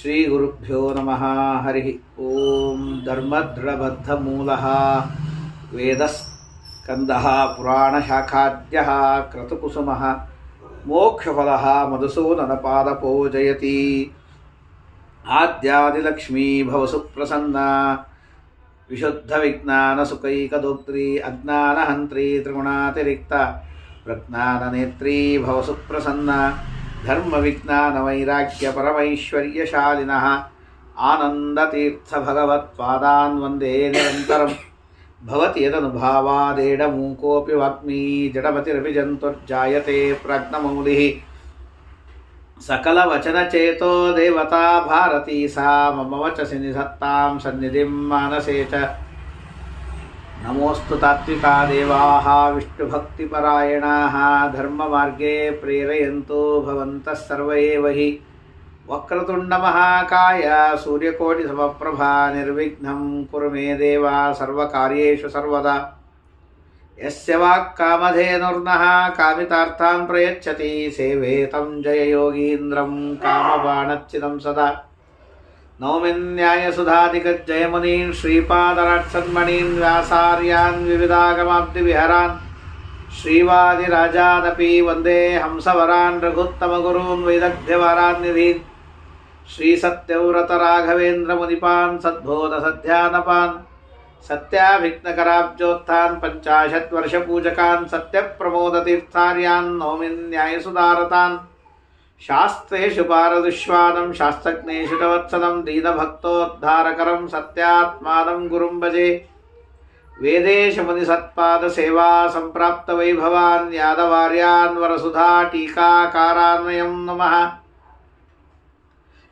ಶ್ರೀಗುರುಭ್ಯೋ ನಮಃ. ಹರಿ ಓಂ. ಧರ್ಮದೃಢಬದ್ಧಮೂಲಃ ವೇದಸ್ಕಂದಃ ಪುರಾಣಶಾಖಾದ್ಯಃ ಕ್ರತುಕುಸುಮಃ ಮೋಕ್ಷಫಲಃ ಮಧುಸೂದನಪಾದಪೋ ಜಯತಿ. ಆದ್ಯಾದಿಲಕ್ಷ್ಮೀ ಭವಸುಪ್ರಸನ್ನ ವಿಶುದ್ಧವಿಜ್ಞಾನಸುಖೈಕದೋಕ್ತ್ರಿ ಅಜ್ಞಾನಹಂತ್ರಿ ತ್ರಿಗುಣಾತಿರಿಕ್ತ ಪ್ರಜ್ಞಾನನೇತ್ರೀ ಭವಸುಪ್ರಸನ್ನ. ಧರ್ಮವಿಜ್ಞಾನವೈರಾಗ್ಯ ಪರಮೈಶ್ವರ್ಯಶಾಲಿನಃ ಆನಂದತೀರ್ಥಭಗವತ್ಪಾದಾನ್ ವಂದೇ ನಿರಂತರಂ. ಭವತಿ ಯದನುಭಾವಾದೇಡಮೂಕೋऽಪಿ ವಾಗ್ಮೀ ಜಡಮತಿರಪಿ ಜಂತುರ್ಜಾಯತೆ ಪ್ರಾಜ್ಞಮೌಲಿಃ. सकलवचनचेतो देवता भारती सा मम वचसि निधत्तां सन्निधिं मानसे च. नमोऽस्तु तात्विका देवाः विष्णुभक्तिपरायणाः धर्ममार्गे प्रेरयन्तु भवन्तः सर्व एव हि. वक्रतुण्डमहाकाय सूर्यकोटिसमप्रभा निर्विघ्नं कुरु मे देव सर्वकार्येषु सर्वदा. यस्य वाक्कामधेनुर्नः कामितार्थान् प्रयच्छति सेवेतं जययोगीन्द्रं कामबाणच्चिदं सदा. नौमिन्यायसुधादिगज्जयमुनीन् श्रीपादराट्सन्मणीन् व्यासार्यान् विविधागमाब्धिविहरान् श्रीवादिराजानपि वन्दे हंसवरान् रघुत्तमगुरून् वैदग्ध्यवरान्निधीन्. श्रीसत्यव्रतराघवेन्द्रमुनिपान् सद्बोधसध्यानपान् सत्याभिघ्नकराब्जोत्थान् पञ्चाशद्वर्षपूजकान् सत्यप्रमोदतीर्थार्यान् नौमिन्यायसुधारतान्. शास्त्रेषु पारदुष्वानं शास्त्रज्ञेषु च वत्सलं दीनभक्तोद्धारकरं सत्यात्मानं गुरुं भजे. वेदेशमुनिसत्पादसेवा सम्प्राप्तवैभवान् यादवार्यान् वरसुधा टीकाकारान्वयं नमः.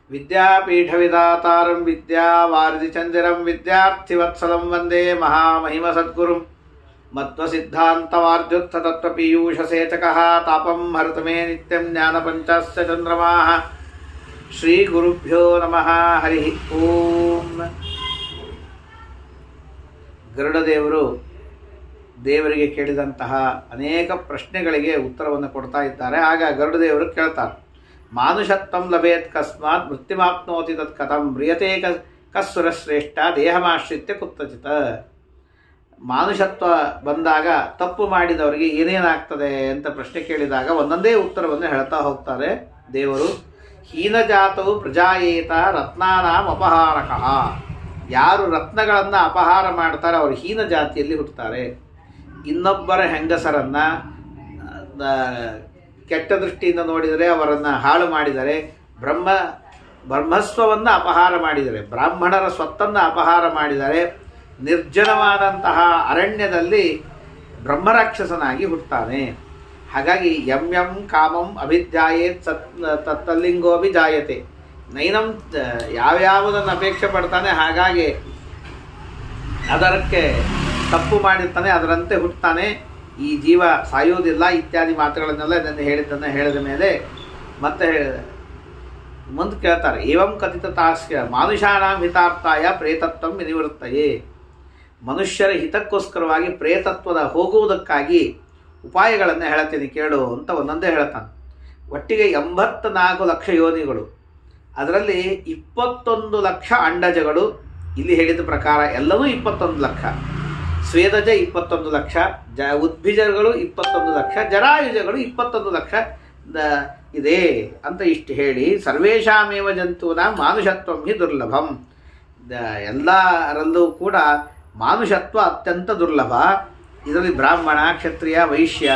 विद्यापीठविदातारं विद्यावारिधिचन्दिरं विद्यार्थिवत्सलं वन्दे महामहिमसद्गुरुं. मत्वसिद्धान्तवार्जुत्थतत्त्वपीयूषसेचकः तापं हरतु मे नित्यं ज्ञानपञ्चास्य चन्द्रमाः. ಶ್ರೀಗುರುಭ್ಯೋ ನಮಃ. ಹರಿ ಓಂ. ಗರುಡದೇವರು ದೇವರಿಗೆ ಕೇಳಿದಂತಹ ಅನೇಕ ಪ್ರಶ್ನೆಗಳಿಗೆ ಉತ್ತರವನ್ನು ಕೊಡ್ತಾ ಇದ್ದಾರೆ. ಆಗ ಗರುಡದೇವರು ಕೇಳ್ತಾರೆ, ಮಾನುಷತ್ವಂ ಲಭೇತ್ ಕಸ್ಮಾತ್ ಮೃತ್ಯುಮಾಪ್ನೋತಿ ತತ್ ಕಥಂ ಮ್ರಿಯತೆ ಕಸ್ಸುರಶ್ರೇಷ್ಠ ದೇಹಮಾಶ್ರಿತ್ಯ ಕುತ್ರಚಿತ್. ಮಾನುಷತ್ವ ಬಂದಾಗ ತಪ್ಪು ಮಾಡಿದವರಿಗೆ ಏನೇನಾಗ್ತದೆ ಅಂತ ಪ್ರಶ್ನೆ ಕೇಳಿದಾಗ ಒಂದೊಂದೇ ಉತ್ತರವನ್ನು ಹೇಳ್ತಾ ಹೋಗ್ತಾರೆ ದೇವರು. ಹೀನಜಾತವು ಪ್ರಜಾಯೇತ ರತ್ನಾನಾಂ ಅಪಹಾರಕಃ. ಯಾರು ರತ್ನಗಳನ್ನು ಅಪಹಾರ ಮಾಡ್ತಾರೆ ಅವರು ಹೀನ ಜಾತಿಯಲ್ಲಿ ಹುಟ್ಟುತ್ತಾರೆ. ಇನ್ನೊಬ್ಬರ ಹೆಂಗಸರನ್ನು ಕೆಟ್ಟ ದೃಷ್ಟಿಯಿಂದ ನೋಡಿದರೆ ಅವರನ್ನು ಹಾಳು ಮಾಡಿದರೆ, ಬ್ರಹ್ಮಸ್ವವನ್ನು ಅಪಹಾರ ಮಾಡಿದರೆ, ಬ್ರಾಹ್ಮಣರ ಸ್ವತ್ತನ್ನು ಅಪಹಾರ ಮಾಡಿದರೆ, ನಿರ್ಜನವಾದಂತಹ ಅರಣ್ಯದಲ್ಲಿ ಬ್ರಹ್ಮರಾಕ್ಷಸನಾಗಿ ಹುಟ್ಟುತ್ತಾನೆ. ಹಾಗಾಗಿ ಯಂ ಯಂ ಕಾಮಂ ಅಭಿಧ್ಯಾಯೇತ್ ತತ್ತಲ್ಲಿಂಗೋಭಿ ಜಾಯತೆ. ನೈನಂ ಯಾವ್ಯಾವುದನ್ನು ಅಪೇಕ್ಷೆ ಪಡ್ತಾನೆ ಹಾಗಾಗಿ ಅದಕ್ಕೆ ತಪ್ಪು ಮಾಡಿರ್ತಾನೆ, ಅದರಂತೆ ಹುಟ್ಟುತ್ತಾನೆ. ಈ ಜೀವ ಸಾಯುವುದಿಲ್ಲ ಇತ್ಯಾದಿ ಮಾತುಗಳನ್ನೆಲ್ಲ ಇದನ್ನು ಹೇಳಿದ ಮೇಲೆ ಮತ್ತೆ ಮುಂದೆ ಕೇಳ್ತಾರೆ, ಏವಂ ಕಥಿತ ತಾಸ್ಯ ಮಾನುಷಾಣಾಂ ಹಿತಾರ್ಥಾಯ ಪ್ರೇತತ್ವಂ ವಿನಿವೃತ್ತಯೇ. ಮನುಷ್ಯರ ಹಿತಕ್ಕೋಸ್ಕರವಾಗಿ ಪ್ರೇತತ್ವದ ಹೋಗುವುದಕ್ಕಾಗಿ ಉಪಾಯಗಳನ್ನು ಹೇಳ್ತೀನಿ ಕೇಳು ಅಂತ ಒಂದೊಂದೇ ಹೇಳ್ತಾನೆ. ಒಟ್ಟಿಗೆ 84 ಲಕ್ಷ ಯೋನಿಗಳು, ಅದರಲ್ಲಿ 21 ಲಕ್ಷ ಅಂಡಜಗಳು. ಇಲ್ಲಿ ಹೇಳಿದ ಪ್ರಕಾರ ಎಲ್ಲವೂ 21 ಲಕ್ಷ. ಸ್ವೇದಜ 21 ಲಕ್ಷ, ಉದ್ಭಿಜಗಳು 21 ಲಕ್ಷ, ಜರಾಯುಜಗಳು 21 ಲಕ್ಷ ಇದೆ ಅಂತ ಇಷ್ಟು ಹೇಳಿ, ಸರ್ವೇಷಾಮೇವ ಜಂತೂನ ಮಾನುಷತ್ವಂ ಹಿ ದುರ್ಲಭಂ. ಎಲ್ಲರಲ್ಲೂ ಕೂಡ ಮಾನುಷತ್ವ ಅತ್ಯಂತ ದುರ್ಲಭ. ಇದರಲ್ಲಿ ಬ್ರಾಹ್ಮಣ, ಕ್ಷತ್ರಿಯ, ವೈಶ್ಯ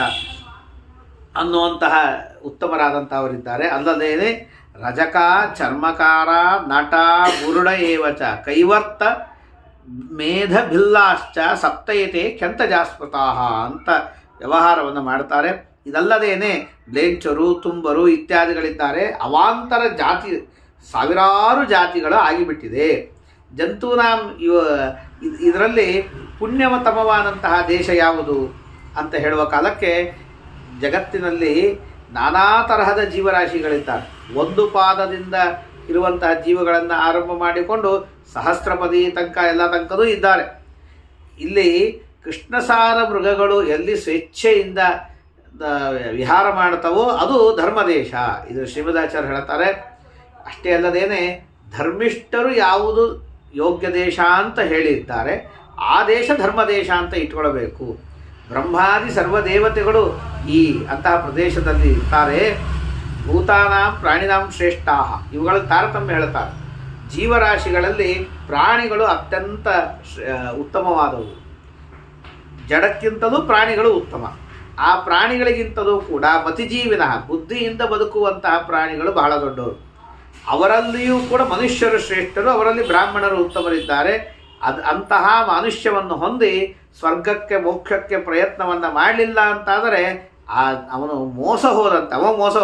ಅನ್ನುವಂತಹ ಉತ್ತಮರಾದಂಥವರಿದ್ದಾರೆ. ಅಲ್ಲದೇನೆ ರಜಕ, ಚರ್ಮಕಾರ, ನಟ, ಗುರುಡ ಏವಚ ಕೈವರ್ತ ಮೇಧ ಭಿಲ್ಲಾಶ್ಚ ಸಪ್ತಯತೆ ಕೆಂತಜಾಸ್ಪೃತಾಹ ಅಂತ ವ್ಯವಹಾರವನ್ನು ಮಾಡ್ತಾರೆ. ಇದಲ್ಲದೇನೆ ಲೇಂಚರು, ತುಂಬರು ಇತ್ಯಾದಿಗಳಿದ್ದಾರೆ. ಅವಾಂತರ ಜಾತಿ, ಸಾವಿರಾರು ಜಾತಿಗಳು ಆಗಿಬಿಟ್ಟಿದೆ. ಜಂತೂನಾಂ ಇದರಲ್ಲಿ ಪುಣ್ಯವತಮವಾದಂತಹ ದೇಶ ಯಾವುದು ಅಂತ ಹೇಳುವ ಕಾಲಕ್ಕೆ ಜಗತ್ತಿನಲ್ಲಿ ನಾನಾ ತರಹದ ಜೀವರಾಶಿಗಳಿದ್ದಾರೆ. ಒಂದು ಪಾದದಿಂದ ಇರುವಂತಹ ಜೀವಗಳನ್ನು ಆರಂಭ ಮಾಡಿಕೊಂಡು ಸಹಸ್ರಪದಿ ತನಕ ಎಲ್ಲ ತನಕದೂ ಇದ್ದಾರೆ. ಇಲ್ಲಿ ಕೃಷ್ಣಸಾರ ಮೃಗಗಳು ಎಲ್ಲಿ ಸ್ವೇಚ್ಛೆಯಿಂದ ವಿಹಾರ ಮಾಡ್ತವೋ ಅದು ಧರ್ಮದೇಶ. ಇದು ಶ್ರೀಮದಾಚಾರ್ಯ ಹೇಳ್ತಾರೆ. ಅಷ್ಟೇ ಅಲ್ಲದೇನೆ ಧರ್ಮಿಷ್ಠರು ಯಾವುದು ಯೋಗ್ಯ ದೇಶ ಅಂತ ಹೇಳಿದ್ದಾರೆ, ಆ ದೇಶ ಧರ್ಮ ದೇಶ ಅಂತ ಇಟ್ಕೊಳ್ಬೇಕು. ಬ್ರಹ್ಮಾದಿ ಸರ್ವದೇವತೆಗಳು ಈ ಅಂತಹ ಪ್ರದೇಶದಲ್ಲಿ ಇರ್ತಾರೆ. ಭೂತಾನಾಂ ಪ್ರಾಣಿನಾಂ ಶ್ರೇಷ್ಠಾಹ, ಇವುಗಳ ತಾರತಮ್ಯ ಹೇಳ್ತಾರೆ. ಜೀವರಾಶಿಗಳಲ್ಲಿ ಪ್ರಾಣಿಗಳು ಅತ್ಯಂತ ಉತ್ತಮವಾದವು, ಜಡಕ್ಕಿಂತಲೂ ಪ್ರಾಣಿಗಳು ಉತ್ತಮ. ಆ ಪ್ರಾಣಿಗಳಿಗಿಂತಲೂ ಕೂಡ ಮತಿಜೀವಿನ ಬುದ್ಧಿಯಿಂದ ಬದುಕುವಂತಹ ಪ್ರಾಣಿಗಳು ಬಹಳ ದೊಡ್ಡವರು. ಅವರಲ್ಲಿಯೂ ಕೂಡ ಮನುಷ್ಯರು ಶ್ರೇಷ್ಠರು, ಅವರಲ್ಲಿ ಬ್ರಾಹ್ಮಣರು ಉತ್ತಮರಿದ್ದಾರೆ. ಅಂತಹ ಮನುಷ್ಯವನ್ನು ಹೊಂದಿ ಸ್ವರ್ಗಕ್ಕೆ ಮೋಕ್ಷಕ್ಕೆ ಪ್ರಯತ್ನವನ್ನು ಮಾಡಲಿಲ್ಲ ಅಂತಾದರೆ ಅವನು ಮೋಸ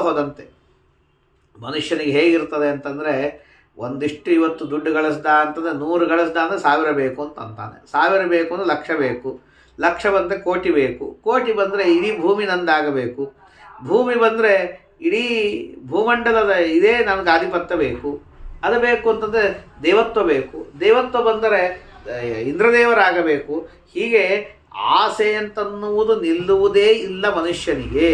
ಹೋದಂತೆ. ಮನುಷ್ಯನಿಗೆ ಹೇಗಿರ್ತದೆ ಅಂತಂದರೆ, ಒಂದಿಷ್ಟು ಇವತ್ತು ದುಡ್ಡು ಗಳಿಸ್ದ ಅಂತಂದರೆ 100 ಗಳಿಸ್ದ ಅಂದರೆ 1000 ಬೇಕು ಅಂತ ಅಂತಾನೆ. 1000 ಬೇಕು ಅಂದರೆ 1,00,000 ಬೇಕು, 1,00,000 ಬಂದರೆ 1,00,000 ಬೇಕು, 1,00,000 ಬಂದರೆ ಇಡೀ ಭೂಮಿ ನಂದಾಗಬೇಕು, ಭೂಮಿ ಬಂದರೆ ಇಡೀ ಭೂಮಂಡಲದ ಇದೇ ನನಗೆ ಆಧಿಪತ್ಯ ಬೇಕು, ಅದು ಬೇಕು ಅಂತಂದರೆ ದೇವತ್ವ ಬೇಕು, ದೇವತ್ವ ಬಂದರೆ ಇಂದ್ರದೇವರಾಗಬೇಕು. ಹೀಗೆ ಆಸೆ ಅಂತನ್ನುವುದು ನಿಲ್ಲುವುದೇ ಇಲ್ಲ ಮನುಷ್ಯನಿಗೆ.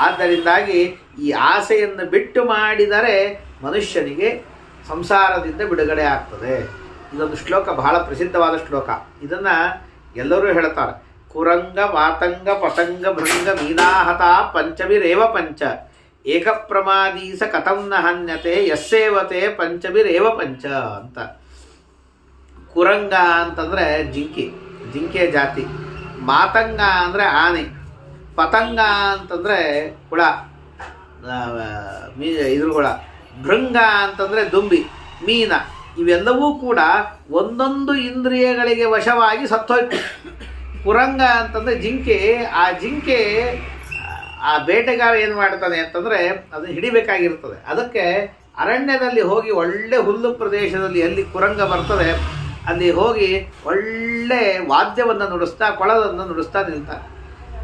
ಆದ್ದರಿಂದಾಗಿ ಈ ಆಸೆಯನ್ನು ಬಿಟ್ಟು ಮಾಡಿದರೆ ಮನುಷ್ಯನಿಗೆ ಸಂಸಾರದಿಂದ ಬಿಡುಗಡೆ ಆಗ್ತದೆ. ಇದೊಂದು ಶ್ಲೋಕ, ಬಹಳ ಪ್ರಸಿದ್ಧವಾದ ಶ್ಲೋಕ. ಇದನ್ನು ಎಲ್ಲರೂ ಹೇಳ್ತಾರೆ. ಕುರಂಗ ಮಾತಂಗ ಪತಂಗ ಭೃಂಗ ಮೀನಾಹತ ಪಂಚಭಿರೇವ ಪಂಚ ಏಕಪ್ರಮಾದೀಸ ಕಥಂ ನ ಹನ್ಯತೆ ಯಸ್ಸೇವತೆ ಪಂಚಭಿರೇವ ಪಂಚ ಅಂತ. ಕುರಂಗ ಅಂತಂದರೆ ಜಿಂಕೆಯ ಜಾತಿ, ಮಾತಂಗ ಅಂದರೆ ಆನೆ, ಪತಂಗ ಅಂತಂದರೆ ಹುಳ, ಇದ್ರ ಹುಳ, ಭೃಂಗ ಅಂತಂದರೆ ದುಂಬಿ, ಮೀನ. ಇವೆಲ್ಲವೂ ಕೂಡ ಒಂದೊಂದು ಇಂದ್ರಿಯಗಳಿಗೆ ವಶವಾಗಿ ಸತ್ತೋಯ್ತು. ಕುರಂಗ ಅಂತಂದರೆ ಜಿಂಕೆ. ಆ ಜಿಂಕೆ ಆ ಬೇಟೆಗಾರ ಏನು ಮಾಡ್ತಾನೆ ಅಂತಂದರೆ ಅದನ್ನು ಹಿಡಿಬೇಕಾಗಿರ್ತದೆ. ಅದಕ್ಕೆ ಅರಣ್ಯದಲ್ಲಿ ಹೋಗಿ ಒಳ್ಳೆ ಹುಲ್ಲು ಪ್ರದೇಶದಲ್ಲಿ ಎಲ್ಲಿ ಕುರಂಗ ಬರ್ತದೆ ಅಲ್ಲಿ ಹೋಗಿ ಒಳ್ಳೆ ವಾದ್ಯವನ್ನು ನುಡಿಸ್ತಾ, ಕೊಳಲನ್ನು ನುಡಿಸ್ತಾ ನಿಲ್ತಾನೆ.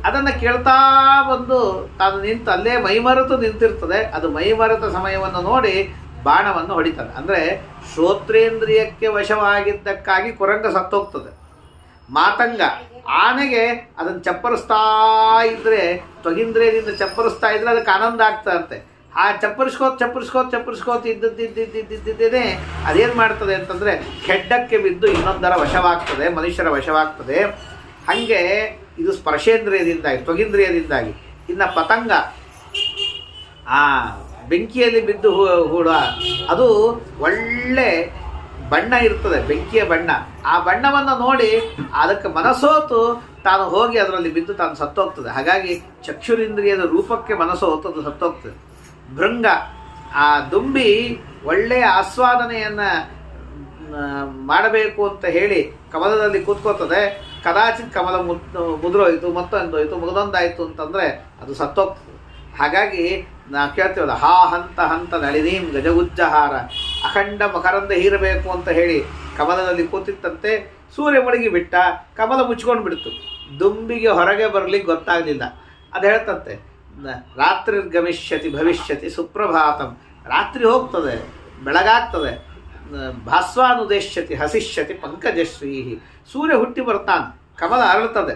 ಅದನ್ನು ಕೇಳ್ತಾ ಬಂದು ತಾನು ನಿಂತು ಅಲ್ಲೇ ಮೈಮರೆತು ನಿಂತಿರ್ತದೆ. ಅದು ಮೈಮರೆತ ಸಮಯವನ್ನು ನೋಡಿ ಬಾಣವನ್ನು ಹೊಡಿತಾನೆ. ಅಂದರೆ ಶ್ರೋತ್ರೇಂದ್ರಿಯಕ್ಕೆ ವಶವಾಗಿದ್ದಕ್ಕಾಗಿ ಕುರಂಗ ಸತ್ತೋಗ್ತದೆ. ಮಾತಂಗ ಆನೆಗೆ ಅದನ್ನು ಚಪ್ಪರಿಸ್ತಾ ಇದ್ದರೆ, ತ್ವಗಿಂದ್ರಿಯದಿಂದ ಚಪ್ಪರಿಸ್ತಾ ಇದ್ದರೆ ಅದಕ್ಕೆ ಆನಂದ ಆಗ್ತದಂತೆ. ಆ ಚಪ್ಪರಿಸ್ಕೋತ ಇದ್ದಿದ್ದೇ ಅದೇನು ಮಾಡ್ತದೆ ಅಂತಂದರೆ ಕೆಡ್ಡಕ್ಕೆ ಬಿದ್ದು ಇನ್ನೊಂದರ ವಶವಾಗ್ತದೆ, ಮನುಷ್ಯರ ವಶವಾಗ್ತದೆ. ಹಾಗೆ ಇದು ಸ್ಪರ್ಶೇಂದ್ರಿಯದಿಂದಾಗಿ, ತ್ವಗಿಂದ್ರಿಯದಿಂದಾಗಿ. ಇನ್ನು ಪತಂಗ, ಬೆಂಕಿಯಲ್ಲಿ ಬಿದ್ದು ಹೂಡ, ಅದು ಒಳ್ಳೆ ಬಣ್ಣ ಇರ್ತದೆ, ಬೆಂಕಿಯ ಬಣ್ಣ. ಆ ಬಣ್ಣವನ್ನು ನೋಡಿ ಅದಕ್ಕೆ ಮನಸೋತು ತಾನು ಹೋಗಿ ಅದರಲ್ಲಿ ಬಿದ್ದು ತಾನು ಸತ್ತೋಗ್ತದೆ. ಹಾಗಾಗಿ ಚಕ್ಷುರಿಂದ್ರಿಯದ ರೂಪಕ್ಕೆ ಮನಸೋತು ಅದು ಸತ್ತೋಗ್ತದೆ. ಭೃಂಗ, ಆ ದುಂಬಿ ಒಳ್ಳೆಯ ಆಸ್ವಾದನೆಯನ್ನು ಮಾಡಬೇಕು ಅಂತ ಹೇಳಿ ಕಮಲದಲ್ಲಿ ಕೂತ್ಕೋತದೆ. ಕದಾಚಿತ್ ಕಮಲ ಮುದ್ರೋಯ್ತು, ಮತ್ತೊಂದೋಯ್ತು, ಮುಗಿದೊಂದಾಯಿತು ಅಂತಂದರೆ ಅದು ಸತ್ತೋಗ್ತದೆ. ಹಾಗಾಗಿ ನಾವು ಕೇಳ್ತೀವಲ್ಲ, ಹಾ ಹಂತ ಹಂತ ನಳಿನೀಂ ಗಜಗುಜ್ಜಹಾರ, ಅಖಂಡ ಮಕರಂದ ಹೀರಬೇಕು ಅಂತ ಹೇಳಿ ಕಮಲದಲ್ಲಿ ಕೂತಿತ್ತಂತೆ. ಸೂರ್ಯ ಮುಳುಗಿ ಬಿಟ್ಟ, ಕಮಲ ಮುಚ್ಕೊಂಡು ಬಿಡ್ತು. ದುಂಬಿಗೆ ಹೊರಗೆ ಬರಲಿಕ್ಕೆ ಗೊತ್ತಾಗಲಿಲ್ಲ. ಅದು ಹೇಳ್ತಂತೆ, ರಾತ್ರಿ ಗಮಿಷ್ಯತಿ ಭವಿಷ್ಯತಿ ಸುಪ್ರಭಾತಂ, ರಾತ್ರಿ ಹೋಗ್ತದೆ, ಬೆಳಗಾಗ್ತದೆ. ಭಾಸ್ವಾನುದೇಶ್ಯತಿ ಹಸಿಷ್ಯತಿ ಪಂಕಜಶ್ರೀ, ಸೂರ್ಯ ಹುಟ್ಟಿ ಬರ್ತಾನೆ, ಕಮಲ ಅರಳ್ತದೆ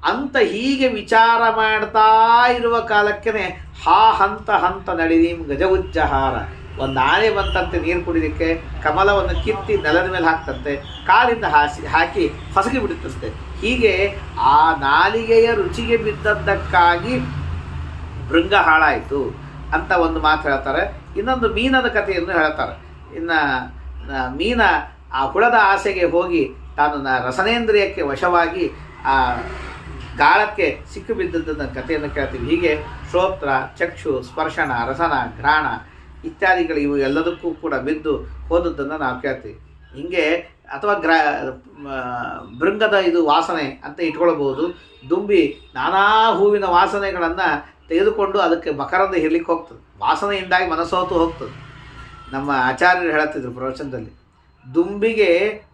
ಅಂತ ಹೀಗೆ ವಿಚಾರ ಮಾಡ್ತಾ ಇರುವ ಕಾಲಕ್ಕೆ ಹಾ ಹಂತ ಹಂತ ನಳಿನೀಂ ಗಜಗುಜ್ಜಹಾರ, ಒಂದು ಆನೆ ಬಂತಂತೆ ನೀರು ಕುಡಿಲಿಕ್ಕೆ, ಕಮಲವನ್ನು ಕಿತ್ತಿ ನೆಲದ ಮೇಲೆ ಹಾಕ್ತಂತೆ, ಕಾಲಿಂದ ಹಾಕಿ ಹೊಸಗಿ ಬಿಡುತ್ತಂತೆ. ಹೀಗೆ ಆ ನಾಲಿಗೆಯ ರುಚಿಗೆ ಬಿದ್ದದ್ದಕ್ಕಾಗಿ ಭೃಂಗ ಹಾಳಾಯಿತು ಅಂತ ಒಂದು ಮಾತು ಹೇಳ್ತಾರೆ. ಇನ್ನೊಂದು ಮೀನದ ಕಥೆಯನ್ನು ಹೇಳ್ತಾರೆ. ಇನ್ನು ಮೀನ ಆ ಹುಳದ ಆಸೆಗೆ ಹೋಗಿ ತಾನು ರಸನೇಂದ್ರಿಯಕ್ಕೆ ವಶವಾಗಿ ಆ ಗಾಳಕ್ಕೆ ಸಿಕ್ಕು ಬಿದ್ದದ್ದನ್ನು ಕಥೆಯನ್ನು ಕೇಳ್ತೀವಿ. ಹೀಗೆ ಶ್ರೋತ್ರ, ಚಕ್ಷು, ಸ್ಪರ್ಶನ, ರಸನ, ಘ್ರಾಣ ಇತ್ಯಾದಿಗಳು ಇವು ಎಲ್ಲದಕ್ಕೂ ಕೂಡ ಬಿದ್ದು ಹೋದದ್ದನ್ನು ನಾವು ಕೇಳ್ತೀವಿ. ಹೀಗೆ ಅಥವಾ ಭೃಂಗದ ಇದು ವಾಸನೆ ಅಂತ ಇಟ್ಕೊಳ್ಬೋದು. ದುಂಬಿ ನಾನಾ ಹೂವಿನ ವಾಸನೆಗಳನ್ನು ತೆಗೆದುಕೊಂಡು ಅದಕ್ಕೆ ಮಕರಂದ ಹಿರ್ಲಿಕ್ಕೆ ಹೋಗ್ತದೆ. ವಾಸನೆಯಿಂದಾಗಿ ಮನಸ್ಸೋತು ಹೋಗ್ತದೆ. ನಮ್ಮ ಆಚಾರ್ಯರು ಹೇಳುತ್ತಿದ್ರು ಪ್ರವಚನದಲ್ಲಿ, ದುಂಬಿಗೆ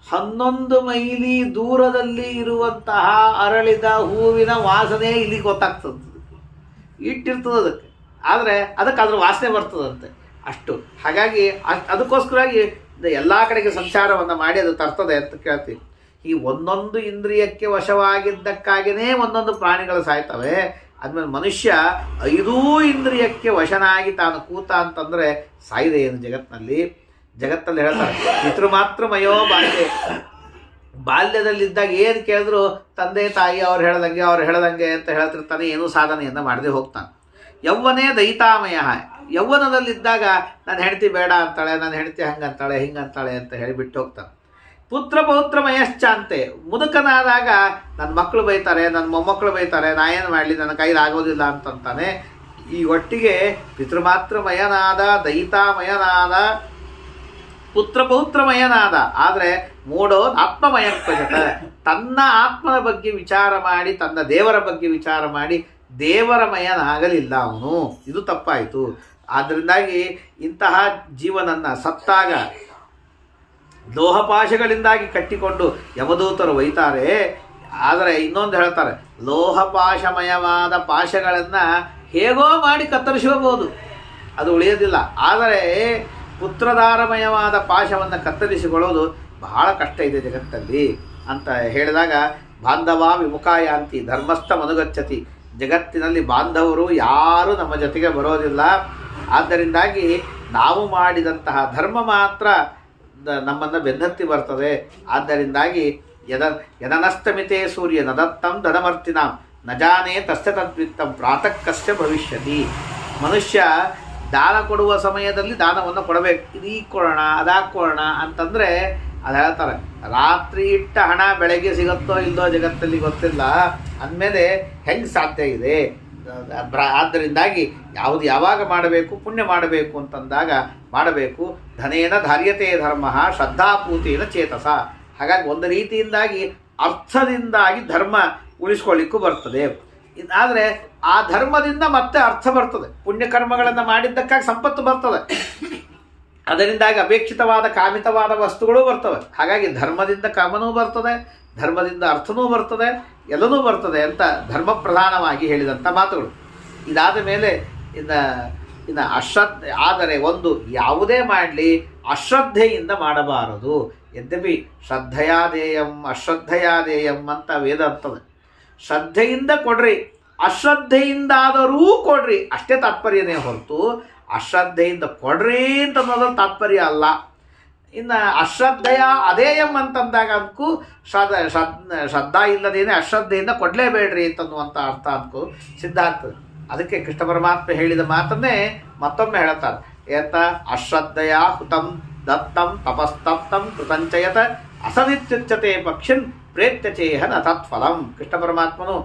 11 ಮೈಲಿ ದೂರದಲ್ಲಿ ಇರುವಂತಹ ಅರಳಿದ ಹೂವಿನ ವಾಸನೆ ಇಲ್ಲಿ ಗೊತ್ತಾಗ್ತದೆ, ಇಟ್ಟಿರ್ತದೆ ಅದಕ್ಕೆ. ಆದರೆ ಅದಕ್ಕೆ ಅದ್ರ ವಾಸನೆ ಬರ್ತದಂತೆ ಅಷ್ಟು. ಹಾಗಾಗಿ ಅದಕ್ಕೋಸ್ಕರವಾಗಿ ಎಲ್ಲ ಕಡೆಗೆ ಸಂಚಾರವನ್ನು ಮಾಡಿ ಅದು ತರ್ತದೆ ಅಂತ ಕೇಳ್ತೀವಿ. ಈ ಒಂದೊಂದು ಇಂದ್ರಿಯಕ್ಕೆ ವಶವಾಗಿದ್ದಕ್ಕಾಗಿಯೇ ಒಂದೊಂದು ಪ್ರಾಣಿಗಳು ಸಾಯ್ತವೆ. ಆದಮೇಲೆ ಮನುಷ್ಯ 5 ಇಂದ್ರಿಯಕ್ಕೆ ವಶನಾಗಿ ತಾನು ಕೂತ ಅಂತಂದರೆ ಸಾಯಿದೆ ಏನು ಜಗತ್ತಿನಲ್ಲಿ? ಜಗತ್ತಲ್ಲಿ ಹೇಳ್ತಾರೆ ಪಿತೃಮಾತೃಮಯೋ ಬಾಲ್ಯ. ಬಾಲ್ಯದಲ್ಲಿದ್ದಾಗ ಏನು ಕೇಳಿದ್ರು ತಂದೆ ತಾಯಿ ಅವ್ರು ಹೇಳ್ದಂಗೆ ಅಂತ ಹೇಳ್ತಿರ್ತಾನೆ, ಏನೂ ಸಾಧನೆಯನ್ನು ಮಾಡದೆ ಹೋಗ್ತಾನೆ. ಯೌವನೇ ದೈತಾಮಯ. ಯೌವನದಲ್ಲಿದ್ದಾಗ ನನ್ನ ಹೆಂಡತಿ ಬೇಡ ಅಂತಾಳೆ, ನನ್ನ ಹೆಂಡತಿ ಹಂಗಂತಾಳೆ ಹಿಂಗಂತಾಳೆ ಅಂತ ಹೇಳಿ ಬಿಟ್ಟು ಹೋಗ್ತಾನೆ. ಪುತ್ರ ಪೌತ್ರಮಯಶ್ಚಾಂತೆ. ಮುದುಕನಾದಾಗ ನನ್ನ ಮಕ್ಕಳು ಬೈತಾರೆ, ನನ್ನ ಮೊಮ್ಮಕ್ಕಳು ಬೈತಾರೆ, ನಾ ಏನು ಮಾಡಲಿ, ನನ್ನ ಕೈಲಾಗೋದಿಲ್ಲ ಅಂತಂತಾನೆ. ಈ ಒಟ್ಟಿಗೆ ಪಿತೃಮಾತೃಮಯನಾದ, ದೈತಾಮಯನಾದ, ಪುತ್ರ ಪೌತ್ರಮಯನಾದ. ಆದರೆ ಮೂಡೋ ಆತ್ಮಮಯ ಪ್ರಜತ. ತನ್ನ ಆತ್ಮನ ಬಗ್ಗೆ ವಿಚಾರ ಮಾಡಿ, ತನ್ನ ದೇವರ ಬಗ್ಗೆ ವಿಚಾರ ಮಾಡಿ ದೇವರಮಯನಾಗಲಿಲ್ಲ ಅವನು. ಇದು ತಪ್ಪಾಯಿತು. ಆದ್ದರಿಂದಾಗಿ ಇಂತಹ ಜೀವನನ್ನು ಸತ್ತಾಗ ಲೋಹಪಾಶಗಳಿಂದಾಗಿ ಕಟ್ಟಿಕೊಂಡು ಯಮದೂತರು ಒಯ್ತಾರೆ. ಆದರೆ ಇನ್ನೊಂದು ಹೇಳ್ತಾರೆ, ಲೋಹಪಾಶಮಯವಾದ ಪಾಶಗಳನ್ನು ಹೇಗೋ ಮಾಡಿ ಕತ್ತರಿಸ್ಕೋಬೋದು, ಅದು ಉಳಿಯೋದಿಲ್ಲ. ಆದರೆ ಪುತ್ರಧಾರಮಯವಾದ ಪಾಶವನ್ನು ಕತ್ತರಿಸಿಕೊಳ್ಳೋದು ಬಹಳ ಕಷ್ಟ ಇದೆ ಜಗತ್ತಲ್ಲಿ ಅಂತ ಹೇಳಿದಾಗ, ಬಾಂಧವ ವಿಮುಖಾಯಾಂತಿ ಧರ್ಮಸ್ಥ ಮನುಗಚ್ಚತಿ. ಜಗತ್ತಿನಲ್ಲಿ ಬಾಂಧವರು ಯಾರೂ ನಮ್ಮ ಜೊತೆಗೆ ಬರೋದಿಲ್ಲ. ಆದ್ದರಿಂದಾಗಿ ನಾವು ಮಾಡಿದಂತಹ ಧರ್ಮ ಮಾತ್ರ ನಮ್ಮನ್ನು ಬೆನ್ನತ್ತಿ ಬರ್ತದೆ. ಆದ್ದರಿಂದಾಗಿ ಯದನಸ್ತಮಿತೆ ಸೂರ್ಯ ನದತ್ತಂ ಧನಮರ್ತಿನಾಂ ನಜಾನೇ ತಸ್ಯ ತದ್ವಿತ್ತಂ ಪ್ರಾತಃ ಕಸ್ಯ ಭವಿಷ್ಯತಿ. ಮನುಷ್ಯ ದಾನ ಕೊಡುವ ಸಮಯದಲ್ಲಿ ದಾನವನ್ನು ಕೊಡಬೇಕು. ಇದೀ ಕೊಡೋಣ ಅದಾಕೊಡೋಣ ಅಂತಂದರೆ ಅದು ಹೇಳ್ತಾರೆ, ರಾತ್ರಿ ಇಟ್ಟ ಹಣ ಬೆಳಗ್ಗೆ ಸಿಗುತ್ತೋ ಇಲ್ಲದೋ ಜಗತ್ತಲ್ಲಿ ಗೊತ್ತಿಲ್ಲ ಅಂದಮೇಲೆ ಹೆಂಗೆ ಸಾಧ್ಯ ಇದೆ? ಆದ್ದರಿಂದಾಗಿ ಯಾವಾಗ ಮಾಡಬೇಕು, ಪುಣ್ಯ ಮಾಡಬೇಕು ಅಂತಂದಾಗ ಮಾಡಬೇಕು. ಧನೇನ ಧಾರ್ಯತೆ ಧರ್ಮ ಶ್ರದ್ಧಾಪೂತೇನ ಚೇತಸ. ಹಾಗಾಗಿ ಒಂದು ರೀತಿಯಿಂದಾಗಿ ಅರ್ಥದಿಂದಾಗಿ ಧರ್ಮ ಉಳಿಸ್ಕೊಳ್ಳಿಕ್ಕೂ ಬರ್ತದೆ. ಆದರೆ ಆ ಧರ್ಮದಿಂದ ಮತ್ತೆ ಅರ್ಥ ಬರ್ತದೆ. ಪುಣ್ಯಕರ್ಮಗಳನ್ನು ಮಾಡಿದ್ದಕ್ಕಾಗಿ ಸಂಪತ್ತು ಬರ್ತದೆ, ಅದರಿಂದಾಗಿ ಅಪೇಕ್ಷಿತವಾದ ಕಾಮಿತವಾದ ವಸ್ತುಗಳೂ ಬರ್ತವೆ. ಹಾಗಾಗಿ ಧರ್ಮದಿಂದ ಕಾಮನೂ ಬರ್ತದೆ, ಧರ್ಮದಿಂದ ಅರ್ಥನೂ ಬರ್ತದೆ, ಎಲ್ಲನೂ ಬರ್ತದೆ ಅಂತ ಧರ್ಮ ಪ್ರಧಾನವಾಗಿ ಹೇಳಿದಂಥ ಮಾತುಗಳು. ಇದಾದ ಮೇಲೆ ಇನ್ನು ಆದರೆ ಒಂದು ಯಾವುದೇ ಮಾಡಲಿ ಅಶ್ರದ್ಧೆಯಿಂದ ಮಾಡಬಾರದು. ಯದ್ಯಪಿ ಶ್ರದ್ಧೆಯಾದೇಯಂ ಅಶ್ರದ್ಧೆಯಾದೇಯಂ ಅಂತ ವೇದ ಅಂತದೆ. ಶ್ರದ್ಧೆಯಿಂದ ಕೊಡ್ರಿ, ಅಶ್ರದ್ಧೆಯಿಂದಾದರೂ ಕೊಡ್ರಿ, ಅಷ್ಟೇ ತಾತ್ಪರ್ಯನೇ ಹೊರತು ಅಶ್ರದ್ಧೆಯಿಂದ ಕೊಡ್ರಿ ಅಂತ ಅನ್ನೋದ್ರಲ್ಲಿ ತಾತ್ಪರ್ಯ ಅಲ್ಲ. ಇನ್ನು ಅಶ್ರದ್ಧೆಯ ಅದೇಯಂ ಅಂತಂದಾಗ ಅದಕ್ಕೂ ಶ್ರದ್ಧಾ ಇಲ್ಲದೇನೆ ಅಶ್ರದ್ಧೆಯಿಂದ ಕೊಡಲೇಬೇಡ್ರಿ ಅಂತನ್ನುವಂಥ ಅರ್ಥ ಅದಕ್ಕೂ ಸಿದ್ಧ ಆಗ್ತದೆ. ಅದಕ್ಕೆ ಕೃಷ್ಣ ಪರಮಾತ್ಮ ಹೇಳಿದ ಮಾತನ್ನೇ ಮತ್ತೊಮ್ಮೆ ಹೇಳ್ತಾರೆ. ಏತ ಅಶ್ರದ್ಧೆಯ ಹುತಂ ದತ್ತಂ ತಪಸ್ತಪ್ತಂ ಕೃತಂಚಯತ ಅಸನಿತ್ಯುಚ್ಯತೆ ಪಕ್ಷಿನ್ ಪ್ರೇತ್ಯಚೇಹನ ತತ್ಫಲಂ. ಕೃಷ್ಣ ಪರಮಾತ್ಮನು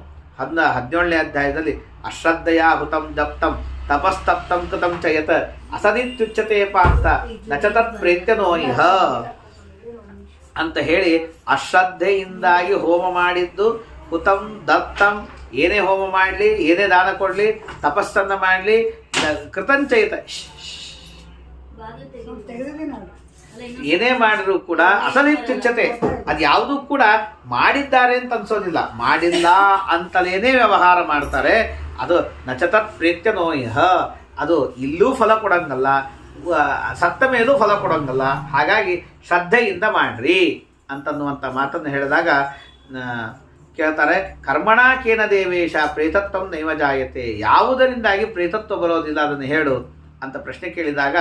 17ನೇ ಅಧ್ಯಾಯದಲ್ಲಿ ಅಶ್ರದ್ಧೆಯ ಹುತಂ ದತ್ತಂ ತಪಸ್ತಪ್ತಂ ಕೃತಂ ಚಯತ ಅಸನಿತ್ಯುಚ್ಯತೆ ಪಾರ್ಥ ನಚ ತತ್ ಪ್ರೇತ್ಯನೋ ಇಹ ಅಂತ ಹೇಳಿ, ಅಶ್ರದ್ಧೆಯಿಂದಾಗಿ ಹೋಮ ಮಾಡಿದ್ದು ಹುತಂ ದತ್ತಂ, ಏನೇ ಹೋಮ ಮಾಡಲಿ, ಏನೇ ದಾನ ಕೊಡಲಿ, ತಪಸ್ಸನ್ನು ಮಾಡಲಿ, ಕೃತಂಚಯಿತ ಏನೇ ಮಾಡಿದ್ರು ಕೂಡ ಅಸನಿತ್ಯುಚ್ಯತೆ, ಅದು ಯಾವುದೂ ಕೂಡ ಮಾಡಿದ್ದಾರೆ ಅಂತ ಅನ್ಸೋದಿಲ್ಲ, ಮಾಡಿಲ್ಲ ಅಂತಲೇನೇ ವ್ಯವಹಾರ ಮಾಡ್ತಾರೆ. ಅದು ನಚತತ್ ಪ್ರೇತ್ಯನೋ ಇಹ, ಅದು ಇಲ್ಲೂ ಫಲ ಕೊಡಂಗಲ್ಲ, ಸತ್ತ ಮೇಲೂ ಫಲ ಕೊಡಂಗಲ್ಲ. ಹಾಗಾಗಿ ಶ್ರದ್ಧೆಯಿಂದ ಮಾಡ್ರಿ ಅಂತನ್ನುವಂಥ ಮಾತನ್ನು ಹೇಳಿದಾಗ ಕೇಳ್ತಾರೆ, ಕರ್ಮಣಾಕೇನ ದೇವೇಶ ಪ್ರೇತತ್ವಂ ನೈವ ಜಾಯತೆ. ಯಾವುದರಿಂದಾಗಿ ಪ್ರೇತತ್ವ ಬರೋದಿಲ್ಲ ಅದನ್ನು ಹೇಳು ಅಂತ ಪ್ರಶ್ನೆ ಕೇಳಿದಾಗ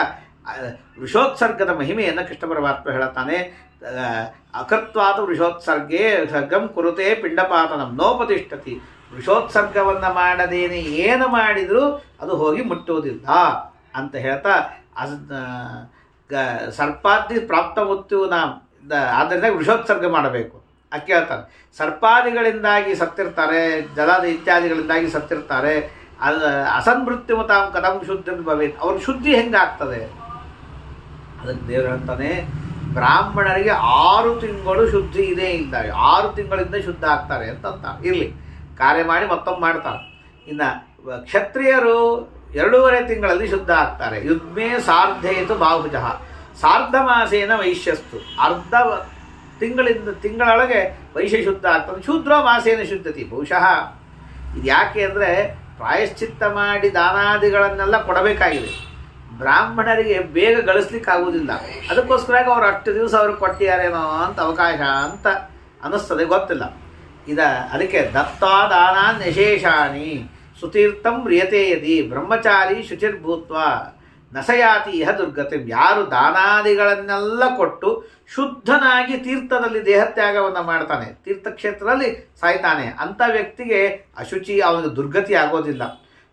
ವೃಷೋತ್ಸರ್ಗದ ಮಹಿಮೆಯನ್ನು ಕೃಷ್ಣ ಪರಮಾತ್ಮ ಹೇಳುತ್ತಾನೆ. ಅಕೃತ್ವಾದ ವೃಷೋತ್ಸರ್ಗೇ ಸರ್ಗಂ ಕುರುತೆ ಪಿಂಡಪಾತನಂ ನೋಪತಿಷ್ಠತಿ. ವೃಷೋತ್ಸರ್ಗವನ್ನು ಮಾಡದೇನೆ ಏನು ಮಾಡಿದರೂ ಅದು ಹೋಗಿ ಮುಟ್ಟುವುದಿಲ್ಲ ಅಂತ ಹೇಳ್ತಾ, ಸರ್ಪಾದಿ ಪ್ರಾಪ್ತ ಮೃತ್ಯು ಆದ್ದರಿಂದ ವೃಷೋತ್ಸರ್ಗ ಮಾಡಬೇಕು ಅಂತ ಕೇಳ್ತಾರೆ. ಸರ್ಪಾದಿಗಳಿಂದಾಗಿ ಸತ್ತಿರ್ತಾರೆ, ಜಲದ ಇತ್ಯಾದಿಗಳಿಂದಾಗಿ ಸತ್ತಿರ್ತಾರೆ. ಅಸನ್ಮೃತ್ಯುಮತಾಂ ಕಥಂ ಶುದ್ಧಿ ಭವೇತ್, ಅವ್ರ ಶುದ್ಧಿ ಹೆಂಗಾಗ್ತದೆ? ಅದಕ್ಕೆ ದೇವರು ಹೇಳ್ತಾನೆ, ಬ್ರಾಹ್ಮಣರಿಗೆ 6 ತಿಂಗಳು ಶುದ್ಧಿ ಇದೆ ಇದ್ದಾರೆ, 6 ತಿಂಗಳಿಂದ ಶುದ್ಧ ಆಗ್ತಾರೆ ಅಂತ ಇರಲಿ, ಕಾರ್ಯ ಮಾಡಿ ಮತ್ತೊಮ್ಮೆ ಮಾಡ್ತಾರೆ. ಇನ್ನು ಕ್ಷತ್ರಿಯರು 2.5 ತಿಂಗಳಲ್ಲಿ ಶುದ್ಧ ಆಗ್ತಾರೆ. ಯುದ್ಮೇ ಸಾರ್ಧೇತು ಬಾಹುಜಃ ಸಾರ್ಧ ಮಾಸೇನ ವೈಶ್ಯಸ್ತು. ಅರ್ಧ ತಿಂಗಳೊಳಗೆ ವೈಶ್ಯ ಶುದ್ಧ ಆಗ್ತದೆ. ಶೂದ್ರ ಮಾಸೇನ ಶುದ್ಧತಿ. ಬಹುಶಃ ಇದು ಯಾಕೆ ಅಂದರೆ ಪ್ರಾಯಶ್ಚಿತ್ತ ಮಾಡಿ ದಾನಾದಿಗಳನ್ನೆಲ್ಲ ಕೊಡಬೇಕಾಗಿದೆ. ಬ್ರಾಹ್ಮಣರಿಗೆ ಬೇಗ ಗಳಿಸ್ಲಿಕ್ಕಾಗುವುದಿಲ್ಲ. ಅದಕ್ಕೋಸ್ಕರ ಅವ್ರು ಅಷ್ಟು ದಿವಸ ಅವ್ರಿಗೆ ಕೊಟ್ಟಿಯಾರೇನೋ ಅಂತ ಅವಕಾಶ ಅಂತ ಅನ್ನಿಸ್ತದೆ, ಗೊತ್ತಿಲ್ಲ. ಅದಕ್ಕೆ ದತ್ತಾದಾನಾನ್ ಯಶೇಷಾನಿ ಸುತೀರ್ಥಂ ರಿಯತೆ ಯದಿ ಬ್ರಹ್ಮಚಾರಿ ಶುಚಿರ್ಭೂತ್ವ ನಸಯಾತಿ ಇಹ ದುರ್ಗತಿ. ಯಾರು ದಾನಾದಿಗಳನ್ನೆಲ್ಲ ಕೊಟ್ಟು ಶುದ್ಧನಾಗಿ ತೀರ್ಥದಲ್ಲಿ ದೇಹತ್ಯಾಗವನ್ನು ಮಾಡ್ತಾನೆ, ತೀರ್ಥಕ್ಷೇತ್ರದಲ್ಲಿ ಸಾಯ್ತಾನೆ, ಅಂಥ ವ್ಯಕ್ತಿಗೆ ಅಶುಚಿ, ಅವನಿಗೆ ದುರ್ಗತಿ ಆಗೋದಿಲ್ಲ.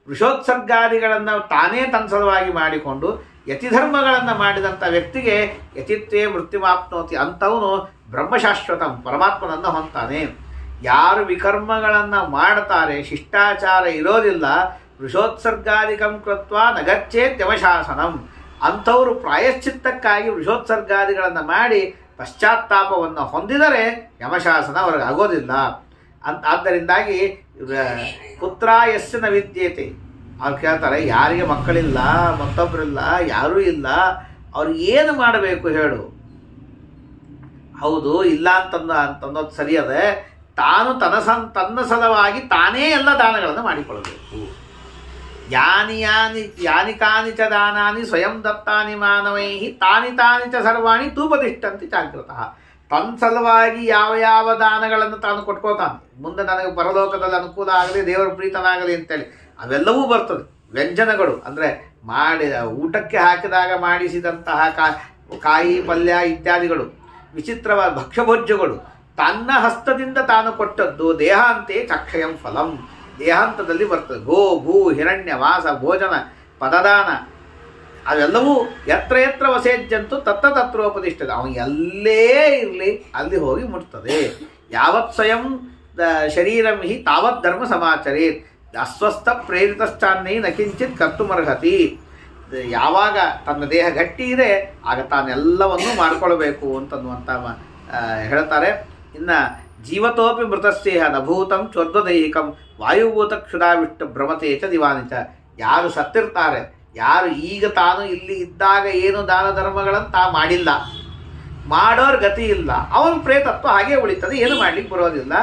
ವೃಷೋತ್ಸರ್ಗಾದಿಗಳನ್ನು ತಾನೇ ತನ್ನ ಸಲುವಾಗಿ ಮಾಡಿಕೊಂಡು ಯತಿಧರ್ಮಗಳನ್ನು ಮಾಡಿದಂಥ ವ್ಯಕ್ತಿಗೆ ಯತಿತ್ವೇ ಮೃತ್ಯುಮಾಪ್ನೋತಿ, ಅಂಥವನು ಬ್ರಹ್ಮಶಾಶ್ವತಂ, ಪರಮಾತ್ಮನನ್ನು ಹೊಂತಾನೆ. ಯಾರು ವಿಕರ್ಮಗಳನ್ನು ಮಾಡ್ತಾರೆ, ಶಿಷ್ಟಾಚಾರ ಇರೋದಿಲ್ಲ, ವೃಷೋತ್ಸರ್ಗಾದಿಕಂ ಕೃತ್ವ ನಗಚ್ಚೇತ್ ಯಮಶಾಸನಂ, ಅಂಥವರು ಪ್ರಾಯಶ್ಚಿತ್ತಕ್ಕಾಗಿ ವೃಷೋತ್ಸರ್ಗಾದಿಗಳನ್ನು ಮಾಡಿ ಪಶ್ಚಾತ್ತಾಪವನ್ನು ಹೊಂದಿದರೆ ಯಮಶಾಸನ ಅವ್ರಿಗೆ ಆಗೋದಿಲ್ಲ. ಆದ್ದರಿಂದಾಗಿ ಪುತ್ರ ಯಸ್ಯ ನ ವಿದ್ಯೇತೆ, ಅವ್ರು ಕೇಳ್ತಾರೆ, ಯಾರಿಗೆ ಮಕ್ಕಳಿಲ್ಲ, ಮತ್ತೊಬ್ಬರಿಲ್ಲ, ಯಾರೂ ಇಲ್ಲ, ಅವ್ರು ಏನು ಮಾಡಬೇಕು ಹೇಳು? ಹೌದು, ಇಲ್ಲ ಅಂತನ್ನೋದು ಸರಿಯದೆ, ತಾನು ತನ್ನ ಸಲವಾಗಿ ತಾನೇ ಎಲ್ಲ ದಾನಗಳನ್ನು ಮಾಡಿಕೊಳ್ಳಬೇಕು. ಯಾನಿ ಕಾನಿ ಚ ದಾನಾನಿ ಸ್ವಯಂ ದತ್ತಾನಿ ಮಾನವೈ ತಾನಿ ಚ ಸರ್ವಾಣಿ ತೂಪತಿಷ್ಠಂತಿ ಜಾಗೃತಃ. ತನ್ನ ಸಲುವಾಗಿ ಯಾವ ದಾನಗಳನ್ನು ತಾನು ಕೊಟ್ಕೋತಾನೆ, ಮುಂದೆ ನನಗೆ ಪರಲೋಕದಲ್ಲಿ ಅನುಕೂಲ ಆಗಲಿ, ದೇವರ ಪ್ರೀತನಾಗಲಿ ಅಂತೇಳಿ ಅವೆಲ್ಲವೂ ಬರ್ತದೆ. ವ್ಯಂಜನಗಳು ಅಂದರೆ ಊಟಕ್ಕೆ ಹಾಕಿದಾಗ ಮಾಡಿಸಿದಂತಹ ಕಾಯಿ ಪಲ್ಯ ಇತ್ಯಾದಿಗಳು, ವಿಚಿತ್ರವಾದ ಭಕ್ಷ್ಯಭೋಜ್ಯಗಳು, ತನ್ನ ಹಸ್ತದಿಂದ ತಾನು ಕೊಟ್ಟದ್ದು ದೇಹಾಂತೆ ಚಕ್ಷಯಂ ಫಲಂ, ದೇಹಾಂತದಲ್ಲಿ ಬರ್ತದೆ. ಗೋ ಭೂ ಹಿರಣ್ಯ ವಾಸ ಭೋಜನ ಪದದಾನ ಅವೆಲ್ಲವೂ ಯತ್ರ ವಸೇಜ್ಜಂತು ತತ್ರೋಪದಿಷ್ಟದೆ, ಅವನು ಎಲ್ಲೇ ಇರಲಿ ಅಲ್ಲಿ ಹೋಗಿ ಮುಟ್ತದೆ. ಯಾವತ್ ಸ್ವಯಂ ಶರೀರಂ ಹಿ ತಾವತ್ ಧರ್ಮ ಸಮಾಚರೇತ್, ಅಸ್ವಸ್ಥ ಪ್ರೇರಿತಶ್ಚಾನ್ನೇ ನ ಕಿಂಚಿತ್ ಕರ್ತುಮರ್ಹತಿ. ಯಾವಾಗ ತನ್ನ ದೇಹ ಗಟ್ಟಿ ಇದೆ ಆಗ ತಾನೆಲ್ಲವನ್ನೂ ಮಾಡಿಕೊಳ್ಬೇಕು ಅಂತನ್ನುವಂಥ ಹೇಳ್ತಾರೆ. ಇನ್ನು ಜೀವತೋಪಿ ಮೃತಸ್ಯೇಹ ನಭೂತಂ ಚೋರ್ಧ್ವದೈಹಿಕಂ ವಾಯುಭೂತ ಕ್ಷುಧಾವಿಷ್ಟ ಭ್ರಮತೇಚ ದಿವಾನಿಚ. ಯಾರು ಸತ್ತಿರ್ತಾರೆ, ಯಾರು ಈಗ ತಾನು ಇಲ್ಲಿ ಇದ್ದಾಗ ಏನು ದಾನ ಧರ್ಮಗಳನ್ನು ಮಾಡಿಲ್ಲ, ಮಾಡೋರ್ ಗತಿ ಇಲ್ಲ, ಅವನ ಪ್ರೇತತ್ವ ಹಾಗೆ ಉಳಿತದೆ, ಏನು ಮಾಡ್ಲಿಕ್ಕೆ ಬರೋದಿಲ್ಲ.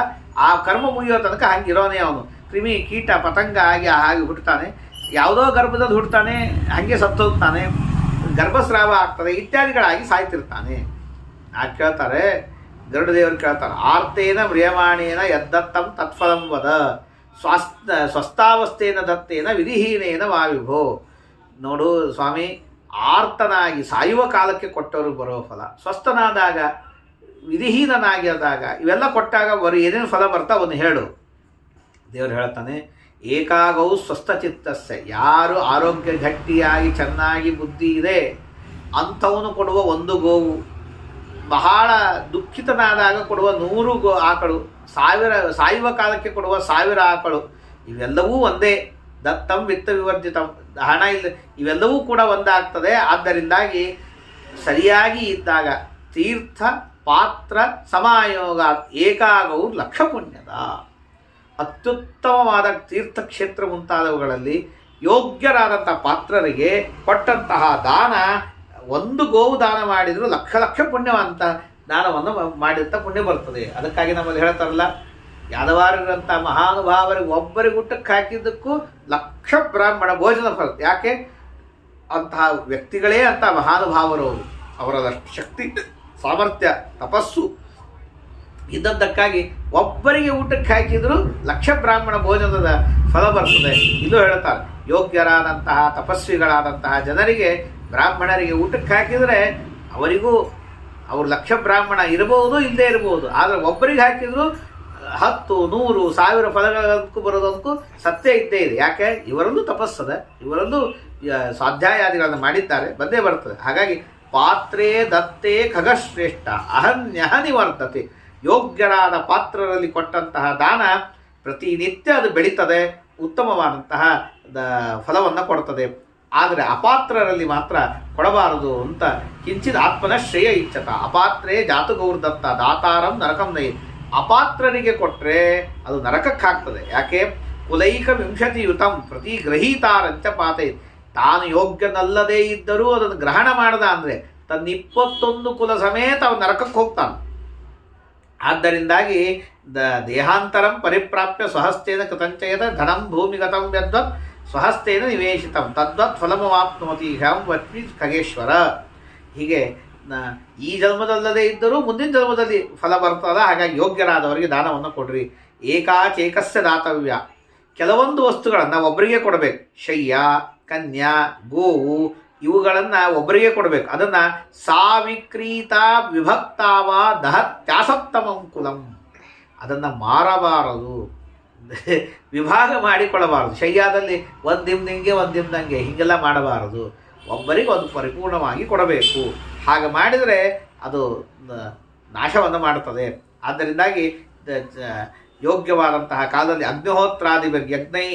ಆ ಕರ್ಮ ಮುಗಿಯೋ ತನಕ ಹಂಗಿರೋನೇ ಅವನು. ಕ್ರಿಮಿ ಕೀಟ ಪತಂಗ ಹಾಗೆ ಹುಟ್ಟುತ್ತಾನೆ, ಯಾವುದೋ ಗರ್ಭದಲ್ಲಿ ಹುಟ್ಟುತ್ತಾನೆ, ಹಾಗೆ ಸತ್ತೋಗ್ತಾನೆ, ಗರ್ಭಸ್ರಾವ ಆಗ್ತದೆ, ಇತ್ಯಾದಿಗಳಾಗಿ ಸಾಯ್ತಿರ್ತಾನೆ. ಕೇಳ್ತಾರೆ, ಗರುಡದೇವರು ಕೇಳ್ತಾರೆ, ಆರ್ತೇನ ಮ್ರಿಯಮಾಣೇನ ಯದ್ದತ್ತಂ ತತ್ಫಲಂ ವದ ಸ್ವಸ್ಥಾವಸ್ಥೇನ ದತ್ತೇನ ವಿಧಿಹೀನೇನ ವಾವಿಭೋ. ನೋಡು ಸ್ವಾಮಿ, ಆರ್ತನಾಗಿ ಸಾಯುವ ಕಾಲಕ್ಕೆ ಕೊಟ್ಟವರು ಬರೋ ಫಲ, ಸ್ವಸ್ಥನಾದಾಗ ವಿಧಿಹೀನನಾಗಿ ಆದಾಗ ಇವೆಲ್ಲ ಕೊಟ್ಟಾಗ ಏನೇನು ಫಲ ಬರ್ತಾವನ್ನು ಹೇಳು. ದೇವರು ಹೇಳ್ತಾನೆ, ಏಕಾಗೌ ಸ್ವಸ್ಥಚಿತ್ತಸ್ಯ, ಯಾರು ಆರೋಗ್ಯ ಗಟ್ಟಿಯಾಗಿ ಚೆನ್ನಾಗಿ ಬುದ್ಧಿ ಇದೆ ಅಂಥವನು ಕೊಡುವ ಒಂದು ಗೋವು, ಬಹಳ ದುಃಖಿತನಾದಾಗ ಕೊಡುವ 100 ಆಕಳು, ಸಾಯುವ ಕಾಲಕ್ಕೆ ಕೊಡುವ 1000 ಆಕಳು, ಇವೆಲ್ಲವೂ ಒಂದೇ. ದತ್ತಂ ವಿತ್ತ ವಿವರ್ಜಿತಂ, ಹಣ ಇಲ್ಲ, ಇವೆಲ್ಲವೂ ಕೂಡ ಒಂದಾಗ್ತದೆ. ಆದ್ದರಿಂದಾಗಿ ಸರಿಯಾಗಿ ಇದ್ದಾಗ ತೀರ್ಥ ಪಾತ್ರ ಸಮಾಯೋಗ ಏಕಾಗವು ಲಕ್ಷ ಪುಣ್ಯದ. ಅತ್ಯುತ್ತಮವಾದ ತೀರ್ಥಕ್ಷೇತ್ರ ಮುಂತಾದವುಗಳಲ್ಲಿ ಯೋಗ್ಯರಾದಂಥ ಪಾತ್ರರಿಗೆ ಕೊಟ್ಟಂತಹ ದಾನ, ಒಂದು ಗೋವು ದಾನ ಮಾಡಿದರೂ ಲಕ್ಷ ಪುಣ್ಯವಂತ ದಾನವನ್ನು ಮಾಡಿದಂಥ ಪುಣ್ಯ ಬರ್ತದೆ. ಅದಕ್ಕಾಗಿ ನಮ್ಮಲ್ಲಿ ಹೇಳ್ತಾರಲ್ಲ, ಯಾದವಾರರಂಥ ಮಹಾನುಭಾವರಿಗೆ ಒಬ್ಬರಿಗೆ ಊಟಕ್ಕೆ ಹಾಕಿದ್ದಕ್ಕೂ 1,00,000 ಬ್ರಾಹ್ಮಣ ಭೋಜನ ಫಲ. ಯಾಕೆ? ಅಂತಹ ವ್ಯಕ್ತಿಗಳೇ ಅಂತ ಮಹಾನುಭಾವರು, ಅವರ ಶಕ್ತಿ ಸಾಮರ್ಥ್ಯ ತಪಸ್ಸು ಇದ್ದದ್ದಕ್ಕಾಗಿ ಒಬ್ಬರಿಗೆ ಊಟಕ್ಕೆ ಹಾಕಿದರೂ 1,00,000 ಬ್ರಾಹ್ಮಣ ಭೋಜನದ ಫಲ ಬರ್ತದೆ. ಇದು ಹೇಳ್ತಾರೆ, ಯೋಗ್ಯರಾದಂತಹ ತಪಸ್ವಿಗಳಾದಂತಹ ಜನರಿಗೆ ಬ್ರಾಹ್ಮಣರಿಗೆ ಊಟಕ್ಕೆ ಹಾಕಿದರೆ ಅವರಿಗೂ ಅವರು 1,00,000 ಬ್ರಾಹ್ಮಣ ಇರಬಹುದು, ಇಲ್ಲದೇ ಇರಬಹುದು, ಆದರೆ ಒಬ್ಬರಿಗೆ ಹಾಕಿದರೂ 10, 100, 1000 ಫಲಗಳಕ್ಕೂ ಬರೋದಕ್ಕೂ ಸತ್ಯ ಇದ್ದೇ ಇದೆ. ಯಾಕೆ? ಇವರಲ್ಲೂ ತಪಸ್ಸದ, ಇವರಲ್ಲೂ ಸ್ವಾಧ್ಯಾಯಾದಿಗಳನ್ನು ಮಾಡಿದ್ದಾರೆ, ಬಂದೇ ಬರ್ತದೆ. ಹಾಗಾಗಿ ಪಾತ್ರೇ ದತ್ತೇ ಖಗಶ್ರೇಷ್ಠ ಅಹನ್ಯಹ ನಿವರ್ತತೆ. ಯೋಗ್ಯರಾದ ಪಾತ್ರರಲ್ಲಿ ಕೊಟ್ಟಂತಹ ದಾನ ಪ್ರತಿನಿತ್ಯ ಅದು ಬೆಳೀತದೆ, ಉತ್ತಮವಾದಂತಹ ಫಲವನ್ನು ಕೊಡ್ತದೆ. ಆದರೆ ಅಪಾತ್ರರಲ್ಲಿ ಮಾತ್ರ ಕೊಡಬಾರದು ಅಂತ ಕಿಂಚಿತ್ ಆತ್ಮನ ಶ್ರೇಯ ಇಚ್ಛತ ಅಪಾತ್ರೇ ಜಾತು ಗೌರ್ದತ್ತ ದಾತಾರಂ ನರಕಂ ನೈ. ಅಪಾತ್ರರಿಗೆ ಕೊಟ್ಟರೆ ಅದು ನರಕಕ್ಕೆ ಹಾಕ್ತದೆ. ಯಾಕೆ? ಕುಲೈಕ ವಿಂಶತಿಯುತಂ ಪ್ರತಿ ಗ್ರಹೀತಾರಂಚ ಪಾತೈ. ತಾನು ಯೋಗ್ಯನಲ್ಲದೇ ಇದ್ದರೂ ಅದನ್ನು ಗ್ರಹಣ ಮಾಡದ ಅಂದರೆ ತನ್ನ 21 ಕುಲ ಸಮೇತ ಅವನು ನರಕಕ್ಕೆ ಹೋಗ್ತಾನೆ. ಆದ್ದರಿಂದಾಗಿ ದೇಹಾಂತರಂ ಪರಿಪ್ರಾಪ್ಯ ಸ್ವಹಸ್ತೇನ ಕೃತಂಚಯದ ಧನಂ ಭೂಮಿಗತಂ ಯದ್ವತ್ ಸ್ವಹಸ್ತೇನ ನಿವೇಶಿತಂ ತದ್ವತ್ ಫಲಮವಾಪ್ನೋತಿ ಹ್ಯಾಂ ವತ್ಮಿ ಖಗೇಶ್ವರ. ಹೀಗೆ ಈ ಜನ್ಮದಲ್ಲದೇ ಇದ್ದರೂ ಮುಂದಿನ ಜನ್ಮದಲ್ಲಿ ಫಲ ಬರ್ತದ. ಹಾಗಾಗಿ ಯೋಗ್ಯರಾದವರಿಗೆ ದಾನವನ್ನು ಕೊಡ್ರಿ. ಏಕಾಚೇಕಸ್ಯ ದಾತವ್ಯ. ಕೆಲವೊಂದು ವಸ್ತುಗಳನ್ನು ಒಬ್ಬರಿಗೆ ಕೊಡಬೇಕು. ಶಯ್ಯ, ಕನ್ಯಾ, ಗೋವು ಇವುಗಳನ್ನು ಒಬ್ಬರಿಗೆ ಕೊಡಬೇಕು. ಅದನ್ನು ಸಾವಿಕ್ರೀತ ವಿಭಕ್ತಾವ ದಹತ್ಯಾಸತ್ತಮಂಕುಲಂ, ಅದನ್ನು ಮಾರಬಾರದು, ವಿಭಾಗ ಮಾಡಿಕೊಳ್ಳಬಾರದು. ಶಯ್ಯಾದಲ್ಲಿ ಒಂದು ದಿಮ್ದಂಗೆ ಒಂದು ದಿಮ್ದಂಗೆ ಹೀಗೆಲ್ಲ ಮಾಡಬಾರದು. ಒಬ್ಬರಿಗೆ ಒಂದು ಪರಿಪೂರ್ಣವಾಗಿ ಕೊಡಬೇಕು. ಹಾಗೆ ಮಾಡಿದರೆ ಅದು ನಾಶವನ್ನು ಮಾಡುತ್ತದೆ. ಆದ್ದರಿಂದಾಗಿ ಯೋಗ್ಯವಾದಂತಹ ಕಾಲದಲ್ಲಿ ಅಗ್ನಿಹೋತ್ರಾದಿ ಯಜ್ಞೈ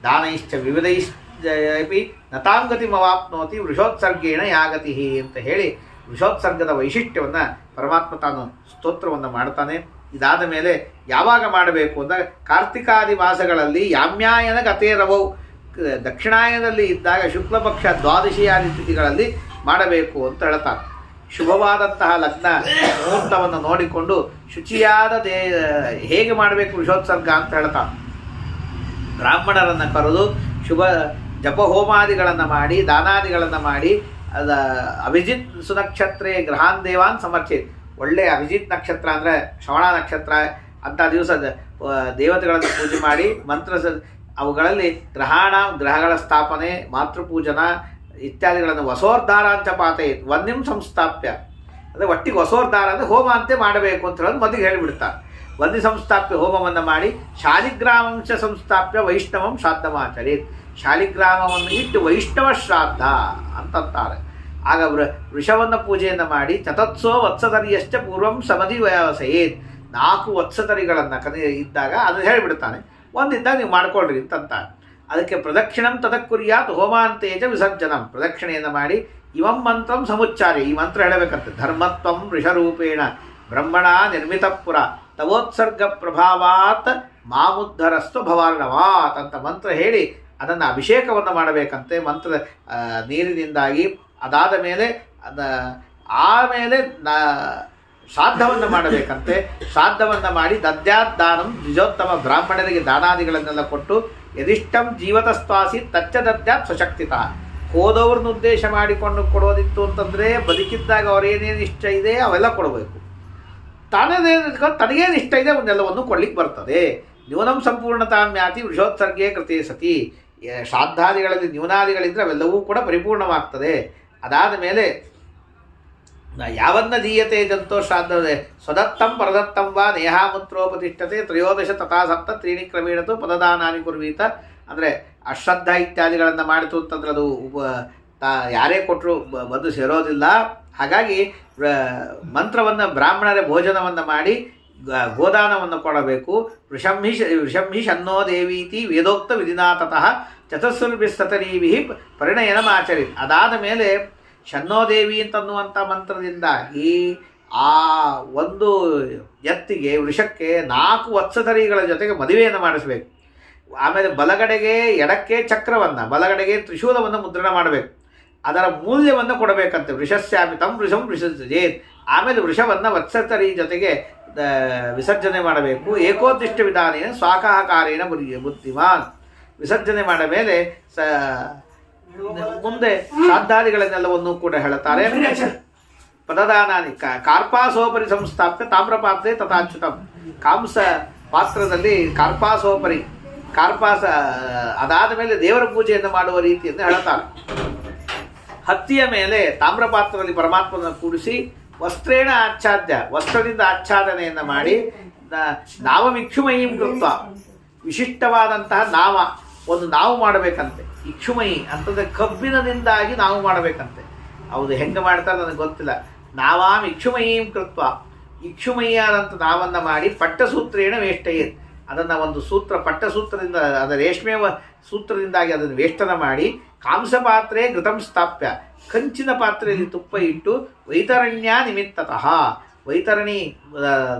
ದಾನೈಶ್ಚ ವಿವಿಧೈಶ್ಚಪಿ ನತಾಂಗತಿ ಮವಾಪ್ನೋತಿ ವೃಷೋತ್ಸರ್ಗೇಣ ಯಾಗತಿ ಅಂತ ಹೇಳಿ ವೃಷೋತ್ಸರ್ಗದ ವೈಶಿಷ್ಟ್ಯವನ್ನು ಪರಮಾತ್ಮ ತಾನು ಸ್ತೋತ್ರವನ್ನು ಮಾಡ್ತಾನೆ. ಇದಾದ ಮೇಲೆ ಯಾವಾಗ ಮಾಡಬೇಕು ಅಂದರೆ ಕಾರ್ತಿಕಾದಿ ಮಾಸಗಳಲ್ಲಿ ಯಾಮ್ಯಾಯನ ಗತೇರವೌ, ದಕ್ಷಿಣಾಯನದಲ್ಲಿ ಇದ್ದಾಗ ಶುಕ್ಲಪಕ್ಷ ದ್ವಾದಶಿಯಾದಿ ತಿಥಿಗಳಲ್ಲಿ ಮಾಡಬೇಕು ಅಂತ ಹೇಳ್ತಾರೆ. ಶುಭವಾದಂತಹ ಲಗ್ನ ಮುಹೂರ್ತವನ್ನು ನೋಡಿಕೊಂಡು ಶುಚಿಯಾದ ಹೇಗೆ ಮಾಡಬೇಕು ವೃಷೋತ್ಸರ್ಗ ಅಂತ ಹೇಳ್ತಾನೆ. ಬ್ರಾಹ್ಮಣರನ್ನು ಕರೆದು ಶುಭ ಜಪಹೋಮಾದಿಗಳನ್ನು ಮಾಡಿ ದಾನಾದಿಗಳನ್ನು ಮಾಡಿ ಅಭಿಜಿತ್ ಸುನಕ್ಷತ್ರೇ ಗ್ರಹಾನ್ ದೇವಾನ್ ಸಮರ್ಚಿತ್, ಒಳ್ಳೆಯ ಅಭಿಜಿತ್ ನಕ್ಷತ್ರ ಅಂದರೆ ಶ್ರವಣ ನಕ್ಷತ್ರ ಅಂಥ ದಿವಸ ದೇವತೆಗಳನ್ನು ಪೂಜೆ ಮಾಡಿ ಅವುಗಳಲ್ಲಿ ಗ್ರಹಗಳ ಸ್ಥಾಪನೆ, ಮಾತೃಪೂಜನ ಇತ್ಯಾದಿಗಳನ್ನು ವಸೋರ್ಧಾರ ಅಂತ ಪಾತಯಿತು ವನ್ಯಂ ಸಂಸ್ಥಾಪ್ಯ, ಅಂದರೆ ಒಟ್ಟಿಗೆ ವಸೋರ್ಧಾರ ಅಂದರೆ ಹೋಮ ಅಂತೆ ಮಾಡಬೇಕು ಅಂತ ಹೇಳೋದು ಮೊದಲಿಗೆ ಹೇಳಿಬಿಡ್ತಾರೆ. ವನ್ಯ ಸಂಸ್ಥಾಪ್ಯ ಹೋಮವನ್ನು ಮಾಡಿ ಶಾಲಿಗ್ರಾಮಂಶ ಸಂಸ್ಥಾಪ್ಯ ವೈಷ್ಣವಂ ಶ್ರಾದ್ದಮಾಚರೇತ್, ಶಾಲಿಗ್ರಾಮವನ್ನು ಇಟ್ಟು ವೈಷ್ಣವ ಶ್ರಾದ್ದ ಅಂತಂತಾರೆ. ಆಗ ವೃಷವನ್ನು ಪೂಜೆಯನ್ನು ಮಾಡಿ ಚತತ್ಸೋ ವತ್ಸತರಿಯಶ್ಚ ಪೂರ್ವಂ ಸಮಧಿ ವ್ಯವಸಯೇತ್, 4 ವತ್ಸತರಿಗಳನ್ನು ಇದ್ದಾಗ ಅದನ್ನು ಹೇಳಿಬಿಡ್ತಾನೆ. ಒಂದಿದ್ದಾಗ ನೀವು ಮಾಡ್ಕೊಳ್ರಿ ಅಂತಂತಾರೆ. ಅದಕ್ಕೆ ಪ್ರದಕ್ಷಿಣಂ ತದಕ್ಕುರ್ಯಾತ್ ಹೋಮಾಂತೇಜ ವಿಸರ್ಜನಂ, ಪ್ರದಕ್ಷಿಣೆಯನ್ನು ಮಾಡಿ ಇವಂ ಮಂತ್ರಂ ಸಮುಚ್ಚಾರ್ಯ, ಈ ಮಂತ್ರ ಹೇಳಬೇಕಂತೆ. ಧರ್ಮತ್ವಂ ವೃಷರೂಪೇಣ ಬ್ರಹ್ಮಣ ನಿರ್ಮಿತಪುರ ತವೋತ್ಸರ್ಗ ಪ್ರಭಾವಾತ್ ಮಾಮುದ್ಧರಸ್ತು ಭವಾರ್ಣವಾತ್ ಅಂತ ಮಂತ್ರ ಹೇಳಿ ಅದನ್ನು ಅಭಿಷೇಕವನ್ನು ಮಾಡಬೇಕಂತೆ ಮಂತ್ರ ನೀರಿನಿಂದಾಗಿ. ಅದಾದ ಮೇಲೆ ಆಮೇಲೆ ಶ್ರಾದ್ದವನ್ನು ಮಾಡಬೇಕಂತೆ. ಶ್ರಾದ್ದವನ್ನು ಮಾಡಿ ದದ್ಯಾದ್ದಾನಂ ದ್ವಿಜೋತ್ತಮ ಬ್ರಾಹ್ಮಣರಿಗೆ ದಾನಾದಿಗಳನ್ನೆಲ್ಲ ಕೊಟ್ಟು ಯದಿಷ್ಟಂ ಜೀವತಸ್ವಾಸಿ ತಚ್ಚ ದದ್ಯಾತ್ ಸ್ವಶಕ್ತಿತ, ಹೋದವ್ರನ್ನ ಉದ್ದೇಶ ಮಾಡಿಕೊಂಡು ಕೊಡೋದಿತ್ತು ಅಂತಂದರೆ ಬದುಕಿದ್ದಾಗ ಅವರೇನೇನು ಇಷ್ಟ ಇದೆ ಅವೆಲ್ಲ ಕೊಡಬೇಕು. ತನಗೇನು ಇಷ್ಟ ಇದೆ ಅವನ್ನೆಲ್ಲವನ್ನು ಕೊಡ್ಲಿಕ್ಕೆ ಬರ್ತದೆ. ನ್ಯೂನಂ ಸಂಪೂರ್ಣತಾಮ್ಯಾತಿ ವೃಷೋತ್ಸರ್ಗೇ ಕೃತೆ ಸತಿ, ಶ್ರಾದ್ದಾದಿಗಳಲ್ಲಿ ನ್ಯೂನಾದಿಗಳಿದ್ದರೆ ಅವೆಲ್ಲವೂ ಕೂಡ ಪರಿಪೂರ್ಣವಾಗ್ತದೆ. ಅದಾದ ಮೇಲೆ ಯಾವನ್ನ ದೀಯತೆ ಜಂತೋ ಶ್ರಾದ್ಧವೇ ಸ್ವದತ್ತಂ ಪರದತ್ತಂ ವಾ ನೇಹಾಮೂತ್ರೋಪತಿಷ್ಠತೆ ತ್ರಯೋದಶ ತಥಾ ಸಪ್ತ ತ್ರೀಣಿ ಕ್ರಮೇಣತು ಪದದಾನಾನಿ ಕುರ್ವೀತ, ಅಂದರೆ ಅಶ್ರದ್ಧ ಇತ್ಯಾದಿಗಳನ್ನು ಮಾಡಿತು ಅಂತಂದ್ರೆ ಅದು ಯಾರೇ ಕೊಟ್ಟರು ಬಂದು ಸೇರೋದಿಲ್ಲ. ಹಾಗಾಗಿ ಮಂತ್ರವನ್ನು ಬ್ರಾಹ್ಮಣರೇ ಭೋಜನವನ್ನು ಮಾಡಿ ಗೋದಾನವನ್ನು ಕೊಡಬೇಕು. ವೃಷಂಹಿ ಶನ್ನೋ ದೇವೀತಿ ವೇದೋಕ್ತ ವಿಧಿನಾತತಃ ಚತುಸ್ಸುರ್ಭಿಸ್ತತರೀಭಿ ಪರಿಣಯನಮಾಚರಿತ್. ಅದಾದ ಮೇಲೆ ಶನ್ನೋದೇವಿ ಅಂತನ್ನುವಂಥ ಮಂತ್ರದಿಂದಾಗಿ ಆ ಒಂದು ಎತ್ತಿಗೆ ವೃಷಕ್ಕೆ 4 ವತ್ಸತರಿಗಳ ಜೊತೆಗೆ ಮದುವೆಯನ್ನು ಮಾಡಿಸಬೇಕು. ಆಮೇಲೆ ಬಲಗಡೆಗೆ ಎಡಕ್ಕೆ ಚಕ್ರವನ್ನು, ಬಲಗಡೆಗೆ ತ್ರಿಶೂಲವನ್ನು ಮುದ್ರಣ ಮಾಡಬೇಕು. ಅದರ ಮೂಲ್ಯವನ್ನು ಕೊಡಬೇಕಂತೆ. ವೃಷಸ್ಯಾಮಿ ತಂ ವೃಷಂ ವಿಸರ್ಜೇತ್, ಆಮೇಲೆ ವೃಷವನ್ನು ವತ್ಸತರಿ ಜೊತೆಗೆ ವಿಸರ್ಜನೆ ಮಾಡಬೇಕು. ಏಕೋದ್ದಿಷ್ಟ ವಿಧಾನೇನ ಸ್ವಾಕಾಕಾರೇಣ ಬುದ್ಧಿಮಾನ್, ವಿಸರ್ಜನೆ ಮಾಡ ಮೇಲೆ ಮುಂದೆ ಶ್ರಾದ್ದಾದಿಗಳನ್ನೆಲ್ಲವನ್ನೂ ಕೂಡ ಹೇಳುತ್ತಾರೆ. ಪದದಾನಾನಿ ಕಾರ್ಪಾಸೋಪರಿ ಸಂಸ್ಥಾಪ್ಯ ತಾಮ್ರಪಾತ್ರೆ ತಥಾಚ್ಯುತಂ, ಕಾಂಸ ಪಾತ್ರದಲ್ಲಿ ಕಾರ್ಪಾಸೋಪರಿ, ಕಾರ್ಪಾಸ ಅದಾದ ಮೇಲೆ ದೇವರ ಪೂಜೆಯನ್ನು ಮಾಡುವ ರೀತಿಯನ್ನು ಹೇಳುತ್ತಾರೆ. ಹತ್ತಿಯ ಮೇಲೆ ತಾಮ್ರಪಾತ್ರದಲ್ಲಿ ಪರಮಾತ್ಮನನ್ನು ಕೂಡಿಸಿ ವಸ್ತ್ರೇಣ ಆಚ್ಛಾದ್ಯ, ವಸ್ತ್ರದಿಂದ ಆಚ್ಛಾದನೆಯನ್ನು ಮಾಡಿ ನಾವಮಿಕ್ಷುಮಯೀಂ ಕೃತ್ವ, ವಿಶಿಷ್ಟವಾದಂತಹ ನಾಮ ಒಂದು ನಾವು ಮಾಡಬೇಕಂತೆ. ಇಕ್ಷುಮಯಿ ಅಂತಂದರೆ ಕಬ್ಬಿಣದಿಂದಾಗಿ ನಾವು ಮಾಡಬೇಕಂತೆ. ಹೌದು, ಹೆಂಗೆ ಮಾಡ್ತಾರೆ ನನಗೆ ಗೊತ್ತಿಲ್ಲ. ನಾವಾಂ ಇಕ್ಷುಮಯೀಂ ಕೃತ್ವ, ಇಕ್ಷುಮಯಿಯಾದಂಥ ನಾವನ್ನು ಮಾಡಿ ಪಟ್ಟಸೂತ್ರೇಣ ವೇಷ್ಟಯೇತ್, ಅದನ್ನು ಒಂದು ಸೂತ್ರ ಪಟ್ಟಸೂತ್ರದಿಂದ ಅದರ ರೇಷ್ಮೆ ಸೂತ್ರದಿಂದಾಗಿ ಅದನ್ನು ವೇಷ್ಟನ ಮಾಡಿ ಕಾಂಸಪಾತ್ರೆ ಘೃತಂ ಸ್ಥಾಪ್ಯ, ಕಂಚಿನ ಪಾತ್ರೆಯಲ್ಲಿ ತುಪ್ಪ ಇಟ್ಟು ವೈತರಣ್ಯ ನಿಮಿತ್ತತಃ, ವೈತರಣಿ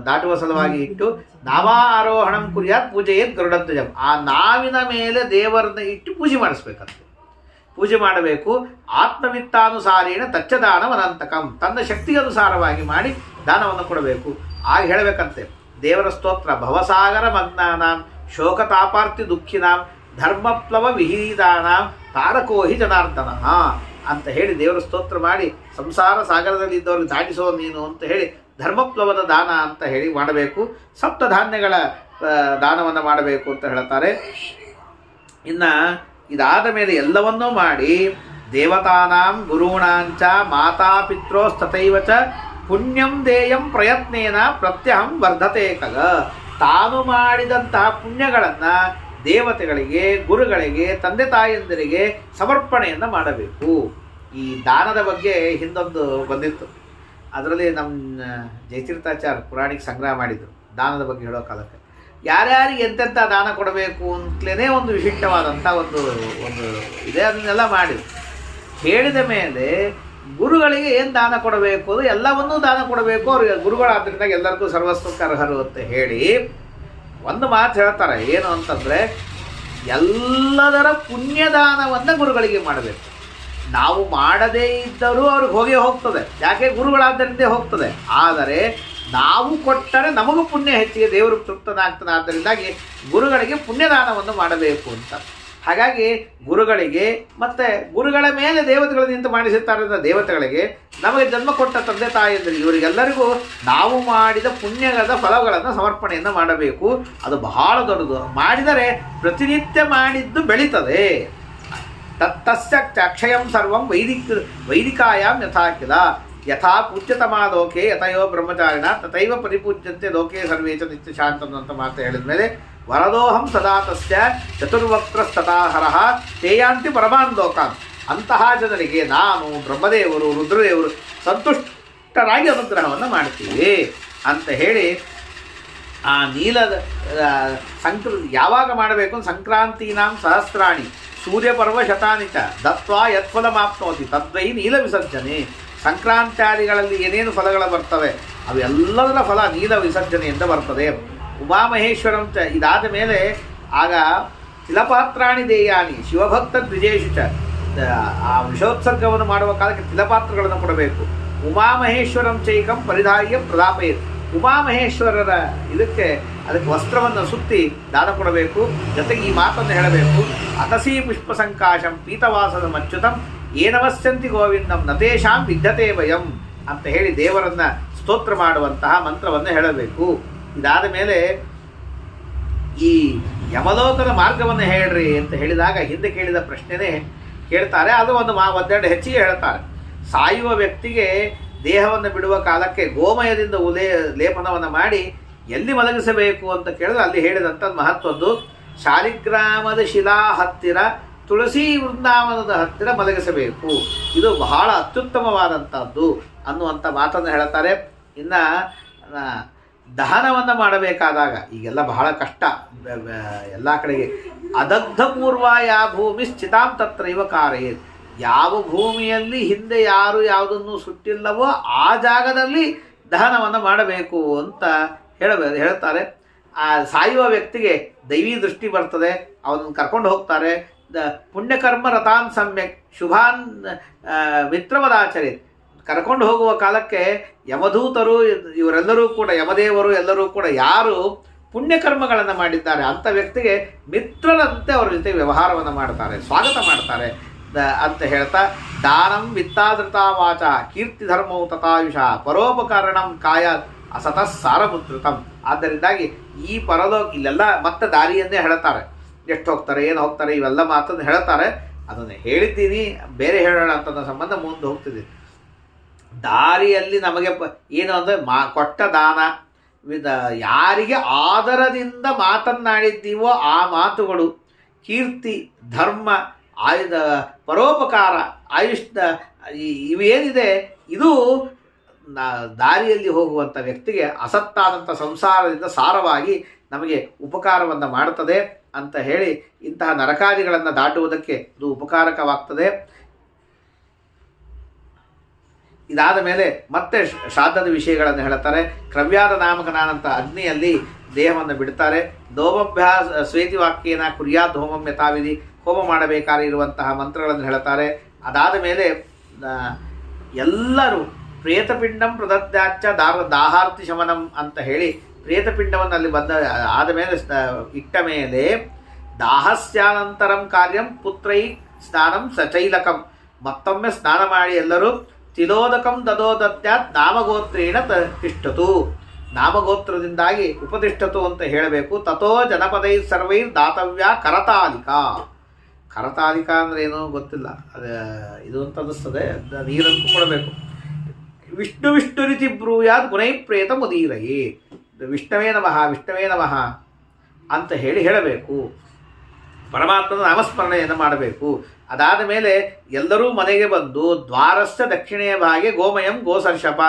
ದಾಟುವ ಸಲುವಾಗಿ ಇಟ್ಟು ನಾವಾರೋಹಣಂ ಕುರ್ಯಾತ್ ಪೂಜೆಯೇತ್ ಗರುಡಧ್ವಜಂ, ಆ ನಾವಿನ ಮೇಲೆ ದೇವರನ್ನ ಇಟ್ಟು ಪೂಜೆ ಮಾಡಿಸ್ಬೇಕಂತೆ. ಪೂಜೆ ಮಾಡಬೇಕು. ಆತ್ಮವಿತ್ತಾನುಸಾರೇಣ ತಚ್ಚದಾನಂ ಅನಂತಕಂ, ತನ್ನ ಶಕ್ತಿಗೆ ಅನುಸಾರವಾಗಿ ಮಾಡಿ ದಾನವನ್ನು ಕೊಡಬೇಕು. ಆಗ ಹೇಳಬೇಕಂತೆ ದೇವರ ಸ್ತೋತ್ರ. ಭವಸಾಗರ ಮಗ್ನಾನಾಂ ಶೋಕತಾಪಾರ್ತಿ ದುಃಖಿನಾಂ ಧರ್ಮಪ್ಲವ ವಿಹಿದಾನಾಂ ತಾರಕೋಹಿ ಜನಾರ್ದನ ಅಂತ ಹೇಳಿ ದೇವರ ಸ್ತೋತ್ರ ಮಾಡಿ ಸಂಸಾರ ಸಾಗರದಲ್ಲಿ ಇದ್ದವ್ರಿಗೆ ದಾಟಿಸೋ ನೀನು ಅಂತ ಹೇಳಿ ಧರ್ಮಪ್ಲವದ ದಾನ ಅಂತ ಹೇಳಿ ಮಾಡಬೇಕು. ಸಪ್ತಧಾನ್ಯಗಳ ದಾನವನ್ನು ಮಾಡಬೇಕು ಅಂತ ಹೇಳ್ತಾರೆ. ಇನ್ನು ಇದಾದ ಮೇಲೆ ಎಲ್ಲವನ್ನೂ ಮಾಡಿ ದೇವತಾನಾಂ ಗುರುಣಾಂಚ ಮಾತಾಪಿತ್ರೋಸ್ತಥೈವ ಚ ಪುಣ್ಯಂ ದೇಯಂ ಪ್ರಯತ್ನೇನ ಪ್ರತ್ಯಹಂ ವರ್ಧತೆ ಖಗ. ತಾನು ಮಾಡಿದಂತಹ ಪುಣ್ಯಗಳನ್ನು ದೇವತೆಗಳಿಗೆ, ಗುರುಗಳಿಗೆ, ತಂದೆ ತಾಯಂದಿರಿಗೆ ಸಮರ್ಪಣೆಯನ್ನು ಮಾಡಬೇಕು. ಈ ದಾನದ ಬಗ್ಗೆ ಹಿಂದೊಂದು ಬಂದಿತ್ತು, ಅದರಲ್ಲಿ ನಮ್ಮ ಜಯತೀರ್ಥಾಚಾರ್ಯ ಪುರಾಣಿಕ ಸಂಗ್ರಹ ಮಾಡಿದರು ದಾನದ ಬಗ್ಗೆ ಹೇಳೋ ಕಾಲಕ್ಕೆ. ಯಾರ್ಯಾರಿಗೆ ಎಂತೆಂಥ ದಾನ ಕೊಡಬೇಕು ಅಂತಲೇ ಒಂದು ವಿಶಿಷ್ಟವಾದಂಥ ಒಂದು ಇದೆ, ಅದನ್ನೆಲ್ಲ ಮಾಡಿದ್ರು. ಹೇಳಿದ ಮೇಲೆ ಗುರುಗಳಿಗೆ ಏನು ದಾನ ಕೊಡಬೇಕು, ಅದು ಎಲ್ಲವನ್ನೂ ದಾನ ಕೊಡಬೇಕು. ಅವ್ರಿಗೆ ಗುರುಗಳಾದ್ರಿಂದ ಎಲ್ಲರಿಗೂ ಸರ್ವಸ್ವಕ್ಕೆ ಅರ್ಹರು ಅಂತ ಹೇಳಿ ಒಂದು ಮಾತು ಹೇಳ್ತಾರೆ. ಏನು ಅಂತಂದರೆ, ಎಲ್ಲದರ ಪುಣ್ಯದಾನವನ್ನು ಗುರುಗಳಿಗೆ ಮಾಡಬೇಕು. ನಾವು ಮಾಡದೇ ಇದ್ದರೂ ಅವ್ರಿಗೆ ಹೋಗೇ ಹೋಗ್ತದೆ, ಯಾಕೆ ಗುರುಗಳಾದ್ದರಿಂದೇ ಹೋಗ್ತದೆ. ಆದರೆ ನಾವು ಕೊಟ್ಟರೆ ನಮಗೂ ಪುಣ್ಯ ಹೆಚ್ಚಿಗೆ, ದೇವರು ತೃಪ್ತನಾಗ್ತಾನೆ. ಆದ್ದರಿಂದಾಗಿ ಗುರುಗಳಿಗೆ ಪುಣ್ಯದಾನವನ್ನು ಮಾಡಬೇಕು ಅಂತ. ಹಾಗಾಗಿ ಗುರುಗಳಿಗೆ ಮತ್ತು ಗುರುಗಳ ಮೇಲೆ ದೇವತೆಗಳು ನಿಂತು ಮಾಡಿಸುತ್ತಾರೆ. ದೇವತೆಗಳಿಗೆ, ನಮಗೆ ಜನ್ಮ ಕೊಟ್ಟ ತಂದೆ ತಾಯಿಯಂದರೆ ಇವರಿಗೆಲ್ಲರಿಗೂ ನಾವು ಮಾಡಿದ ಪುಣ್ಯದ ಫಲಗಳನ್ನು ಸಮರ್ಪಣೆಯನ್ನು ಮಾಡಬೇಕು. ಅದು ಬಹಳ ದೊಡ್ಡದು. ಮಾಡಿದರೆ ಪ್ರತಿನಿತ್ಯ ಮಾಡಿದ್ದು ಬೆಳೀತದೆ. ತತ್ತಸ್ಯ ಅಕ್ಷಯಂ ಸರ್ವಂ ವೈದಿಕಾಯಾಂ ಯಥಾಕಿಲ ಯಥಾ ಪೂಜ್ಯತಮಾ ಲೋಕೆ ಯಥಯೋ ಬ್ರಹ್ಮಚಾರಿಣ ತಥೈವ ಪರಿಪೂಜ್ಯಂತೆ ಲೋಕೆ ಸರ್ವೇ ಚ ನಿತ್ಯ ಶಾಂತಂ ಅಂತ ಮಾತು ಹೇಳಿದ ಮೇಲೆ, ವರದೋಹಂ ಸದಾ ತಸ್ಯ ಚತುರ್ವಕ್ತ್ರಸ್ತಥಾಹರಃ ತೇಯಾಂತಿ ಪರಮಾನ್ ಲೋಕಾನ್. ಅಂತಹ ಜನರಿಗೆ ನಾನು, ಬ್ರಹ್ಮದೇವರು, ರುದ್ರದೇವರು ಸಂತುಷ್ಟರಾಗಿ ಅನುಗ್ರಹವನ್ನು ಮಾಡ್ತೀವಿ ಅಂತ ಹೇಳಿ, ಆ ನೀಲದ ಯಾವಾಗ ಮಾಡಬೇಕು? ಸಂಕ್ರಾಂತೀನಾಂ ಸಹಸ್ರಾಣಿ ಸೂರ್ಯಪರ್ವ ಶತಾನಿ ಚ ದತ್ವಾ ಯತ್ಫಲಮಾಪ್ನೋತಿ ತದ್ವೈ ನೀಲ ವಿಸರ್ಜನೆ. ಸಂಕ್ರಾಂತ್ಯಾದಿಗಳಲ್ಲಿ ಏನೇನು ಫಲಗಳು ಬರ್ತವೆ ಅವೆಲ್ಲದರ ಫಲ ನೀಲ ವಿಸರ್ಜನೆಯಿಂದ ಬರ್ತದೆ. ಉಮಾಮಹೇಶ್ವರಂ ಚ ಇದಾದ ಮೇಲೆ ಆಗ ತಿಲಪಾತ್ರಾಣಿ ದೇಯಾನಿ ಶಿವಭಕ್ತ ದ್ವಿಜೇಶು ಚ. ಆ ವಿಷೋತ್ಸರ್ಗವನ್ನು ಮಾಡುವ ಕಾಲಕ್ಕೆ ತಿಲಪಾತ್ರಗಳನ್ನು ಕೊಡಬೇಕು. ಉಮಾಮಹೇಶ್ವರಂ ಚೈಕಂ ಪರಿಧಾರ್ಯ ಪ್ರದಾಪಯೇತ್. ಉಮಾಮಹೇಶ್ವರರ ಅದಕ್ಕೆ ವಸ್ತ್ರವನ್ನು ಸುತ್ತಿ ದಾನ ಕೊಡಬೇಕು. ಜೊತೆಗೆ ಈ ಮಾತನ್ನು ಹೇಳಬೇಕು, ಅತಸೀ ಪುಷ್ಪ ಸಂಕಾಶಂ ಪೀತವಾಸದ ಮಚ್ಯುತಂ ಏನವಸ್ಯಂತಿ ಗೋವಿಂದಂ ನತೇಶಾಂ ವಿದ್ಯತೆ ಭಯಂ ಅಂತ ಹೇಳಿ ದೇವರನ್ನು ಸ್ತೋತ್ರ ಮಾಡುವಂತಹ ಮಂತ್ರವನ್ನು ಹೇಳಬೇಕು. ಇದಾದ ಮೇಲೆ ಈ ಯಮಲೋಕದ ಮಾರ್ಗವನ್ನು ಹೇಳ್ರಿ ಅಂತ ಹೇಳಿದಾಗ ಹಿಂದೆ ಕೇಳಿದ ಪ್ರಶ್ನೆನೇ ಕೇಳ್ತಾರೆ. ಅದು ಒಂದೆರಡು ಹೆಚ್ಚಿಗೆ ಹೇಳ್ತಾರೆ. ಸಾಯುವ ವ್ಯಕ್ತಿಗೆ ದೇಹವನ್ನು ಬಿಡುವ ಕಾಲಕ್ಕೆ ಗೋಮಯದಿಂದ ಲೇಪನವನ್ನು ಮಾಡಿ ಎಲ್ಲಿ ಮಲಗಿಸಬೇಕು ಅಂತ ಕೇಳಿದ್ರೆ ಅಲ್ಲಿ ಹೇಳಿದಂಥ ಮಹತ್ವದ್ದು, ಶಾಲಿಗ್ರಾಮದ ಶಿಲಾ ಹತ್ತಿರ, ತುಳಸಿ ವೃಂದಾವನದ ಹತ್ತಿರ ಮಲಗಿಸಬೇಕು. ಇದು ಬಹಳ ಅತ್ಯುತ್ತಮವಾದಂಥದ್ದು ಅನ್ನುವಂಥ ಮಾತನ್ನು ಹೇಳ್ತಾರೆ. ಇನ್ನು ದಹನವನ್ನು ಮಾಡಬೇಕಾದಾಗ ಈಗೆಲ್ಲ ಬಹಳ ಕಷ್ಟ ಎಲ್ಲ ಕಡೆಗೆ. ಅದಗ್ಧ ಪೂರ್ವಾಯ ಭೂಮಿ ಸ್ಥಿತಾಂ ತತ್ರೈವ ಕಾರಯೇತ್. ಯಾವ ಭೂಮಿಯಲ್ಲಿ ಹಿಂದೆ ಯಾರು ಯಾವುದನ್ನು ಸುಟ್ಟಿಲ್ಲವೋ ಆ ಜಾಗದಲ್ಲಿ ದಹನವನ್ನು ಮಾಡಬೇಕು ಅಂತ ಹೇಳ್ತಾರೆ. ಆ ಸಾಯುವ ವ್ಯಕ್ತಿಗೆ ದೈವೀ ದೃಷ್ಟಿ ಬರ್ತದೆ, ಅವನನ್ನು ಕರ್ಕೊಂಡು ಹೋಗ್ತಾರೆ. ಪುಣ್ಯಕರ್ಮ ರಥಾನ್ ಸಮ್ಯಕ್ ಶುಭಾನ್ ಮಿತ್ರವದಾಚರಿ. ಕರ್ಕೊಂಡು ಹೋಗುವ ಕಾಲಕ್ಕೆ ಯಮದೂತರು ಇವರೆಲ್ಲರೂ ಕೂಡ, ಯಮದೇವರು ಎಲ್ಲರೂ ಕೂಡ ಯಾರು ಪುಣ್ಯಕರ್ಮಗಳನ್ನು ಮಾಡಿದ್ದಾರೆ ಅಂಥ ವ್ಯಕ್ತಿಗೆ ಮಿತ್ರರಂತೆ ಅವರ ಜೊತೆ ವ್ಯವಹಾರವನ್ನು ಮಾಡ್ತಾರೆ, ಸ್ವಾಗತ ಮಾಡ್ತಾರೆ ಅಂತ ಹೇಳ್ತಾ, ದಾನಂ ವಿತ್ತಾದೃತಾ ವಾಚ ಕೀರ್ತಿ ಧರ್ಮವು ತಥಾಯುಷ ಪರೋಪಕರಣಂ ಕಾಯ ಅಸತಃ ಸಾರಮುದ್ರತಂ. ಆದ್ದರಿಂದಾಗಿ ಈ ಪರಲೋಕ ಇಲ್ಲೆಲ್ಲ ಮತ್ತೆ ದಾರಿಯನ್ನೇ ಹೇಳ್ತಾರೆ, ಎಷ್ಟು ಹೋಗ್ತಾರೆ, ಏನು ಹೋಗ್ತಾರೆ, ಇವೆಲ್ಲ ಮಾತನ್ನು ಹೇಳ್ತಾರೆ. ಅದನ್ನು ಹೇಳಿದ್ದೀನಿ, ಬೇರೆ ಹೇಳೋಣ ಅಂತ ಸಂಬಂಧ ಮುಂದೆ ಹೋಗ್ತಿದ್ದೀನಿ. ದಾರಿಯಲ್ಲಿ ನಮಗೆ ಏನು ಅಂದರೆ ಕೊಟ್ಟ ದಾನ, ಯಾರಿಗೆ ಆದರದಿಂದ ಮಾತನ್ನಾಡಿದ್ದೀವೋ ಆ ಮಾತುಗಳು, ಕೀರ್ತಿ, ಧರ್ಮ, ಪರೋಪಕಾರ, ಆಯುಷ್ಯ, ಇವೇನಿದೆ ಇದು ದಾರಿಯಲ್ಲಿ ಹೋಗುವಂಥ ವ್ಯಕ್ತಿಗೆ ಅಸತ್ತಾದಂಥ ಸಂಸಾರದಿಂದ ಸಾರವಾಗಿ ನಮಗೆ ಉಪಕಾರವನ್ನು ಮಾಡುತ್ತದೆ ಅಂತ ಹೇಳಿ, ಇಂತಹ ನರಕಾದಿಗಳನ್ನು ದಾಟುವುದಕ್ಕೆ ಇದು ಉಪಕಾರಕವಾಗ್ತದೆ. ಇದಾದ ಮೇಲೆ ಮತ್ತೆ ಶ್ರಾದ್ದದ ವಿಷಯಗಳನ್ನು ಹೇಳ್ತಾರೆ. ಕ್ರವ್ಯಾದ ನಾಮಕನಾದಂಥ ಅಗ್ನಿಯಲ್ಲಿ ದೇಹವನ್ನು ಬಿಡ್ತಾರೆ. ಧೋಮಭ್ಯಾಸ ಶ್ವೇತಿ ವಾಕ್ಯೇನ ಕುರ್ಯಾತ್ ಹೋಮಂ ಯಥಾವಿಧಿ. ಹೋಮ ಮಾಡಬೇಕಾದ್ರೆ ಇರುವಂತಹ ಮಂತ್ರಗಳನ್ನು ಹೇಳ್ತಾರೆ. ಅದಾದ ಮೇಲೆ ಎಲ್ಲರೂ ಪ್ರೇತಪಿಂಡಂ ಪ್ರದತ್ಯಾಚ್ಚ ದಾಹಾರ್ತಿ ಶಮನಂ ಅಂತ ಹೇಳಿ ಪ್ರೇತಪಿಂಡವನ್ನು ಅಲ್ಲಿ ಆದ ಮೇಲೆ ಇಟ್ಟ ಮೇಲೆ ದಾಹಸ್ಯಾನಂತರಂ ಕಾರ್ಯಂ ಪುತ್ರೈ ಸ್ನಾನಂ ಸಚೈಲಕಂ. ಮತ್ತೊಮ್ಮೆ ಸ್ನಾನ ಮಾಡಿ ಎಲ್ಲರೂ ತಿಲೋದಕಂ ದದೋದತ್ಯಾತ್ ನಾಮಗೋತ್ರೇಣ ತಿಷ್ಠತು. ಕರತಾಲಿಕ ಅಂದರೆ ಏನೋ ಗೊತ್ತಿಲ್ಲ, ಅದು ಇದು ಅಂತ ಅನ್ನಿಸ್ತದೆ. ನೀರನ್ನು ಕೊಡಬೇಕು. ವಿಷ್ಣು ವಿಷ್ಣು ರೀತಿ ಬ್ರೂಯಾದ್ ಗುಣೈ ಪ್ರೇತ ಮುದೀರಯೇ, ವಿಷ್ಣವೇ ನಮಃ ವಿಷ್ಣವೇ ನಮಃ ಅಂತ ಹೇಳಬೇಕು. ಪರಮಾತ್ಮನ ನಾಮಸ್ಮರಣೆಯನ್ನು ಮಾಡಬೇಕು. ಅದಾದ ಮೇಲೆ ಎಲ್ಲರೂ ಮನೆಗೆ ಬಂದು ದ್ವಾರಸ್ಥ ದಕ್ಷಿಣೆಯ ಭಾಗೆ ಗೋಮಯಂ ಗೋಸರ್ಷಪ,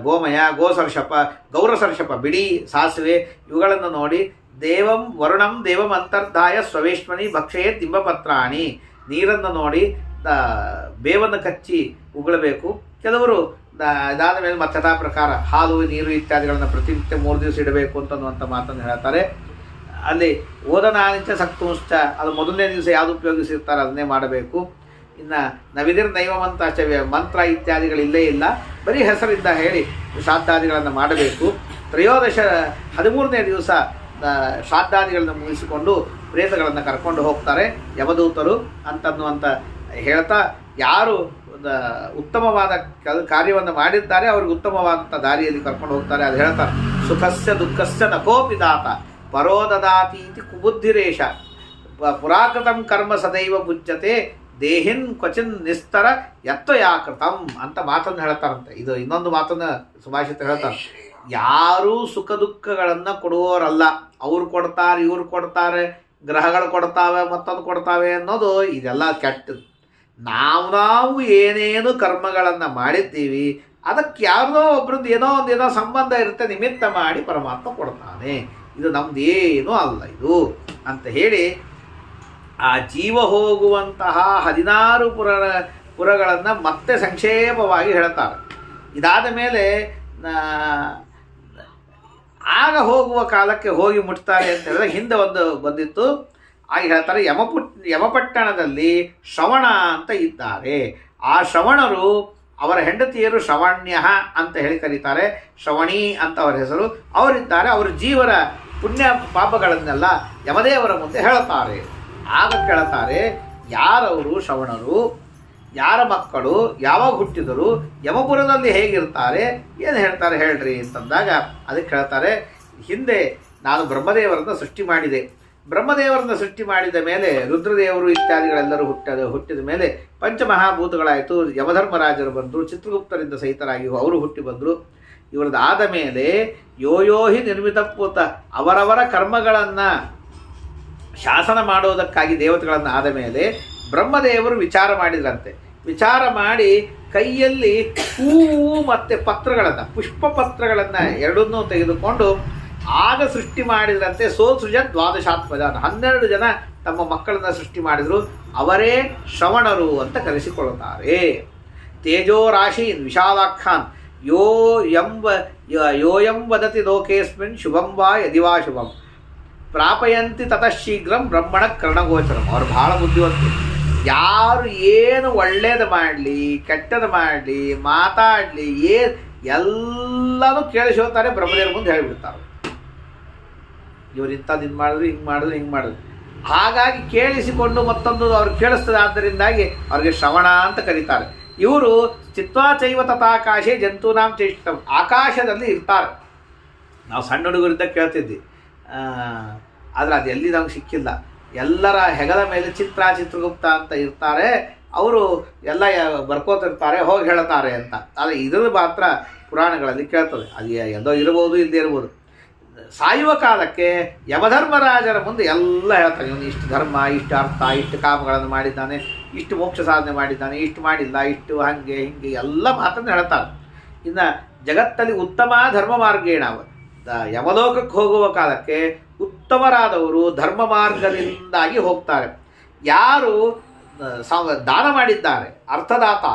ಗೋಮಯ ಗೋಸರ್ಷಪ ಗೌರಸರ್ಷಪ ಬಿಡಿ ಸಾಸಿವೆ ಇವುಗಳನ್ನು ನೋಡಿ ದೇವಂ ವರುಣಂ ದೇವಂ ಅಂತರ್ಧಾಯ ಸ್ವವೇಶ್ಮನಿ ಭಕ್ಷಯೇ ತಿಂಬಪತ್ರಾಣಿ, ನೀರನ್ನು ನೋಡಿ ಬೇವನ್ನು ಕಚ್ಚಿ ಉಗುಳಬೇಕು. ಕೆಲವರು ಅದಾದ ಮೇಲೆ ಮತ್ತದಾ ಪ್ರಕಾರ ಹಾಲು ನೀರು ಇತ್ಯಾದಿಗಳನ್ನು ಪ್ರತಿನಿತ್ಯ 3 ದಿವಸ ಇಡಬೇಕು ಅಂತನ್ನುವಂಥ ಮಾತನ್ನು ಹೇಳ್ತಾರೆ. ಅಲ್ಲಿ ಓದನಾನಿಚ ಸಕ್ತುಂಶ್ಚ, ಅದು ಮೊದಲನೇ ದಿವಸ ಯಾವುದು ಉಪಯೋಗಿಸಿರ್ತಾರೆ ಅದನ್ನೇ ಮಾಡಬೇಕು. ಇನ್ನು ನವಿದಿರ್ ನೈವಮಂತ ಮಂತ್ರ ಇತ್ಯಾದಿಗಳಿಲ್ಲೇ ಇಲ್ಲ, ಬರೀ ಹೆಸರಿಂದ ಹೇಳಿ ಶ್ರಾದ್ದಾದಿಗಳನ್ನು ಮಾಡಬೇಕು. 13ನೇ ದಿವಸ ಶ್ರಾದ್ದಾದಿಗಳನ್ನು ಮುಗಿಸಿಕೊಂಡು ಪ್ರೇತಗಳನ್ನು ಕರ್ಕೊಂಡು ಹೋಗ್ತಾರೆ ಯಮದೂತರು ಅಂತನ್ನುವಂಥ ಹೇಳ್ತಾ, ಯಾರು ಉತ್ತಮವಾದ ಕಾರ್ಯವನ್ನು ಮಾಡಿದ್ದಾರೆ ಅವ್ರಿಗೆ ಉತ್ತಮವಾದಂಥ ದಾರಿಯಲ್ಲಿ ಕರ್ಕೊಂಡು ಹೋಗ್ತಾರೆ. ಅದು ಹೇಳ್ತಾರೆ, ಸುಖಸ್ಯ ದುಃಖಸ್ಯ ನಕೋಪಿ ದಾತ ಪರೋದದಾತಿ ಇತಿ ಕುಬುದ್ಧಿರೇಶ ಪುರಾಕೃತಂ ಕರ್ಮ ಸದೈವ ಬುಜ್ಯತೆ ದೇಹಿನ್ ಕ್ವಚಿನ್ ನಿಸ್ತರ ಯತ್ವಯಾಕೃತಂ ಅಂತ ಮಾತನ್ನು ಹೇಳ್ತಾರಂತೆ. ಇದು ಇನ್ನೊಂದು ಮಾತನ್ನು ಸುಭಾಷಿತ ಹೇಳ್ತಾರೆ, ಯಾರೂ ಸುಖ ದುಃಖಗಳನ್ನು ಕೊಡುವವರಲ್ಲ. ಅವ್ರು ಕೊಡ್ತಾರೆ, ಇವ್ರು ಕೊಡ್ತಾರೆ, ಗ್ರಹಗಳು ಕೊಡ್ತಾವೆ, ಮತ್ತೊಂದು ಕೊಡ್ತಾವೆ ಅನ್ನೋದು ಇದೆಲ್ಲ ಕೆಟ್ಟದ್ದು. ನಾವು ಏನೇನು ಕರ್ಮಗಳನ್ನು ಮಾಡಿದ್ದೀವಿ ಅದಕ್ಕೆ ಯಾರದೋ ಒಬ್ರದ್ದು ಏನೋ ಒಂದೇನೋ ಸಂಬಂಧ ಇರುತ್ತೆ, ನಿಮಿತ್ತ ಮಾಡಿ ಪರಮಾತ್ಮ ಕೊಡ್ತಾನೆ. ಇದು ನಮ್ಮದೇನೂ ಅಲ್ಲ ಇದು ಅಂತ ಹೇಳಿ ಆ ಜೀವ ಹೋಗುವಂತಹ 16 ಪುರಗಳನ್ನು ಮತ್ತೆ ಸಂಕ್ಷೇಪವಾಗಿ ಹೇಳ್ತಾರೆ. ಇದಾದ ಮೇಲೆ ಆಗ ಹೋಗುವ ಕಾಲಕ್ಕೆ ಹೋಗಿ ಮುಟ್ತಾರೆ ಅಂತ ಹೇಳಿದ್ರೆ ಹಿಂದೆ ಒಂದು ಬಂದಿತ್ತು. ಆಗ ಹೇಳ್ತಾರೆ, ಯಮಪಟ್ಟಣದಲ್ಲಿ ಶ್ರವಣ ಅಂತ ಇದ್ದಾರೆ. ಆ ಶ್ರವಣರು ಅವರ ಹೆಂಡತಿಯರು ಶ್ರವಣ್ಯ ಅಂತ ಹೇಳಿ ಕರೀತಾರೆ, ಶ್ರವಣಿ ಅಂತ ಅವರ ಹೆಸರು. ಅವರಿದ್ದಾರೆ, ಅವರ ಜೀವರ ಪುಣ್ಯ ಪಾಪಗಳನ್ನೆಲ್ಲ ಯಮದೇವರ ಮುಂದೆ ಹೇಳುತ್ತಾರೆ. ಆಗ ಕೇಳುತ್ತಾರೆ, ಯಾರವರು ಶ್ರವಣರು, ಯಾರ ಮಕ್ಕಳು, ಯಾವಾಗ ಹುಟ್ಟಿದರು, ಯಮಪುರದಲ್ಲಿ ಹೇಗಿರ್ತಾರೆ, ಏನು ಹೇಳ್ತಾರೆ ಹೇಳ್ರಿ ಅಂತಂದಾಗ ಅದಕ್ಕೆ ಹೇಳ್ತಾರೆ, ಹಿಂದೆ ನಾನು ಬ್ರಹ್ಮದೇವರನ್ನು ಸೃಷ್ಟಿ ಮಾಡಿದೆ. ಬ್ರಹ್ಮದೇವರನ್ನು ಸೃಷ್ಟಿ ಮಾಡಿದ ಮೇಲೆ ರುದ್ರದೇವರು ಇತ್ಯಾದಿಗಳೆಲ್ಲರೂ ಹುಟ್ಟಿದ ಮೇಲೆ ಪಂಚಮಹಾಭೂತಗಳಾಯಿತು. ಯಮಧರ್ಮರಾಜರು ಬಂದರು, ಚಿತ್ರಗುಪ್ತರಿಂದ ಸಹಿತರಾಗಿ ಅವರು ಹುಟ್ಟಿ ಬಂದರು. ಇವರದ್ದು ಆದ ಮೇಲೆ ಯೋಹಿ ನಿರ್ಮಿತ ಪೂತ ಅವರವರ ಕರ್ಮಗಳನ್ನು ಶಾಸನ ಮಾಡೋದಕ್ಕಾಗಿ ದೇವತೆಗಳನ್ನು ಆದ ಮೇಲೆ ಬ್ರಹ್ಮದೇವರು ವಿಚಾರ ಮಾಡಿದ್ರಂತೆ. ವಿಚಾರ ಮಾಡಿ ಕೈಯಲ್ಲಿ ಹೂವು ಮತ್ತು ಪತ್ರಗಳನ್ನು, ಪುಷ್ಪ ಪತ್ರಗಳನ್ನು ಎರಡನ್ನೂ ತೆಗೆದುಕೊಂಡು ಆಗ ಸೃಷ್ಟಿ ಮಾಡಿದ್ರಂತೆ. ಸೋಸೃಜನ್ 12 12 ಜನ ತಮ್ಮ ಮಕ್ಕಳನ್ನು ಸೃಷ್ಟಿ ಮಾಡಿದರು. ಅವರೇ ಶ್ರವಣರು ಅಂತ ಕರೆಸಿಕೊಳ್ಳುತ್ತಾರೆ. ತೇಜೋ ರಾಶಿ ವಿಶಾಲಾಖ್ಯಾನ್ ಯೋಯಂ ವದತಿ ಲೋಕೇಸ್ಮಿನ್ ಶುಭಂ ವಾ ಯದಿವಾ ಶುಭಂ ಪ್ರಾಪಯಂತಿ ತತಃ ಶೀಘ್ರಂ ಬ್ರಹ್ಮಣ ಕರ್ಣಗೋಚರಂ. ಅವರು ಬಹಳ ಬುದ್ಧಿವಂತರು. ಯಾರು ಏನು ಒಳ್ಳೇದು ಮಾಡಲಿ ಕೆಟ್ಟದ್ದು ಮಾಡಲಿ ಮಾತಾಡಲಿ ಎಲ್ಲನೂ ಕೇಳಿಸೋತಾರೆ, ಬ್ರಹ್ಮದೇವ್ರ ಮುಂದೆ ಹೇಳಿಬಿಡ್ತಾರೆ. ಇವ್ರು ಇಂಥದ್ದು ಇದು ಮಾಡಿದ್ರು, ಹಿಂಗೆ ಮಾಡಿದ್ರು, ಹಿಂಗೆ ಮಾಡಿದ್ರು. ಹಾಗಾಗಿ ಕೇಳಿಸಿಕೊಂಡು ಮತ್ತೊಂದು ಅವ್ರಿಗೆ ಕೇಳಿಸ್ತದೆ. ಆದ್ದರಿಂದಾಗಿ ಅವ್ರಿಗೆ ಶ್ರವಣ ಅಂತ ಕರೀತಾರೆ. ಇವರು ಚಿತ್ವಾ ಚೈವ ತಥಾಕಾಶೆ ಜಂತೂನಾಂ ಚೇಷ್ಟಂ, ಆಕಾಶದಲ್ಲಿ ಇರ್ತಾರೆ. ನಾವು ಸಣ್ಣ ಹುಡುಗರಿಂದ ಕೇಳ್ತಿದ್ವಿ, ಆದರೆ ಅದು ಎಲ್ಲಿ ನಮ್ಗೆ ಸಿಕ್ಕಿಲ್ಲ. ಎಲ್ಲರ ಹೆಗಲ ಮೇಲೆ ಚಿತ್ರಗುಪ್ತ ಅಂತ ಇರ್ತಾರೆ. ಅವರು ಎಲ್ಲ ಬರ್ಕೋತಿರ್ತಾರೆ, ಹೋಗಿ ಹೇಳ್ತಾರೆ ಅಂತ. ಆದರೆ ಇದ್ರ ಮಾತ್ರ ಪುರಾಣಗಳಲ್ಲಿ ಕೇಳ್ತದೆ. ಅದು ಎಲ್ಲೋ ಇರ್ಬೋದು, ಇಲ್ಲದೆ ಇರ್ಬೋದು. ಸಾಯುವ ಕಾಲಕ್ಕೆ ಯಮಧರ್ಮರಾಜರ ಮುಂದೆ ಎಲ್ಲ ಹೇಳ್ತಾನೆ, ಇವನು ಇಷ್ಟು ಧರ್ಮ, ಇಷ್ಟು ಅರ್ಥ, ಇಷ್ಟು ಕಾಮಗಳನ್ನು ಮಾಡಿದ್ದಾನೆ, ಇಷ್ಟು ಮೋಕ್ಷ ಸಾಧನೆ ಮಾಡಿದ್ದಾನೆ, ಇಷ್ಟು ಮಾಡಿಲ್ಲ, ಇಷ್ಟು ಹಾಗೆ ಹಿಂಗೆ ಎಲ್ಲ ಮಾತನ್ನು ಹೇಳ್ತಾರೆ. ಇನ್ನು ಜಗತ್ತಲ್ಲಿ ಉತ್ತಮ ಧರ್ಮ ಮಾರ್ಗೇಣ ಯಮಲೋಕಕ್ಕೆ ಹೋಗುವ ಕಾಲಕ್ಕೆ ಉತ್ತಮರಾದವರು ಧರ್ಮ ಮಾರ್ಗದಿಂದಾಗಿ ಹೋಗ್ತಾರೆ. ಯಾರು ದಾನ ಮಾಡಿದ್ದಾರೆ, ಅರ್ಥದಾತ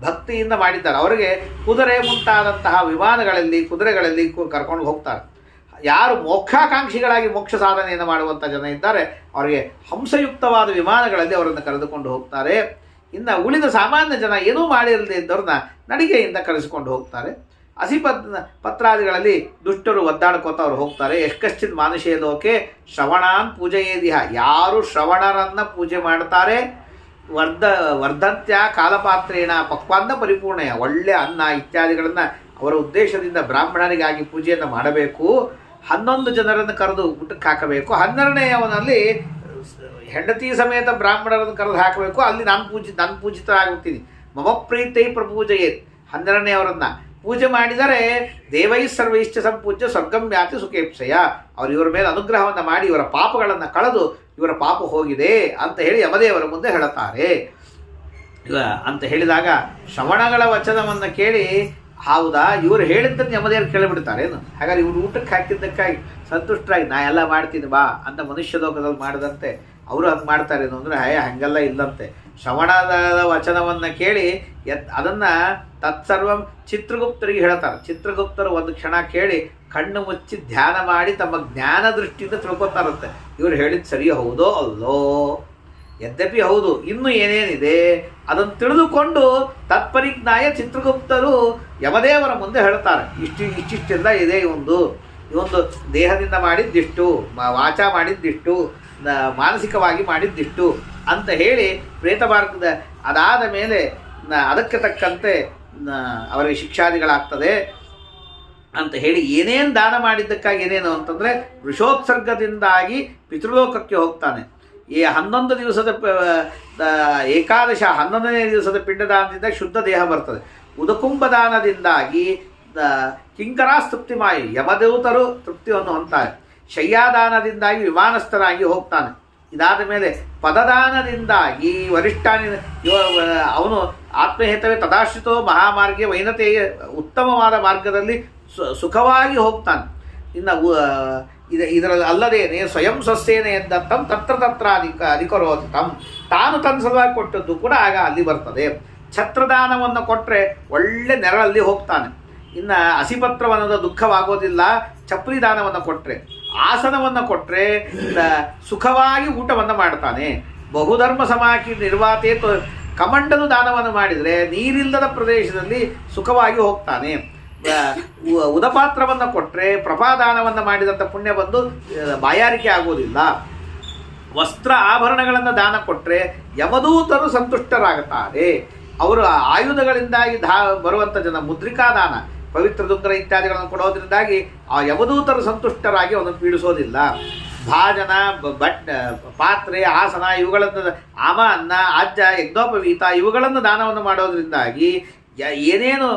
ಭಕ್ತಿಯಿಂದ ಮಾಡಿದ್ದಾರೆ, ಅವರಿಗೆ ಕುದುರೆ ಮುಂತಾದಂತಹ ವಿಮಾನಗಳಲ್ಲಿ ಕುದುರೆಗಳಲ್ಲಿ ಕರ್ಕೊಂಡು ಹೋಗ್ತಾರೆ. ಯಾರು ಮೋಕ್ಷಾಕಾಂಕ್ಷಿಗಳಾಗಿ ಮೋಕ್ಷ ಸಾಧನೆಯನ್ನು ಮಾಡುವಂಥ ಜನ ಇದ್ದಾರೆ, ಅವರಿಗೆ ಹಂಸಯುಕ್ತವಾದ ವಿಮಾನಗಳಲ್ಲಿ ಅವರನ್ನು ಕರೆದುಕೊಂಡು ಹೋಗ್ತಾರೆ. ಇನ್ನು ಉಳಿದ ಸಾಮಾನ್ಯ ಜನ ಏನೂ ಮಾಡಿರದೇ ಇದ್ದವ್ರನ್ನ ನಡಿಗೆಯಿಂದ ಕರೆಸಿಕೊಂಡು ಹೋಗ್ತಾರೆ. ಪತ್ರಾದಿಗಳಲ್ಲಿ ದುಷ್ಟರು ಒದ್ದಾಡ್ಕೋತ ಅವ್ರು ಹೋಗ್ತಾರೆ. ಎಷ್ಕಶ್ಚಿತ್ ಮಾನುಷೇ ಲೋಕೆ ಶ್ರವಣಾನ್ ಪೂಜೆಯೇದಿಹ, ಯಾರು ಶ್ರವಣರನ್ನು ಪೂಜೆ ಮಾಡ್ತಾರೆ, ವರ್ಧಂತ್ಯ ಕಾಲಪಾತ್ರೇಣ ಪಕ್ವಾನ್ನ ಪರಿಪೂರ್ಣಯ, ಒಳ್ಳೆಯ ಅನ್ನ ಇತ್ಯಾದಿಗಳನ್ನು ಅವರ ಉದ್ದೇಶದಿಂದ ಬ್ರಾಹ್ಮಣರಿಗಾಗಿ ಪೂಜೆಯನ್ನು ಮಾಡಬೇಕು. 11 ಜನರನ್ನು ಕರೆದು ಊಟಕ್ಕೆ ಹಾಕಬೇಕು. 12ನೇಯವನಲ್ಲಿ ಹೆಂಡತಿ ಸಮೇತ ಬ್ರಾಹ್ಮಣರನ್ನು ಕರೆದು ಹಾಕಬೇಕು, ಅಲ್ಲಿ ನಾನು ಪೂಜಿತರಾಗ್ಬಿಡ್ತೀನಿ. ಮಮ ಪ್ರೀತೈ ಪ್ರಪೂಜೆಯೇ 12ನೇ ಅವರನ್ನು ಪೂಜೆ ಮಾಡಿದರೆ ದೇವೈ ಸರ್ವೈಶ್ಚ ಸಂಪೂಜ್ಯ ಸ್ವರ್ಗಂ ಯಾತಿ ಸುಖೇಪ್ಸಯ. ಅವರು ಇವರ ಮೇಲೆ ಅನುಗ್ರಹವನ್ನು ಮಾಡಿ ಇವರ ಪಾಪಗಳನ್ನು ಕಳೆದು ಇವರ ಪಾಪ ಹೋಗಿದೆ ಅಂತ ಹೇಳಿ ಯಮದೇವರ ಮುಂದೆ ಹೇಳುತ್ತಾರೆ ಅಂತ ಹೇಳಿದಾಗ ಶ್ರವಣಗಳ ವಚನವನ್ನು ಕೇಳಿ ಹೌದಾ ಇವರು ಹೇಳಿದ್ದನ್ನು ಯಮದೇವರು ಕೇಳಿಬಿಡ್ತಾರೇನು? ಹಾಗಾದ್ರೆ ಇವರು ಊಟಕ್ಕೆ ಹಾಕಿದ್ದಕ್ಕಾಗಿ ಸಂತುಷ್ಟರಾಗಿ ನಾ ಎಲ್ಲ ಮಾಡ್ತೀನಿ ಬಾ ಅಂತ ಮನುಷ್ಯ ಲೋಕದಲ್ಲಿ ಮಾಡಿದಂತೆ ಅವರು ಹಂಗೆ ಮಾಡ್ತಾರೇನು ಅಂದರೆ ಹಾಗೆಲ್ಲ ಇಲ್ಲಂತೆ. ಶ್ರವಣದ ವಚನವನ್ನು ಕೇಳಿ ಅದನ್ನು ತತ್ಸರ್ವಂ ಚಿತ್ರಗುಪ್ತರಿಗೆ ಹೇಳ್ತಾರೆ. ಚಿತ್ರಗುಪ್ತರು ಒಂದು ಕ್ಷಣ ಕೇಳಿ ಕಣ್ಣು ಮುಚ್ಚಿ ಧ್ಯಾನ ಮಾಡಿ ತಮ್ಮ ಜ್ಞಾನ ದೃಷ್ಟಿಯಿಂದ ತಿಳ್ಕೊತಾರಂತೆ ಇವರು ಹೇಳಿದ್ದು ಸರಿ ಹೌದೋ ಅಲ್ಲೋ. ಯದ್ಯಪಿ ಹೌದು, ಇನ್ನೂ ಏನೇನಿದೆ ಅದನ್ನು ತಿಳಿದುಕೊಂಡು ತತ್ಪರಿಜ್ಞಾಯ ಚಿತ್ರಗುಪ್ತರು ಯಮದೇವರ ಮುಂದೆ ಹೇಳ್ತಾರೆ. ಇಷ್ಟಿಷ್ಟೆಲ್ಲ ಇದೆ, ಇವೊಂದು ದೇಹದಿಂದ ಮಾಡಿದ್ದಿಷ್ಟು, ವಾಚ ಮಾಡಿದ್ದಿಷ್ಟು, ಮಾನಸಿಕವಾಗಿ ಮಾಡಿದ್ದಿಷ್ಟು ಅಂತ ಹೇಳಿ ಪ್ರೇತ ಮಾರ್ಗದ ಅದಾದ ಮೇಲೆ ಅದಕ್ಕೆ ತಕ್ಕಂತೆ ಅವರಿಗೆ ಶಿಕ್ಷಾದಿಗಳಾಗ್ತದೆ ಅಂತ ಹೇಳಿ ಏನೇನು ದಾನ ಮಾಡಿದ್ದಕ್ಕಾಗಿ ಏನೇನು ಅಂತಂದರೆ ವೃಷೋತ್ಸರ್ಗದಿಂದಾಗಿ ಪಿತೃಲೋಕಕ್ಕೆ ಹೋಗ್ತಾನೆ. ಈ 11 ದಿವಸದ ಏಕಾದಶ 11ನೇ ದಿವಸದ ಪಿಂಡದಾನದಿಂದ ಶುದ್ಧ ದೇಹ ಬರ್ತದೆ. ಉದಕುಂಭ ದಾನದಿಂದಾಗಿ ಕಿಂಕರಾಸ್ತೃಪ್ತಿ ಮಾಯಿ ಯಮದೇವತರು ತೃಪ್ತಿಯನ್ನು ಹೊಂದ್ತಾರೆ. ಶಯ್ಯಾದಾನದಿಂದಾಗಿ ವಿಮಾನಸ್ಥರಾಗಿ ಹೋಗ್ತಾನೆ. ಇದಾದ ಮೇಲೆ ಪದದಾನದಿಂದಾಗಿ ವರಿಷ್ಠಾನಿ ಅವನು ಆತ್ಮಹಿತವೇ ತದಾಶ್ರಿತೋ ಮಹಾಮಾರ್ಗ ವೈನತೆಯ ಉತ್ತಮವಾದ ಮಾರ್ಗದಲ್ಲಿ ಸುಖವಾಗಿ ಹೋಗ್ತಾನೆ. ಇನ್ನು ಇದರಲ್ಲಿ ಅಲ್ಲದೇನೆ ಸ್ವಯಂ ಸ್ವಸ್ಯೇನೆ ಎದ್ದತ್ತಂ ತತ್ರ ಅಧಿಕರೋತಿ ತಂ, ತಾನು ತನ್ನ ಸಲುವಾಗಿ ಕೊಟ್ಟದ್ದು ಕೂಡ ಆಗ ಅಲ್ಲಿ ಬರ್ತದೆ. ಛತ್ರದಾನವನ್ನು ಕೊಟ್ಟರೆ ಒಳ್ಳೆ ನೆರಳಲ್ಲಿ ಹೋಗ್ತಾನೆ. ಇನ್ನು ಹಸಿಪತ್ರವನ್ನದ ದುಃಖವಾಗೋದಿಲ್ಲ. ಚಪ್ಪಲಿ ದಾನವನ್ನು ಕೊಟ್ಟರೆ, ಆಸನವನ್ನು ಕೊಟ್ಟರೆ ಸುಖವಾಗಿ ಊಟವನ್ನು ಮಾಡ್ತಾನೆ. ಬಹುಧರ್ಮ ಸಮಾಕಿ ನಿರ್ವಾತೆ ಕಮಂಡಲು ದಾನವನ್ನು ಮಾಡಿದರೆ ನೀರಿಲ್ಲದ ಪ್ರದೇಶದಲ್ಲಿ ಸುಖವಾಗಿ ಹೋಗ್ತಾನೆ. ಉದಪಾತ್ರವನ್ನು ಕೊಟ್ಟರೆ ಪ್ರಪಾದಾನವನ್ನು ಮಾಡಿದಂಥ ಪುಣ್ಯ ಬಂದು ಬಾಯಾರಿಕೆ ಆಗೋದಿಲ್ಲ. ವಸ್ತ್ರ ಆಭರಣಗಳನ್ನು ದಾನ ಕೊಟ್ಟರೆ ಯಮದೂತರು ಸಂತುಷ್ಟರಾಗುತ್ತಾರೆ. ಅವರು ಆಯುಧಗಳಿಂದಾಗಿ ಬರುವಂಥ ಜನ ಮುದ್ರಿಕಾ ದಾನ, ಪವಿತ್ರ ದುಂಗರ ಇತ್ಯಾದಿಗಳನ್ನು ಕೊಡೋದ್ರಿಂದಾಗಿ ಆ ಯಮದೂತರು ಸಂತುಷ್ಟರಾಗಿ ಅವನನ್ನು ಪೀಡಿಸೋದಿಲ್ಲ. ಭಾಜನ, ಪಾತ್ರೆ, ಆಸನ ಇವುಗಳನ್ನು ಆಮ, ಅನ್ನ, ಅಜ್ಜ, ಯಜ್ಞೋಪವೀತ ಇವುಗಳನ್ನು ದಾನವನ್ನು ಮಾಡೋದ್ರಿಂದಾಗಿ ಏನೇನು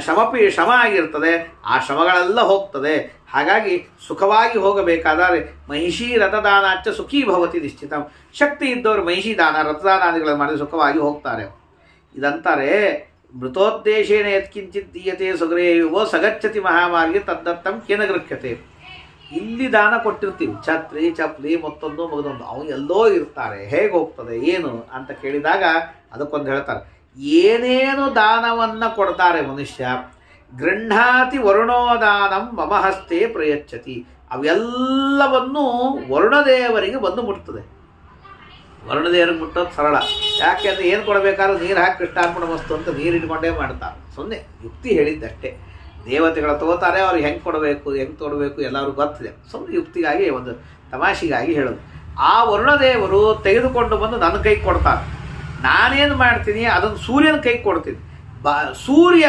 ಶ್ರಮ ಆಗಿರ್ತದೆ ಆ ಶ್ರಮಗಳೆಲ್ಲ ಹೋಗ್ತದೆ. ಹಾಗಾಗಿ ಸುಖವಾಗಿ ಹೋಗಬೇಕಾದರೆ ಮಹಿಷಿ ರಥದಾನಾಚ ಸುಖೀ ಭವತಿ ನಿಶ್ಚಿತ. ಶಕ್ತಿ ಇದ್ದವರು ಮಹಿಷಿ ದಾನ ರಥದಾನಾದಿಗಳನ್ನು ಮಾಡಿದ್ರೆ ಸುಖವಾಗಿ ಹೋಗ್ತಾರೆ. ಇದಂತಾರೆ ಮೃತೋದ್ದೇಶೇನ ಯತ್ಕಿಂಚಿತ್ ದೀಯತೆ ಸುಗ್ರೀವೋ ಸಗಚ್ಚತಿ ಮಹಾಮಾರ್ಗೆ ತದ್ದತ್ತಂ ಕೇನ ಗೃಹ್ಯತೆ. ಇಲ್ಲಿ ದಾನ ಕೊಟ್ಟಿರ್ತೀವಿ, ಛತ್ರಿ, ಚಪ್ಪಲಿ, ಮತ್ತೊಂದು ಮಗದೊಂದು, ಅವನು ಎಲ್ಲೋ ಇರ್ತಾರೆ, ಹೇಗೆ ಹೋಗ್ತದೆ ಏನು ಅಂತ ಕೇಳಿದಾಗ ಅದಕ್ಕೊಂದು ಹೇಳ್ತಾರೆ. ಏನೇನು ದಾನವನ್ನು ಕೊಡ್ತಾರೆ ಮನುಷ್ಯ, ಗೃಹಾತಿ ವರುಣೋದಾನಂ ಮಮ ಹಸ್ತೆ ಪ್ರಯಚ್ಛತಿ, ಅವೆಲ್ಲವನ್ನೂ ವರುಣದೇವರಿಗೆ ಬಂದು ಮುಟ್ತದೆ. ವರುಣದೇವರಿಗೆ ಮುಟ್ಟೋದು ಸರಳ. ಯಾಕೆಂದರೆ ಏನು ಕೊಡಬೇಕಾದ್ರೂ ನೀರು ಹಾಕಿ ಕೃಷ್ಣಾರ್ಪಣ ವಸ್ತು ಅಂತ ನೀರು ಇಟ್ಕೊಂಡೇ ಮಾಡ್ತಾರೆ. ಸೊನ್ನೆ ಯುಕ್ತಿ ಹೇಳಿದ್ದಷ್ಟೇ. ದೇವತೆಗಳು ತಗೋತಾರೆ, ಅವ್ರಿಗೆ ಹೆಂಗೆ ಕೊಡಬೇಕು ಎಲ್ಲರೂ ಗೊತ್ತಿದೆ. ಸುಮ್ಮನೆ ಯುಕ್ತಿಗಾಗಿ ಒಂದು ತಮಾಷೆಗಾಗಿ ಹೇಳೋದು. ಆ ವರುಣದೇವರು ತೆಗೆದುಕೊಂಡು ಬಂದು ನನ್ನ ಕೈಗೆ ಕೊಡ್ತಾರೆ. ನಾನೇನು ಮಾಡ್ತೀನಿ ಅದನ್ನು ಸೂರ್ಯನ ಕೈಗೆ ಕೊಡ್ತೀನಿ. ಸೂರ್ಯ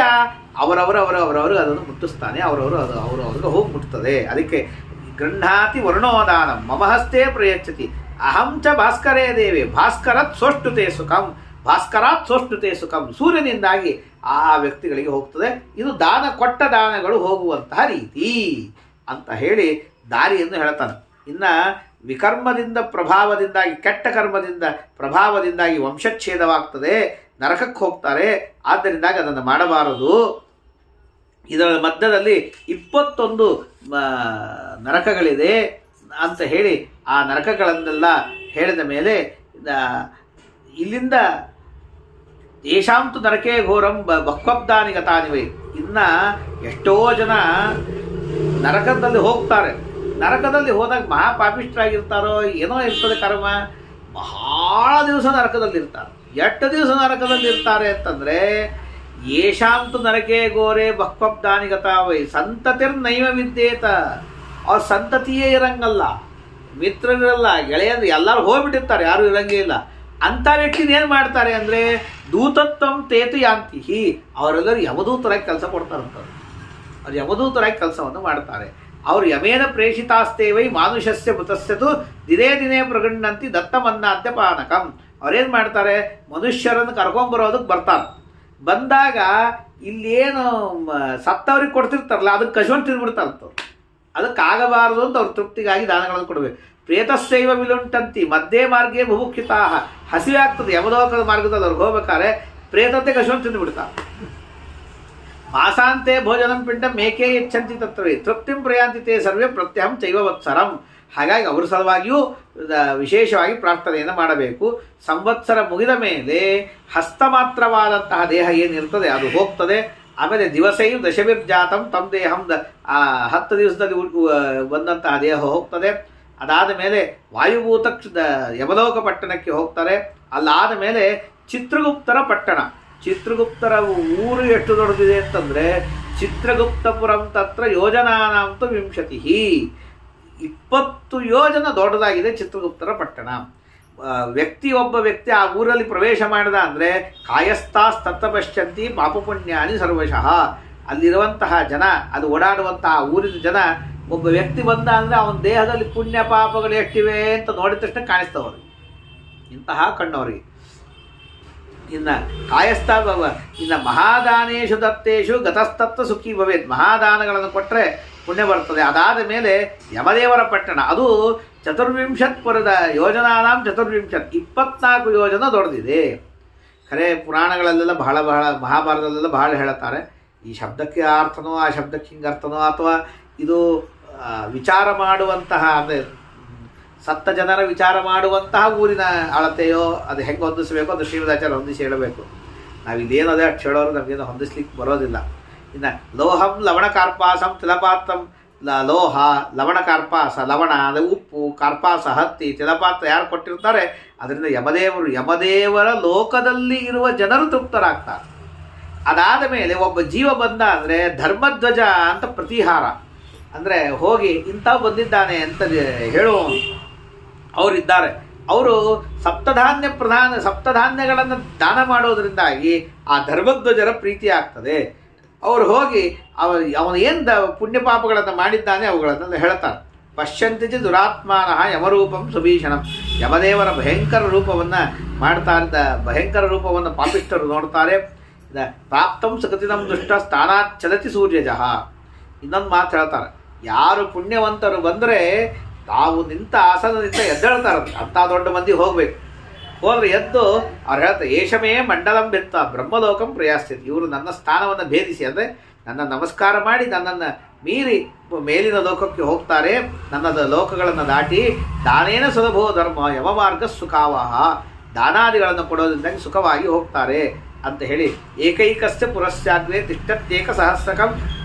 ಅವರವರು ಅದನ್ನು ಮುಟ್ಟಿಸ್ತಾನೆ, ಅವ್ರವ್ರಿಗೆ ಹೋಗಿ ಮುಟ್ತದೆ. ಅದಕ್ಕೆ ಗೃಹಾತಿ ವರುಣೋದಾನ ಮಮ ಹಸ್ತೆ ಪ್ರಯಚ್ಛತಿ ಅಹಂ ಚ ಭಾಸ್ಕರೇ ದೇವಿ ಭಾಸ್ಕರತ್ ಸೋಷ್ಟುತೆ ಸುಖಂ ಭಾಸ್ಕರಾತ್ ಸೋಷ್ಟುತೆ ಸುಖಂ. ಸೂರ್ಯನಿಂದಾಗಿ ಆ ವ್ಯಕ್ತಿಗಳಿಗೆ ಹೋಗ್ತದೆ. ಇದು ದಾನ ಕೊಟ್ಟ ದಾನಗಳು ಹೋಗುವಂತಹ ರೀತಿ ಅಂತ ಹೇಳಿ ದಾರಿಯನ್ನು ಹೇಳ್ತಾನೆ. ಇನ್ನು ವಿಕರ್ಮದಿಂದ ಪ್ರಭಾವದಿಂದಾಗಿ, ಕೆಟ್ಟ ಕರ್ಮದಿಂದ ಪ್ರಭಾವದಿಂದಾಗಿ ವಂಶಚ್ಛೇದವಾಗ್ತದೆ, ನರಕಕ್ಕೆ ಹೋಗ್ತಾರೆ. ಆದ್ದರಿಂದಾಗಿ ಅದನ್ನು ಮಾಡಬಾರದು. ಇದರ ಮಧ್ಯದಲ್ಲಿ 21 ನರಕಗಳಿದೆ ಅಂತ ಹೇಳಿ ಆ ನರಕಗಳನ್ನೆಲ್ಲ ಹೇಳಿದ ಮೇಲೆ ಇಲ್ಲಿಂದ ಯೇಷಾಂತು ನರಕೇ ಘೋರಂ ಬಹ್ವಬ್ದಾನಿ ಗತಾನಿವೈ. ಇನ್ನು ಎಷ್ಟೋ ಜನ ನರಕದಲ್ಲಿ ಹೋಗ್ತಾರೆ. ನರಕದಲ್ಲಿ ಹೋದಾಗ ಮಹಾಪಾಪಿಷ್ಠರಾಗಿರ್ತಾರೋ ಏನೋ ಇರ್ತದೆ ಕರ್ಮ, ಬಹಳ ದಿವಸ ನರಕದಲ್ಲಿರ್ತಾರೆ. ಎಷ್ಟು ದಿವಸ ನರಕದಲ್ಲಿರ್ತಾರೆ ಅಂತಂದರೆ ಯೇಷಾಂತು ನರಕೇ ಘೋರೆ ಬಹ್ವಬ್ದಾನಿ ಗತಾವೈ ಸಂತತಿರ್ನೈವ ವಿದ್ಯೇತ. ಅವ್ರ ಸಂತತಿಯೇ ಇರಂಗಲ್ಲ, ಮಿತ್ರರಿರಲ್ಲ, ಗೆಳೆಯರು ಎಲ್ಲರೂ ಹೋಗ್ಬಿಟ್ಟಿರ್ತಾರೆ, ಯಾರೂ ಇರಂಗೇ ಇಲ್ಲ. ಅಂಥ ವ್ಯಕ್ತಿನ ಏನು ಮಾಡ್ತಾರೆ ಅಂದರೆ ದೂತತ್ವಂ ತೇತು ಯಾಂತಿ. ಅವರೆಲ್ಲರೂ ಯಮದೂತರಾಗಿ ಕೆಲಸ ಕೊಡ್ತಾರಂತ. ಅವ್ರು ಯಮದೂತರಾಗಿ ಕೆಲಸವನ್ನು ಮಾಡ್ತಾರೆ. ಅವರು ಯಮೇನ ಪ್ರೇಷಿತಾಸ್ತೇವೈ ಮಾನುಷಸ್ಯ ಮೃತಸ್ಯತು ದಿನೇ ದಿನೇ ಪ್ರಗಣ್ಣಂತಿ ದತ್ತಮನ್ನಾದ್ಯ ಪಾನಕಂ. ಅವ್ರೇನು ಮಾಡ್ತಾರೆ, ಮನುಷ್ಯರನ್ನು ಕರ್ಕೊಂಬರೋದಕ್ಕೆ ಬರ್ತಾರೆ. ಬಂದಾಗ ಇಲ್ಲೇನು ಸತ್ತವ್ರಿಗೆ ಕೊಡ್ತಿರ್ತಾರಲ್ಲ ಅದಕ್ಕೆ ಕಶ್ವಂತ ತಿಂದ್ಬಿಡ್ತಾರಂತವ್ರು. ಅದಕ್ಕಾಗಬಾರದು ಅಂತ ಅವ್ರ ತೃಪ್ತಿಗಾಗಿ ದಾನಗಳನ್ನು ಕೊಡಬೇಕು. ಪ್ರೇತಸ್ಸೈವ ವಿಲುಂಟಂತಿ ಮಧ್ಯೆ ಮಾರ್ಗೇ ಬುಭುಕ್ಷಿತಾ. ಹಸಿವೆ ಆಗ್ತದೆ ಯಮಲೋಕದ ಮಾರ್ಗದಲ್ಲಿ ಅವ್ರಿಗೆ ಹೋಗ್ಬೇಕಾದ್ರೆ ಪ್ರೇತತೆ ಕಶ್ವಂತ ತಿಂದುಬಿಡ್ತಾರೆ. ಮಾಸಾಂತೆ ಭೋಜನಂ ಪಿಂಡ ಮೇಕೆ ಯಚ್ಚಂತಿ ತತ್ವೇ ತೃಪ್ತಿಂ ಪ್ರಯಾಂತಿತೆ ಸರ್ವೇ ಪ್ರತ್ಯಹಂ ಚೈವ ವತ್ಸರಂ. ಹಾಗಾಗಿ ಅವರ ಸಲುವಾಗಿಯೂ ವಿಶೇಷವಾಗಿ ಪ್ರಾರ್ಥನೆಯನ್ನು ಮಾಡಬೇಕು. ಸಂವತ್ಸರ ಮುಗಿದ ಮೇಲೆ ಹಸ್ತಮಾತ್ರವಾದಂತಹ ದೇಹ ಏನಿರ್ತದೆ ಅದು ಹೋಗ್ತದೆ. ಆಮೇಲೆ ದಿವಸೈಯು ದಶವಿರ್ಜಾತಂ ತಮ್ಮ ದೇಹಂ 10 ದಿವಸದಲ್ಲಿ ಬಂದಂತಹ ದೇಹ ಹೋಗ್ತದೆ. ಅದಾದ ಮೇಲೆ ವಾಯುಭೂತ ಯಮಲೋಕ ಪಟ್ಟಣಕ್ಕೆ ಹೋಗ್ತಾರೆ. ಅಲ್ಲಾದ ಮೇಲೆ ಚಿತ್ರಗುಪ್ತರ ಪಟ್ಟಣ. ಚಿತ್ರಗುಪ್ತರ ಊರು ಎಷ್ಟು ದೊಡ್ಡದಿದೆ ಅಂತಂದರೆ ಚಿತ್ರಗುಪ್ತಪುರಂ ತತ್ರ ಯೋಜನಾನಂತೂ 20 ಯೋಜನ ದೊಡ್ಡದಾಗಿದೆ ಚಿತ್ರಗುಪ್ತರ ಪಟ್ಟಣ. ಒಬ್ಬ ವ್ಯಕ್ತಿ ಆ ಊರಲ್ಲಿ ಪ್ರವೇಶ ಮಾಡಿದ ಅಂದರೆ ಕಾಯಸ್ಥಾಸ್ತತ್ತ ಪಶ್ಯಂತಿ ಪಾಪ ಪುಣ್ಯಾನಿ ಸರ್ವಶಃ. ಅಲ್ಲಿರುವಂತಹ ಜನ, ಅದು ಓಡಾಡುವಂತಹ ಊರಿನ ಜನ, ಒಬ್ಬ ವ್ಯಕ್ತಿ ಬಂದ ಅಂದರೆ ಅವನ ದೇಹದಲ್ಲಿ ಪುಣ್ಯ ಪಾಪಗಳು ಎಷ್ಟಿವೆ ಅಂತ ನೋಡಿದ ತಕ್ಷಣ ಕಾಣಿಸ್ತವ್ರು, ಇಂತಹ ಕಣ್ಣವರಿಗೆ. ಇನ್ನು ಕಾಯಸ್ಥ ಇನ್ನು ಮಹಾದಾನೇಶು ದತ್ತೇಶು ಗತಸ್ತತ್ವ ಸುಖಿ ಭವೇತ್. ಮಹಾದಾನಗಳನ್ನು ಕೊಟ್ಟರೆ ಪುಣ್ಯ ಬರ್ತದೆ. ಅದಾದ ಮೇಲೆ ಯಮದೇವರ ಪಟ್ಟಣ, ಅದು 24 ಯೋಜನಾನಾಂ 24 ಯೋಜನ ದೊಡ್ಡದಿದೆ. ಖರೆ ಪುರಾಣಗಳಲ್ಲೆಲ್ಲ ಬಹಳ ಮಹಾಭಾರತದಲ್ಲೆಲ್ಲ ಬಹಳ ಹೇಳುತ್ತಾರೆ. ಈ ಶಬ್ದಕ್ಕೆ ಅರ್ಥನೋ ಆ ಶಬ್ದಕ್ಕೆ ಹಿಂಗೆ ಅರ್ಥನೋ ಅಥವಾ ಇದು ವಿಚಾರ ಮಾಡುವಂತಹ ಅಂದರೆ ಸತ್ತ ಜನರ ವಿಚಾರ ಮಾಡುವಂತಹ ಊರಿನ ಅಳತೆಯೋ ಅದು ಹೆಂಗೆ ಹೊಂದಿಸಬೇಕು ಅದು ಶ್ರೀಮದಾಚಾರ್ಯ ಹೊಂದಿಸಿ ಹೇಳಬೇಕು. ನಾವಿಲ್ಲೇನು ಅದೇ ಅಷ್ಟು ಹೇಳೋರು ನಮಗೇನು ಹೊಂದಿಸ್ಲಿಕ್ಕೆ ಬರೋದಿಲ್ಲ. ಇನ್ನು ಲೋಹಂ ಲವಣ ಕಾರ್ಪಾಸಂ ತಿಲಪಾತ್ರಂ ಲೋಹ ಲವಣ ಕಾರ್ಪಾಸ, ಲವಣ ಅಂದರೆ ಉಪ್ಪು, ಕಾರ್ಪಾಸ ಹತ್ತಿ, ತಿಲಪಾತ್ರ ಯಾರು ಕೊಟ್ಟಿರ್ತಾರೆ ಅದರಿಂದ ಯಮದೇವರ ಲೋಕದಲ್ಲಿ ಇರುವ ಜನರು ತೃಪ್ತರಾಗ್ತಾರೆ. ಅದಾದ ಮೇಲೆ ಒಬ್ಬ ಜೀವ ಬಂದ ಅಂದರೆ ಧರ್ಮಧ್ವಜ ಅಂತ ಪ್ರತಿಹಾರ ಅಂದರೆ ಹೋಗಿ ಇಂಥವು ಬಂದಿದ್ದಾನೆ ಅಂತ ಹೇಳುವವನು ಅವರಿದ್ದಾರೆ. ಅವರು ಸಪ್ತಧಾನ್ಯಗಳನ್ನು ದಾನ ಮಾಡೋದರಿಂದಾಗಿ ಆ ಧರ್ಮಧ್ವಜರ ಪ್ರೀತಿ ಆಗ್ತದೆ. ಅವರು ಹೋಗಿ ಅವನು ಏನು ಪುಣ್ಯ ಪಾಪಗಳನ್ನು ಮಾಡಿದ್ದಾನೆ ಅವುಗಳನ್ನು ಹೇಳ್ತಾರೆ. ಪಶ್ಯಂತಿಚ ದುರಾತ್ಮಾನಃ ಯಮರೂಪಂ ಸುಭೀಷಣಂ. ಯಮದೇವರ ಭಯಂಕರ ರೂಪವನ್ನು ಭಯಂಕರ ರೂಪವನ್ನು ಪಾಪಿಷ್ಠರು ನೋಡ್ತಾರೆ. ಪ್ರಾಪ್ತಂ ಸಗತಿನಂ ದುಷ್ಟ ಸ್ಥಾನಾತ್ ಚಲತಿ ಸೂರ್ಯಜಃ. ಇನ್ನೊಂದು ಮಾತು ಹೇಳ್ತಾರೆ, ಯಾರು ಪುಣ್ಯವಂತರು ಬಂದರೆ ತಾವು ನಿಂತ ಆಸನದಿಂದ ಎದ್ದೇಳ್ತಾರಂತೆ. ಅಂಥ ದೊಡ್ಡ ಮಂದಿ ಹೋಗಬೇಕು. ಹೋದ್ರೆ ಎದ್ದು ಅವ್ರು ಹೇಳ್ತಾರೆ, ಏಷಮೇ ಮಂಡಲಂ ಬೆತ್ತ ಬ್ರಹ್ಮಲೋಕಂ ಪ್ರಯಾಸ್ತಿದೆ. ಇವರು ನನ್ನ ಸ್ಥಾನವನ್ನು ಭೇದಿಸಿ ಅಂದರೆ ನನ್ನ ನಮಸ್ಕಾರ ಮಾಡಿ ನನ್ನನ್ನು ಮೀರಿ ಮೇಲಿನ ಲೋಕಕ್ಕೆ ಹೋಗ್ತಾರೆ. ನನ್ನ ಲೋಕಗಳನ್ನು ದಾಟಿ ದಾನೇನ ಸುಲಭೋ ಧರ್ಮ ಯಮಮಾರ್ಗ ಸುಖಾವಹ. ದಾನಾದಿಗಳನ್ನು ಕೊಡೋದ್ರಿಂದಾಗಿ ಸುಖವಾಗಿ ಹೋಗ್ತಾರೆ ಅಂತ ಹೇಳಿ ಏಕೈಕಸ್ಯ ಪುರಸ್ಯಾಗ್ರೆ ತಿಷ್ಟತ್ಯೇಕ ಸಹಸ್ರಕಂ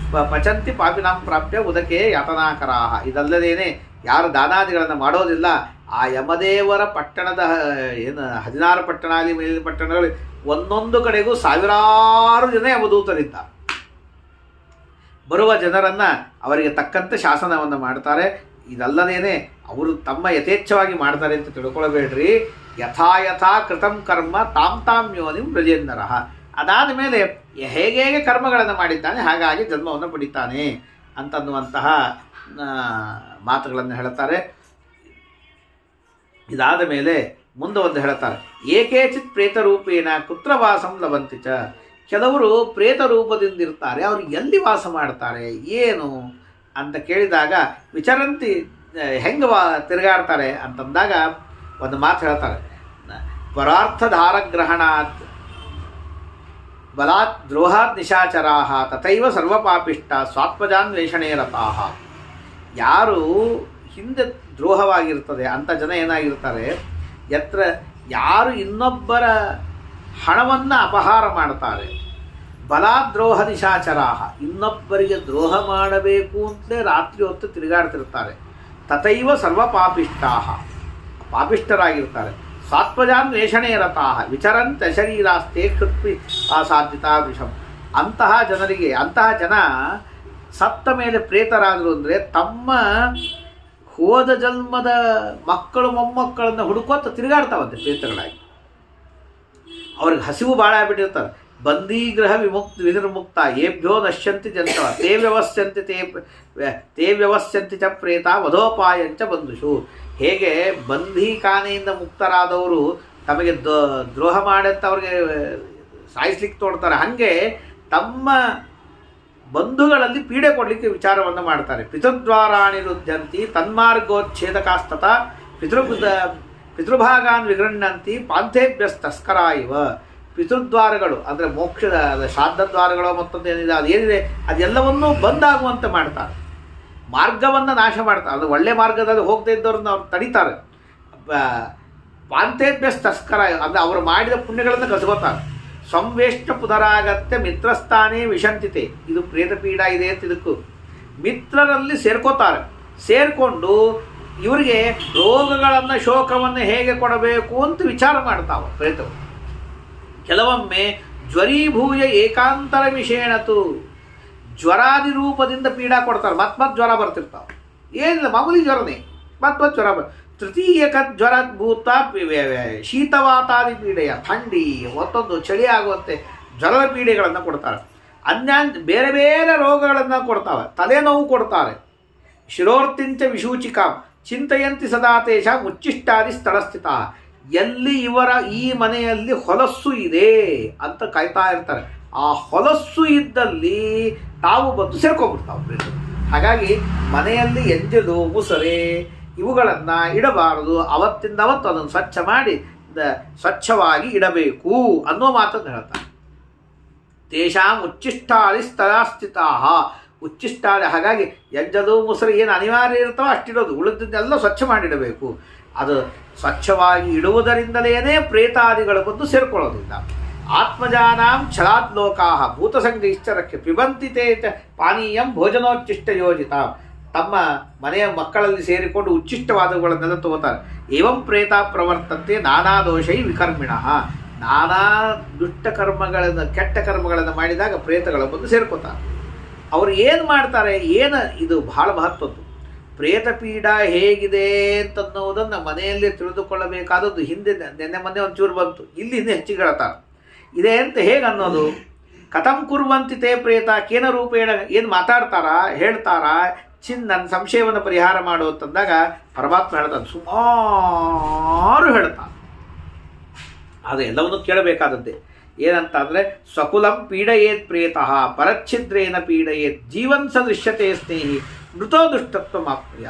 ಪಚಂತಿ ಪಾಪಿನಾಂ ಪ್ರಾಪ್ಯ ಉದಕೆ ಯಾತನಾಕರಾಹ. ಇದಲ್ಲದೇನೆ ಯಾರು ದಾನಾದಿಗಳನ್ನು ಮಾಡೋದಿಲ್ಲ ಆ ಯಮದೇವರ ಪಟ್ಟಣದ 16 ಪಟ್ಟಣ ಆಗಲಿ ಮೇಲಿನ ಪಟ್ಟಣಗಳು ಒಂದೊಂದು ಕಡೆಗೂ ಸಾವಿರಾರು ಜನ ಯಮದೂತರಿದ್ದಾರೆ. ಬರುವ ಜನರನ್ನು ಅವರಿಗೆ ತಕ್ಕಂತೆ ಶಾಸನವನ್ನು ಮಾಡ್ತಾರೆ. ಇದಲ್ಲದೇನೆ ಅವರು ತಮ್ಮ ಯಥೇಚ್ಛವಾಗಿ ಮಾಡ್ತಾರೆ ಅಂತ ತಿಳ್ಕೊಳ್ಬೇಡ್ರಿ. ಯಥಾ ಕೃತಂ ಕರ್ಮ ತಾಂ ಯೋನಿಂ ವ್ರಜೇಂದರಃ. ಅದಾದ ಮೇಲೆ ಹೇಗೆ ಕರ್ಮಗಳನ್ನು ಮಾಡಿದ್ದಾನೆ ಹಾಗಾಗಿ ಜನ್ಮವನ್ನು ಪಡಿತಾನೆ ಅಂತನ್ನುವಂತಹ ಮಾತುಗಳನ್ನು ಹೇಳ್ತಾರೆ. ಇದಾದ ಮೇಲೆ ಮುಂದೆ ಒಂದು ಹೇಳ್ತಾರೆ, ಏಕೇಚಿತ್ ಪ್ರೇತರೂಪೇಣ ಕುತ್ರವಾಸಂ ಲಭಂತಿ ಚ. ಕೆಲವರು ಪ್ರೇತ ರೂಪದಿಂದಿರ್ತಾರೆ, ಅವರು ಎಲ್ಲಿ ವಾಸ ಮಾಡ್ತಾರೆ ಏನು ಅಂತ ಕೇಳಿದಾಗ ವಿಚರಂತಿ ಹೆಂಗೆ ತಿರುಗಾಡ್ತಾರೆ ಅಂತಂದಾಗ ಒಂದು ಮಾತು ಹೇಳ್ತಾರೆ, ಪರಾರ್ಥಧಾರಗ್ರಹಣಾತ್ ಬಲಾತ್ ದ್ರೋಹಾತ್ ನಿಶಾಚರಾಹ ತಥೈವ ಸರ್ವಪಾಪಿಷ್ಟ ಸ್ವಾತ್ಮಜಾನ್ವೇಷಣೆ ರತಾಹ. ಯಾರು ಹಿಂದೆ ದ್ರೋಹವಾಗಿರ್ತದೆ ಅಂಥ ಜನ ಏನಾಗಿರ್ತಾರೆ, ಯಾರು ಇನ್ನೊಬ್ಬರ ಹಣವನ್ನು ಅಪಹಾರ ಮಾಡ್ತಾರೆ, ಬಲಾದ್ರೋಹ ನಿಶಾಚರಾಹ ಇನ್ನೊಬ್ಬರಿಗೆ ದ್ರೋಹ ಮಾಡಬೇಕು ಅಂತಲೇ ರಾತ್ರಿ ಹೊತ್ತು ತಿರುಗಾಡ್ತಿರ್ತಾರೆ, ತಥೈವ ಸರ್ವ ಪಾಪಿಷ್ಟಾಹ ಪಾಪಿಷ್ಠರಾಗಿರ್ತಾರೆ, ಸಾತ್ವಜಾನ್ವೇಷಣೆ ರತಾಹ ವಿಚರಂತ ಶರೀರಾಸ್ತೆ ಕೃತ್ವಿ ಅಸಾಧ್ಯತಾ ವಿಷಂ. ಅಂತಹ ಜನ ಸತ್ತ ಮೇಲೆ ಪ್ರೇತರಾದರು ಅಂದರೆ ತಮ್ಮ ಹೋದ ಜನ್ಮದ ಮಕ್ಕಳು ಮೊಮ್ಮಕ್ಕಳನ್ನು ಹುಡುಕೋತ ತಿರುಗಾಡ್ತಾವಂತೆ ಪ್ರೇತಗಳಾಗಿ. ಅವ್ರಿಗೆ ಹಸಿವು ಭಾಳ ಆಗ್ಬಿಟ್ಟಿರ್ತಾರೆ. ಬಂದೀಗೃಹ ವಿನಿರ್ಮುಕ್ತ ಏಭ್ಯೋ ನಶ್ಯಂತಿ ಜಂತವ ತೇ ವ್ಯವಸ್ಯಂತಿ ಚ ಪ್ರೇತ ವಧೋಪಾಯಂಚ ಬಂಧುಷು. ಹೇಗೆ ಬಂಧೀಖಾನೆಯಿಂದ ಮುಕ್ತರಾದವರು ತಮಗೆ ದ್ರೋಹ ಮಾಡಂತ ಅವ್ರಿಗೆ ಸಾಯಿಸ್ಲಿಕ್ಕೆ ತೋಡ್ತಾರೆ, ಹಾಗೆ ತಮ್ಮ ಬಂಧುಗಳಲ್ಲಿ ಪೀಡೆ ಕೊಡಲಿಕ್ಕೆ ವಿಚಾರವನ್ನು ಮಾಡ್ತಾರೆ. ಪಿತೃದ್ವಾರಾಣಿ ರುದ್ಧಂತಿ ತನ್ಮಾರ್ಗೋಚ್ಛೇದಕಾಸ್ತತ ಪಿತೃಭಾಗಾನ್ ವಿಗೃಹ್ಣಂತಿ ಪಾಂಥೇಭ್ಯಸ್ತಸ್ಕರ ಇವ. ಪಿತೃದ್ವಾರಗಳು ಅಂದರೆ ಮೋಕ್ಷದ ಶ್ರಾದ್ದದ್ವಾರಗಳು ಮತ್ತೊಂದು ಏನಿದೆ ಅದೇನಿದೆ ಅದೆಲ್ಲವನ್ನೂ ಬಂದಾಗುವಂತೆ ಮಾಡ್ತಾರೆ. ಮಾರ್ಗವನ್ನು ನಾಶ ಮಾಡ್ತಾರೆ. ಅದು ಒಳ್ಳೆ ಮಾರ್ಗದಲ್ಲಿ ಹೋಗದೇ ಇದ್ದವ್ರನ್ನ ಅವ್ರು ತಡೀತಾರೆ. ಪಾಂಥೇಭ್ಯಸ್ತಸ್ಕರ ಅಂದರೆ ಅವರು ಮಾಡಿದ ಪುಣ್ಯಗಳನ್ನು ಕಸ್ಕೋತಾರೆ. ಸಂವೇಷ್ಟ ಪುನರಾಗತ್ಯ ಮಿತ್ರಸ್ಥಾನೇ ವಿಷಂತಿತೆ. ಇದು ಪ್ರೇತಪೀಡ ಇದೆ ಅಂತ ಇದಕ್ಕೂ ಮಿತ್ರರಲ್ಲಿ ಸೇರ್ಕೋತಾರೆ. ಸೇರಿಕೊಂಡು ಇವರಿಗೆ ರೋಗಗಳನ್ನು ಶೋಕವನ್ನು ಹೇಗೆ ಕೊಡಬೇಕು ಅಂತ ವಿಚಾರ ಮಾಡ್ತಾವೆ ಪ್ರೇತವು. ಕೆಲವೊಮ್ಮೆ ಜ್ವರೀಭೂಯ ಏಕಾಂತರ ವಿಷೇಣತು, ಜ್ವರಾದಿ ರೂಪದಿಂದ ಪೀಡಾ ಕೊಡ್ತಾರೆ. ಮತ್ತೆ ಜ್ವರ ಬರ್ತಿರ್ತಾವೆ, ಏನಿಲ್ಲ ಮಾಮೂಲಿ ಜ್ವರನೇ, ಮತ್ತೆ ಜ್ವರ ತೃತೀಯಕ ಜ್ವರ ಭೂತ ಶೀತವಾತಾದಿ ಪೀಡೆಯ ಥಂಡಿ ಮತ್ತೊಂದು ಚಳಿ ಆಗುವಂತೆ ಜ್ವರದ ಪೀಡೆಗಳನ್ನು ಕೊಡ್ತಾರೆ. ಬೇರೆ ಬೇರೆ ರೋಗಗಳನ್ನು ಕೊಡ್ತಾವೆ. ತಲೆನೋವು ಕೊಡ್ತಾರೆ. ಶಿರೋರ್ತಿಂಚ ವಿಶೂಚಿಕಾಂ ಚಿಂತೆಯಂತಿ ಸದಾತೇಶ ಮುಚ್ಚಿಷ್ಟಾದಿ ಸ್ಥಳಸ್ಥಿತ. ಎಲ್ಲಿ ಇವರ ಈ ಮನೆಯಲ್ಲಿ ಹೊಲಸ್ಸು ಇದೆ ಅಂತ ಕಾಯ್ತಾ ಇರ್ತಾರೆ. ಆ ಹೊಲಸ್ಸು ಇದ್ದಲ್ಲಿ ತಾವು ಬಂದು ಸೇರ್ಕೊಂಡ್ಬಿಡ್ತಾವೆ. ಹಾಗಾಗಿ ಮನೆಯಲ್ಲಿ ಎಂಜಲು ಮುಸರೆ ಇವುಗಳನ್ನು ಇಡಬಾರದು. ಅವತ್ತಿಂದ ಅವತ್ತು ಅದನ್ನು ಸ್ವಚ್ಛ ಮಾಡಿ ಸ್ವಚ್ಛವಾಗಿ ಇಡಬೇಕು ಅನ್ನೋ ಮಾತನ್ನು ಹೇಳ್ತಾರೆ. ತೇಷಾಂ ಉಚ್ಚಿಷ್ಟಾದಿ ಸ್ಥಳಸ್ಥಿತಾ. ಉಚ್ಚಿಷ್ಟಾದಿ ಹಾಗಾಗಿ ಎಂಜಲು ಮುಸರೆ ಏನು ಅನಿವಾರ್ಯ ಇರ್ತಾವೋ ಅಷ್ಟಿಡೋದು, ಉಳಿದನ್ನೆಲ್ಲ ಸ್ವಚ್ಛ ಮಾಡಿಡಬೇಕು. ಅದು ಸ್ವಚ್ಛವಾಗಿ ಇಡುವುದರಿಂದಲೇ ಪ್ರೇತಾದಿಗಳು ಬಂದು ಸೇರ್ಕೊಳ್ಳೋದಿಲ್ಲ. ಆತ್ಮಜಾನಾಂ ಛಲಾತ್ ಲೋಕಾಹ ಭೂತಸಂಗೈಶ್ಚರಕ್ಕೆ ಪಿಬಂತಿ ತೇಚ ಪಾನೀಯಂ ಭೋಜನೋಚ್ಚಿಷ್ಟ ಯೋಜಿತ. ತಮ್ಮ ಮನೆಯ ಮಕ್ಕಳಲ್ಲಿ ಸೇರಿಕೊಂಡು ಉಚ್ಚಿಷ್ಟವಾದವುಗಳನ್ನೆಲ್ಲ ತಗೋತಾರೆ. ಏವಂ ಪ್ರೇತ ಪ್ರವರ್ತಂತೆ ನಾನಾ ದೋಷೈ ವಿಕರ್ಮಿಣ. ನಾನಾ ದುಷ್ಟ ಕರ್ಮಗಳನ್ನು ಕೆಟ್ಟ ಕರ್ಮಗಳನ್ನು ಮಾಡಿದಾಗ ಪ್ರೇತಗಳು ಬಂದು ಸೇರ್ಕೋತಾರೆ. ಅವರು ಏನು ಮಾಡ್ತಾರೆ, ಏನು ಇದು ಬಹಳ ಮಹತ್ವದ್ದು. ಪ್ರೇತಪೀಡ ಹೇಗಿದೆ ಅಂತನ್ನುವುದನ್ನು ಮನೆಯಲ್ಲಿ ತಿಳಿದುಕೊಳ್ಳಬೇಕಾದದ್ದು. ಹಿಂದೆ ನೆನ್ನೆ ಮೊನ್ನೆ ಒಂಚೂರು ಬಂತು, ಇಲ್ಲಿ ಇನ್ನೂ ಹೆಚ್ಚಿಗೆ ಹೇಳ್ತಾರೆ. ಇದೆ ಅಂತ ಹೇಗೆ ಅನ್ನೋದು. ಕಥಂ ಕುರ್ವಂತಿ ತೇ ಪ್ರೇತ ಕೇನ ರೂಪೇಣ ಏನು ಮಾತಾಡ್ತಾರಾ ಹೇಳ್ತಾರಾ ನನ್ನ ಸಂಶಯವನ್ನು ಪರಿಹಾರ ಮಾಡು ಅಂತಂದಾಗ ಪರಮಾತ್ಮ ಹೇಳ್ತಾನೆ, ಸುಮಾರು ಹೇಳ್ತಾನೆ. ಅದು ಎಲ್ಲವನ್ನೂ ಕೇಳಬೇಕಾದದ್ದೇ. ಏನಂತ ಅಂದರೆ ಸ್ವಕುಲಂ ಪೀಡಯೇತ್ ಪ್ರೇತಃ ಪರಚ್ಛಿದ್ರೇನ ಪೀಡಯೇತ್ ಜೀವನ್ ಸದೃಶ್ಯತೆ ಸ್ನೇಹಿ ಮೃತೋ ದುಷ್ಟತ್ವಮಾಪ್ನುಯ.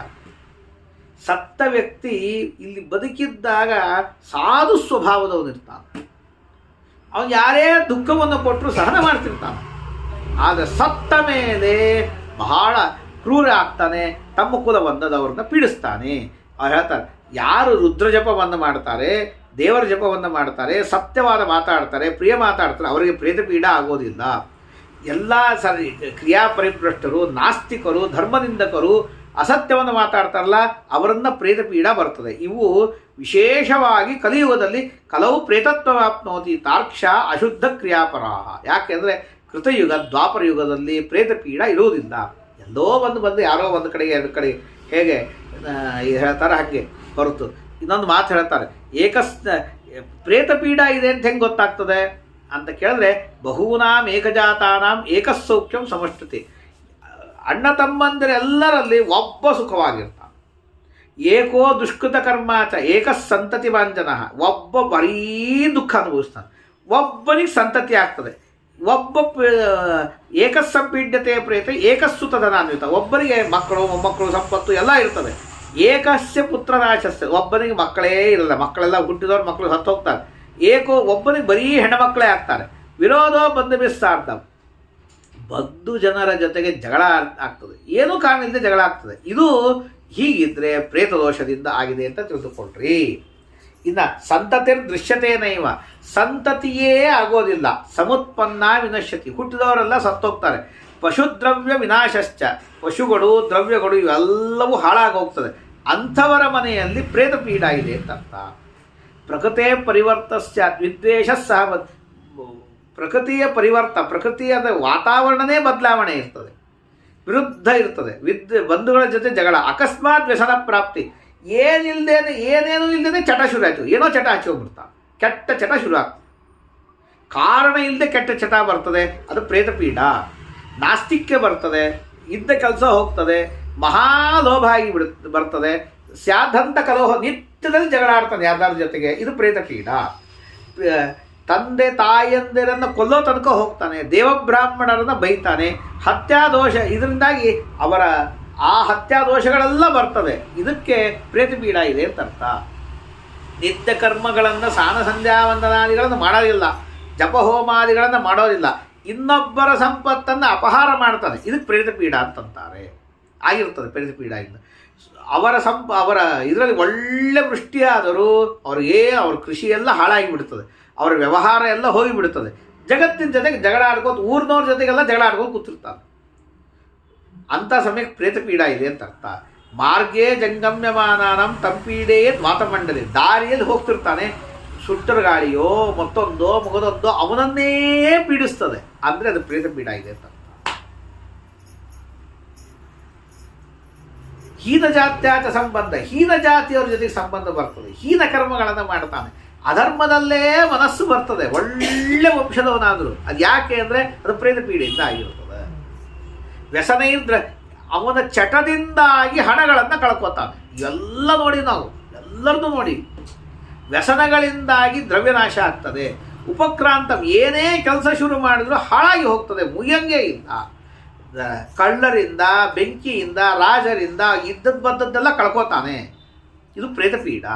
ಸತ್ತ ವ್ಯಕ್ತಿ ಇಲ್ಲಿ ಬದುಕಿದ್ದಾಗ ಸಾಧು ಸ್ವಭಾವದವನಿರ್ತಾನೆ. ಅವನು ಯಾರೇ ದುಃಖವನ್ನು ಕೊಟ್ಟರು ಸಹನ ಮಾಡ್ತಿರ್ತಾನೆ. ಆದರೆ ಸತ್ತ ಮೇಲೆ ಬಹಳ ಕ್ರೂರ ಆಗ್ತಾನೆ, ತಮ್ಮ ಕುಲವನ್ನದವ್ರನ್ನ ಪೀಡಿಸ್ತಾನೆ. ಅವ್ರು ಹೇಳ್ತಾರೆ, ಯಾರು ರುದ್ರ ಜಪವನ್ನು ಮಾಡ್ತಾರೆ, ದೇವರ ಜಪವನ್ನು ಮಾಡ್ತಾರೆ, ಸತ್ಯವಾದ ಮಾತಾಡ್ತಾರೆ, ಪ್ರಿಯ ಮಾತಾಡ್ತಾರೆ, ಅವರಿಗೆ ಪ್ರೇತಪೀಡ ಆಗೋದಿಲ್ಲ. ಎಲ್ಲ ಸರಿ ಕ್ರಿಯಾಪರಿಭ್ರಷ್ಟರು, ನಾಸ್ತಿಕರು, ಧರ್ಮನಿಂದಕರು, ಅಸತ್ಯವನ್ನು ಮಾತಾಡ್ತಾರಲ್ಲ ಅವರನ್ನು ಪ್ರೇತಪೀಡ ಬರ್ತದೆ. ಇವು ವಿಶೇಷವಾಗಿ ಕಲಿಯುಗದಲ್ಲಿ ಕಲವು ಪ್ರೇತತ್ವವಾಪ್ನೋತಿ ತಾರ್ಕ್ಷ ಅಶುದ್ಧ ಕ್ರಿಯಾಪರಾಹ. ಯಾಕೆಂದರೆ ಕೃತಯುಗ ದ್ವಾಪರ ಯುಗದಲ್ಲಿ ಪ್ರೇತಪೀಡ ಇರುವುದಿಲ್ಲ. ಎಲ್ಲೋ ಬಂದು ಯಾರೋ ಒಂದು ಕಡೆಗೆ ಎರಡು ಕಡೆ ಹೇಗೆ ಹೇಳ್ತಾರೆ ಹಾಗೆ ಹೊರತು. ಇನ್ನೊಂದು ಮಾತು ಹೇಳ್ತಾರೆ, ಪ್ರೇತಪೀಡ ಇದೆ ಅಂತ ಹೆಂಗೆ ಗೊತ್ತಾಗ್ತದೆ ಅಂತ ಕೇಳಿದ್ರೆ, ಬಹೂನಾಂ ಏಕಜಾತಾನಾಂ ಏಕಸೌಖ್ಯಂ ಸಮಷ್ಟಿತಿ. ಅಣ್ಣ ತಮ್ಮಂದಿರೆಲ್ಲರಲ್ಲಿ ಒಬ್ಬ ಸುಖವಾಗಿರ್ತಾನೆ. ಏಕೋ ದುಷ್ಕೃತ ಕರ್ಮಾಚ ಏಕಸ್ಸಂತತಿ ವಾಂಜನ. ಒಬ್ಬ ಬರೀ ದುಃಖ ಅನುಭವಿಸ್ತಾನೆ, ಒಬ್ಬನಿಗೆ ಸಂತತಿ ಆಗ್ತದೆ. ಒಬ್ಬ ಏಕಸ್ಸಂಪೀಡ್ಯತೆ ಪ್ರೇತ ಏಕಸ್ಸು ತದನಾನ್ವಿತ. ಒಬ್ಬರಿಗೆ ಮಕ್ಕಳು ಮೊಮ್ಮಕ್ಕಳು ಸಂಪತ್ತು ಎಲ್ಲ ಇರ್ತದೆ. ಏಕಸ್ಯ ಪುತ್ರನಾಶಸ್ಯ. ಒಬ್ಬನಿಗೆ ಮಕ್ಕಳೇ ಇರಲ್ಲ, ಮಕ್ಕಳೆಲ್ಲ ಹುಟ್ಟಿದವ್ರು ಮಕ್ಕಳು ಸತ್ತು ಹೋಗ್ತಾರೆ. ಒಬ್ಬನಿಗೆ ಬರೀ ಹೆಣ್ಣುಮಕ್ಕಳೇ ಆಗ್ತಾರೆ. ವಿರೋಧ ಬಂದು ಬಿಸ್ತಾರ್ಥ. ಬಂಧು ಜನರ ಜೊತೆಗೆ ಜಗಳ ಆಗ್ತದೆ, ಏನೂ ಕಾರಣ ಇಲ್ಲದೆ ಜಗಳ ಆಗ್ತದೆ. ಇದು ಹೀಗಿದ್ರೆ ಪ್ರೇತದೋಷದಿಂದ ಆಗಿದೆ ಅಂತ ತಿಳಿದುಕೊಳ್ರಿ. ಇನ್ನು ಸಂತತಿರ್ ದೃಶ್ಯತೇನೈವ. ಸಂತತಿಯೇ ಆಗೋದಿಲ್ಲ. ಸಮುತ್ಪನ್ನ ವಿನಶ್ಯತಿ. ಹುಟ್ಟಿದವರೆಲ್ಲ ಸತ್ತೋಗ್ತಾರೆ. ಪಶುದ್ರವ್ಯ ವಿನಾಶಶ್ಚ. ಪಶುಗಳು ದ್ರವ್ಯಗಳು ಇವೆಲ್ಲವೂ ಹಾಳಾಗೋಗ್ತದೆ. ಅಂಥವರ ಮನೆಯಲ್ಲಿ ಪ್ರೇತಪೀಡ ಇದೆ ಅಂತ ಅರ್ಥ. ಪ್ರಕೃತಿಯ ಪರಿವರ್ತಸ್ಯ ವಿದ್ವೇಷ ಸಹ. ಪ್ರಕೃತಿಯ ಪ್ರಕೃತಿಯ ವಾತಾವರಣನೇ ಬದಲಾವಣೆ ಇರ್ತದೆ, ವಿರುದ್ಧ ಇರ್ತದೆ. ಬಂಧುಗಳ ಜೊತೆ ಜಗಳ, ಅಕಸ್ಮಾತ್ ವ್ಯಸನ ಪ್ರಾಪ್ತಿ. ಏನೇನೂ ಇಲ್ಲದೇನೆ ಚಟ ಶುರು ಆಯಿತು, ಏನೋ ಚಟ ಹಚ್ಚೋಗ್ಬಿಡ್ತಾ, ಕೆಟ್ಟ ಚಟ ಶುರು ಆಗ್ತದೆ. ಕಾರಣ ಇಲ್ಲದೆ ಕೆಟ್ಟ ಚಟ ಬರ್ತದೆ, ಅದು ಪ್ರೇತಪೀಡ. ನಾಸ್ತಿಕ್ಯ ಬರ್ತದೆ, ಇದ್ದ ಕೆಲಸ ಹೋಗ್ತದೆ, ಮಹಾಲೋಭ ಆಗಿ ಬರ್ತದೆ, ಸ್ಯಾದಂತ ಕಲೋಹ, ನಿತ್ಯದಲ್ಲಿ ಜಗಳ ಆಡ್ತಾನೆ ಯಾರ್ದಾರ ಜೊತೆಗೆ, ಇದು ಪ್ರೇತಪೀಡ. ತಂದೆ ತಾಯಂದಿರನ್ನು ಕೊಲ್ಲೋ ತನಕ ಹೋಗ್ತಾನೆ, ದೇವಬ್ರಾಹ್ಮಣರನ್ನು ಬೈತಾನೆ, ಹತ್ಯಾದೋಷ, ಇದರಿಂದಾಗಿ ಅವರ ಆ ಹತ್ಯಾದೋಷಗಳೆಲ್ಲ ಬರ್ತದೆ. ಇದಕ್ಕೆ ಪ್ರೇತಪೀಡ ಇದೆ ಅಂತ ಅರ್ಥ. ನಿತ್ಯ ಕರ್ಮಗಳನ್ನು ಸ್ನಾನ ಸಂಧ್ಯಾ ವಂದನಾದಿಗಳನ್ನು ಮಾಡೋದಿಲ್ಲ, ಜಪಹೋಮಾದಿಗಳನ್ನು ಮಾಡೋದಿಲ್ಲ, ಇನ್ನೊಬ್ಬರ ಸಂಪತ್ತನ್ನು ಅಪಹಾರ ಮಾಡ್ತಾನೆ, ಇದಕ್ಕೆ ಪ್ರೇತಪೀಡ ಅಂತಂತಾರೆ. ಆಗಿರ್ತದೆ ಪ್ರೇತಪೀಡ. ಇಂದ ಅವರ ಇದರಲ್ಲಿ ಒಳ್ಳೆ ವೃಷ್ಟಿಯಾದರೂ ಅವ್ರ ಕೃಷಿ ಎಲ್ಲ ಹಾಳಾಗಿಬಿಡ್ತದೆ, ಅವರ ವ್ಯವಹಾರ ಎಲ್ಲ ಹೋಗಿಬಿಡ್ತದೆ, ಜಗತ್ತಿನ ಜೊತೆಗೆ ಜಗಳ ಆಡ್ಕೋತ ಊರಿನವ್ರ ಜೊತೆಗೆಲ್ಲ ಜಗಳ ಆಡ್ಕೊಂಡು ಕೂತಿರ್ತಾನೆ. ಅಂಥ ಸಮಯಕ್ಕೆ ಪ್ರೇತಪೀಡ ಇದೆ ಅಂತ ಅರ್ಥ. ಮಾರ್ಗೇ ಜಂಗಮ್ಯಮಾನಂ ತಂಪೀಡೇ ಮಾತಮಂಡಲಿ, ದಾರಿಯಲ್ಲಿ ಹೋಗ್ತಿರ್ತಾನೆ, ಸುಟ್ಟರ ಗಾಳಿಯೋ ಮತ್ತೊಂದೋ ಮಗದೊಂದೋ ಅವನನ್ನೇ ಪೀಡಿಸ್ತದೆ, ಅಂದರೆ ಅದು ಪ್ರೇತಪೀಡ ಇದೆ ಅಂತ. ಹೀನ ಜಾತ್ಯಾಚ ಸಂಬಂಧ, ಹೀನ ಜಾತಿಯವ್ರ ಜೊತೆಗೆ ಸಂಬಂಧ ಬರ್ತದೆ, ಹೀನ ಕರ್ಮಗಳನ್ನು ಮಾಡ್ತಾನೆ, ಅಧರ್ಮದಲ್ಲೇ ಮನಸ್ಸು ಬರ್ತದೆ, ಒಳ್ಳೆ ವಂಶದವನಾದರೂ. ಅದು ಯಾಕೆ ಅಂದರೆ ಅದು ಪ್ರೇತಪೀಡೆಯಿಂದ ಆಗಿರ್ತದೆ. ವ್ಯಸನ ಇದ್ರೆ ಅವನ ಚಟದಿಂದಾಗಿ ಹಣಗಳನ್ನು ಕಳ್ಕೊತಾನೆ. ಇವೆಲ್ಲ ನೋಡಿ, ನಾವು ಎಲ್ಲರನ್ನೂ ನೋಡಿ, ವ್ಯಸನಗಳಿಂದಾಗಿ ದ್ರವ್ಯನಾಶ ಆಗ್ತದೆ. ಉಪಕ್ರಾಂತ, ಏನೇ ಕೆಲಸ ಶುರು ಮಾಡಿದ್ರು ಹಾಳಾಗಿ ಹೋಗ್ತದೆ, ಮುಯ್ಯಂಗೆ ಇಲ್ಲ. ಕಳ್ಳರಿಂದ, ಬೆಂಕಿಯಿಂದ, ರಾಜರಿಂದ ಇದ್ದದ್ದು ಬದ್ದದ್ದೆಲ್ಲ ಕಳ್ಕೊತಾನೆ. ಇದು ಪ್ರೇತಪೀಡ.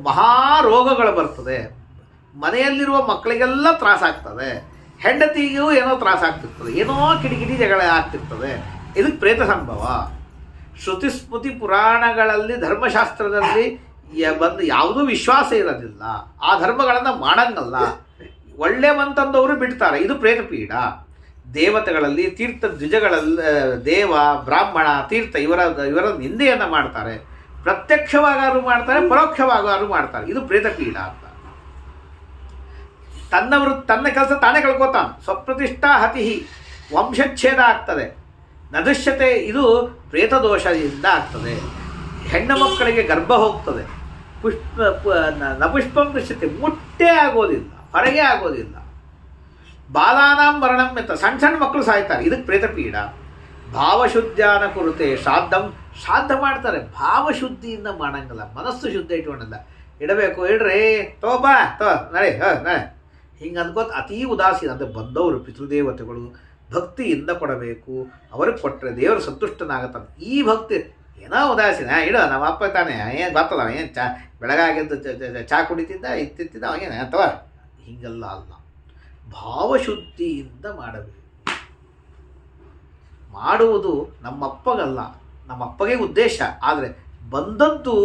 ಮಹಾರೋಗಗಳು ಬರ್ತದೆ, ಮನೆಯಲ್ಲಿರುವ ಮಕ್ಕಳಿಗೆಲ್ಲ ತ್ರಾಸಾಗ್ತದೆ, ಹೆಂಡತಿಗೂ ಏನೋ ತ್ರಾಸಾಗ್ತಿರ್ತದೆ, ಏನೋ ಕಿಡಿಕಿಡಿ ಜಗಳ ಆಗ್ತಿರ್ತದೆ. ಇದಕ್ಕೆ ಪ್ರೇತ ಸಂಭವ. ಶ್ರುತಿ ಸ್ಮೃತಿ ಪುರಾಣಗಳಲ್ಲಿ ಧರ್ಮಶಾಸ್ತ್ರದಲ್ಲಿ ಬಂದು ಯಾವುದೂ ವಿಶ್ವಾಸ ಇರೋದಿಲ್ಲ, ಆ ಧರ್ಮಗಳನ್ನು ಮಾಡಂಗಲ್ಲ, ಒಳ್ಳೆವಂತಂದವರು ಬಿಡ್ತಾರೆ, ಇದು ಪ್ರೇತಪೀಡ. ದೇವತೆಗಳಲ್ಲಿ, ತೀರ್ಥ ದ್ವಿಜಗಳಲ್ಲಿ, ದೇವ ಬ್ರಾಹ್ಮಣ ತೀರ್ಥ ಇವರ ನಿಂದೆಯನ್ನು ಮಾಡ್ತಾರೆ, ಪ್ರತ್ಯಕ್ಷವಾಗಾರು ಮಾಡ್ತಾರೆ, ಪರೋಕ್ಷವಾಗಾರು ಮಾಡ್ತಾರೆ, ಇದು ಪ್ರೇತಪೀಡ ಅಂತ. ತನ್ನ ಕೆಲಸ ತಾನೇ ಕಳ್ಕೊತಾನೆ. ಸ್ವಪ್ರತಿಷ್ಠಾ ಹತಿ, ವಂಶಚ್ಛೇದ ಆಗ್ತದೆ. ನದೃಶ್ಯತೆ, ಇದು ಪ್ರೇತದೋಷದಿಂದ ಆಗ್ತದೆ. ಹೆಣ್ಣು ಮಕ್ಕಳಿಗೆ ಗರ್ಭ ಹೋಗ್ತದೆ. ನಪುಷ್ಪಂ ದೃಶ್ಯತೆ, ಮುಟ್ಟೇ ಆಗೋದಿಲ್ಲ, ಹೊರಗೆ ಆಗೋದಿಲ್ಲ. ಬಾಲಾನಾಂ ಮರಣಂ ಅಂತ, ಸಣ್ಣ ಸಣ್ಣ ಮಕ್ಕಳು ಸಾಯ್ತಾರೆ, ಇದಕ್ಕೆ ಪ್ರೇತಪೀಡ. ಭಾವಶುದ್ಧಾನ ಕುರುತೆ ಶ್ರಾದ್ದ ಮಾಡ್ತಾರೆ, ಭಾವಶುದ್ಧಿಯಿಂದ ಮಾಡಂಗಿಲ್ಲ, ಮನಸ್ಸು ಶುದ್ಧ ಇಟ್ಕೊಂಡಿಲ್ಲ. ಇಡಬೇಕು, ಇಡ್ರಿ, ತೋಬಾ ನಡೆ ನಡೆ ಹಿಂಗೆ ಅಂದ್ಕೋತ ಅತೀ ಉದಾಸೀನ. ಅಂದರೆ ಬಂದವರು ಪಿತೃದೇವತೆಗಳು ಭಕ್ತಿಯಿಂದ ಕೊಡಬೇಕು, ಅವ್ರಿಗೆ ಕೊಟ್ಟರೆ ದೇವರು ಸಂತುಷ್ಟನಾಗತ್ತಾನೆ. ಈ ಭಕ್ತಿ ಏನೋ ಉದಾಸೀನ, ಇಡೋ ನಮ್ಮ ಅಪ್ಪ ತಾನೆ ಏನು ಗೊತ್ತಲ್ಲ, ಏನು ಬೆಳಗಾಗಿದ್ದು ಚಾ ಕುಡಿತಿದ್ದ ಇತ್ತಿದ್ದ ಅವಾಗೇನು ಅಥವಾ ಹೀಗೆಲ್ಲ ಅಲ್ಲ. ಭಾವಶುದ್ಧಿಯಿಂದ ಮಾಡಬೇಕು. ಮಾಡುವುದು ನಮ್ಮಪ್ಪಗಲ್ಲ, ನಮ್ಮಪ್ಪಗೆ ಉದ್ದೇಶ. ಆದರೆ ಬಂದದ್ದು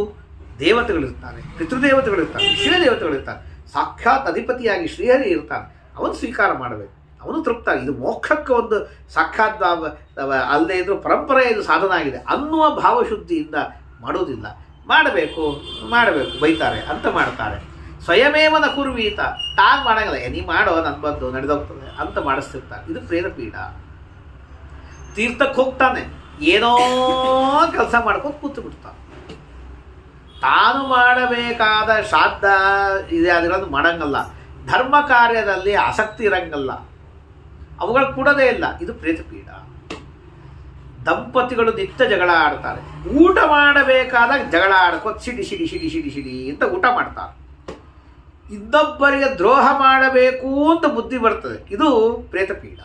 ದೇವತೆಗಳಿರ್ತಾರೆ, ಪಿತೃದೇವತೆಗಳಿರ್ತಾರೆ, ವಿಶ್ವದೇವತೆಗಳಿರ್ತಾರೆ, ಸಾಕ್ಷಾತ್ ಅಧಿಪತಿಯಾಗಿ ಶ್ರೀಹರಿ ಇರ್ತಾನೆ, ಅವನು ಸ್ವೀಕಾರ ಮಾಡಬೇಕು, ಅವನು ತೃಪ್ತ. ಇದು ಮೋಕ್ಷಕ್ಕೆ ಒಂದು ಸಾಕ್ಷಾತ್ ಅಲ್ಲದೆ ಇದ್ರೂ ಪರಂಪರೆ, ಇದು ಸಾಧನ ಆಗಿದೆ ಅನ್ನುವ ಭಾವಶುದ್ಧಿಯಿಂದ ಮಾಡೋದಿಲ್ಲ. ಮಾಡಬೇಕು ಬೈತಾರೆ ಅಂತ ಮಾಡ್ತಾರೆ. ಸ್ವಯಮೇವನ ಕುರ್ವೀತ, ತಾನು ಮಾಡಂಗಿಲ್ಲ, ನೀ ಮಾಡೋ, ನನ್ನ ಬಂದು ನಡೆದೋಗ್ತದೆ ಅಂತ ಮಾಡಿಸ್ತಿರ್ತಾರೆ, ಇದು ಪ್ರೇತಪೀಡ. ತೀರ್ಥಕ್ಕೆ ಹೋಗ್ತಾನೆ, ಏನೋ ಕೆಲಸ ಮಾಡ್ಕೊಂಡು ಕೂತು ಬಿಡ್ತಾನೆ, ತಾನು ಮಾಡಬೇಕಾದ ಶ್ರಾದ್ದ ಇದೆ ಅದರದ್ದು ಮಾಡಂಗಲ್ಲ, ಧರ್ಮ ಕಾರ್ಯದಲ್ಲಿ ಆಸಕ್ತಿ ಇರಂಗಲ್ಲ, ಅವುಗಳು ಕೊಡೋದೇ ಇಲ್ಲ, ಇದು ಪ್ರೇತಪೀಡ. ದಂಪತಿಗಳು ನಿತ್ಯ ಜಗಳ ಆಡ್ತಾರೆ, ಊಟ ಮಾಡಬೇಕಾದಾಗ ಜಗಳ ಆಡ್ಕೋತ ಸಿಡಿ ಅಂತ ಊಟ ಮಾಡ್ತಾರೆ. ಇನ್ನೊಬ್ಬರಿಗೆ ದ್ರೋಹ ಮಾಡಬೇಕು ಅಂತ ಬುದ್ಧಿ ಬರ್ತದೆ, ಇದು ಪ್ರೇತಪೀಡ.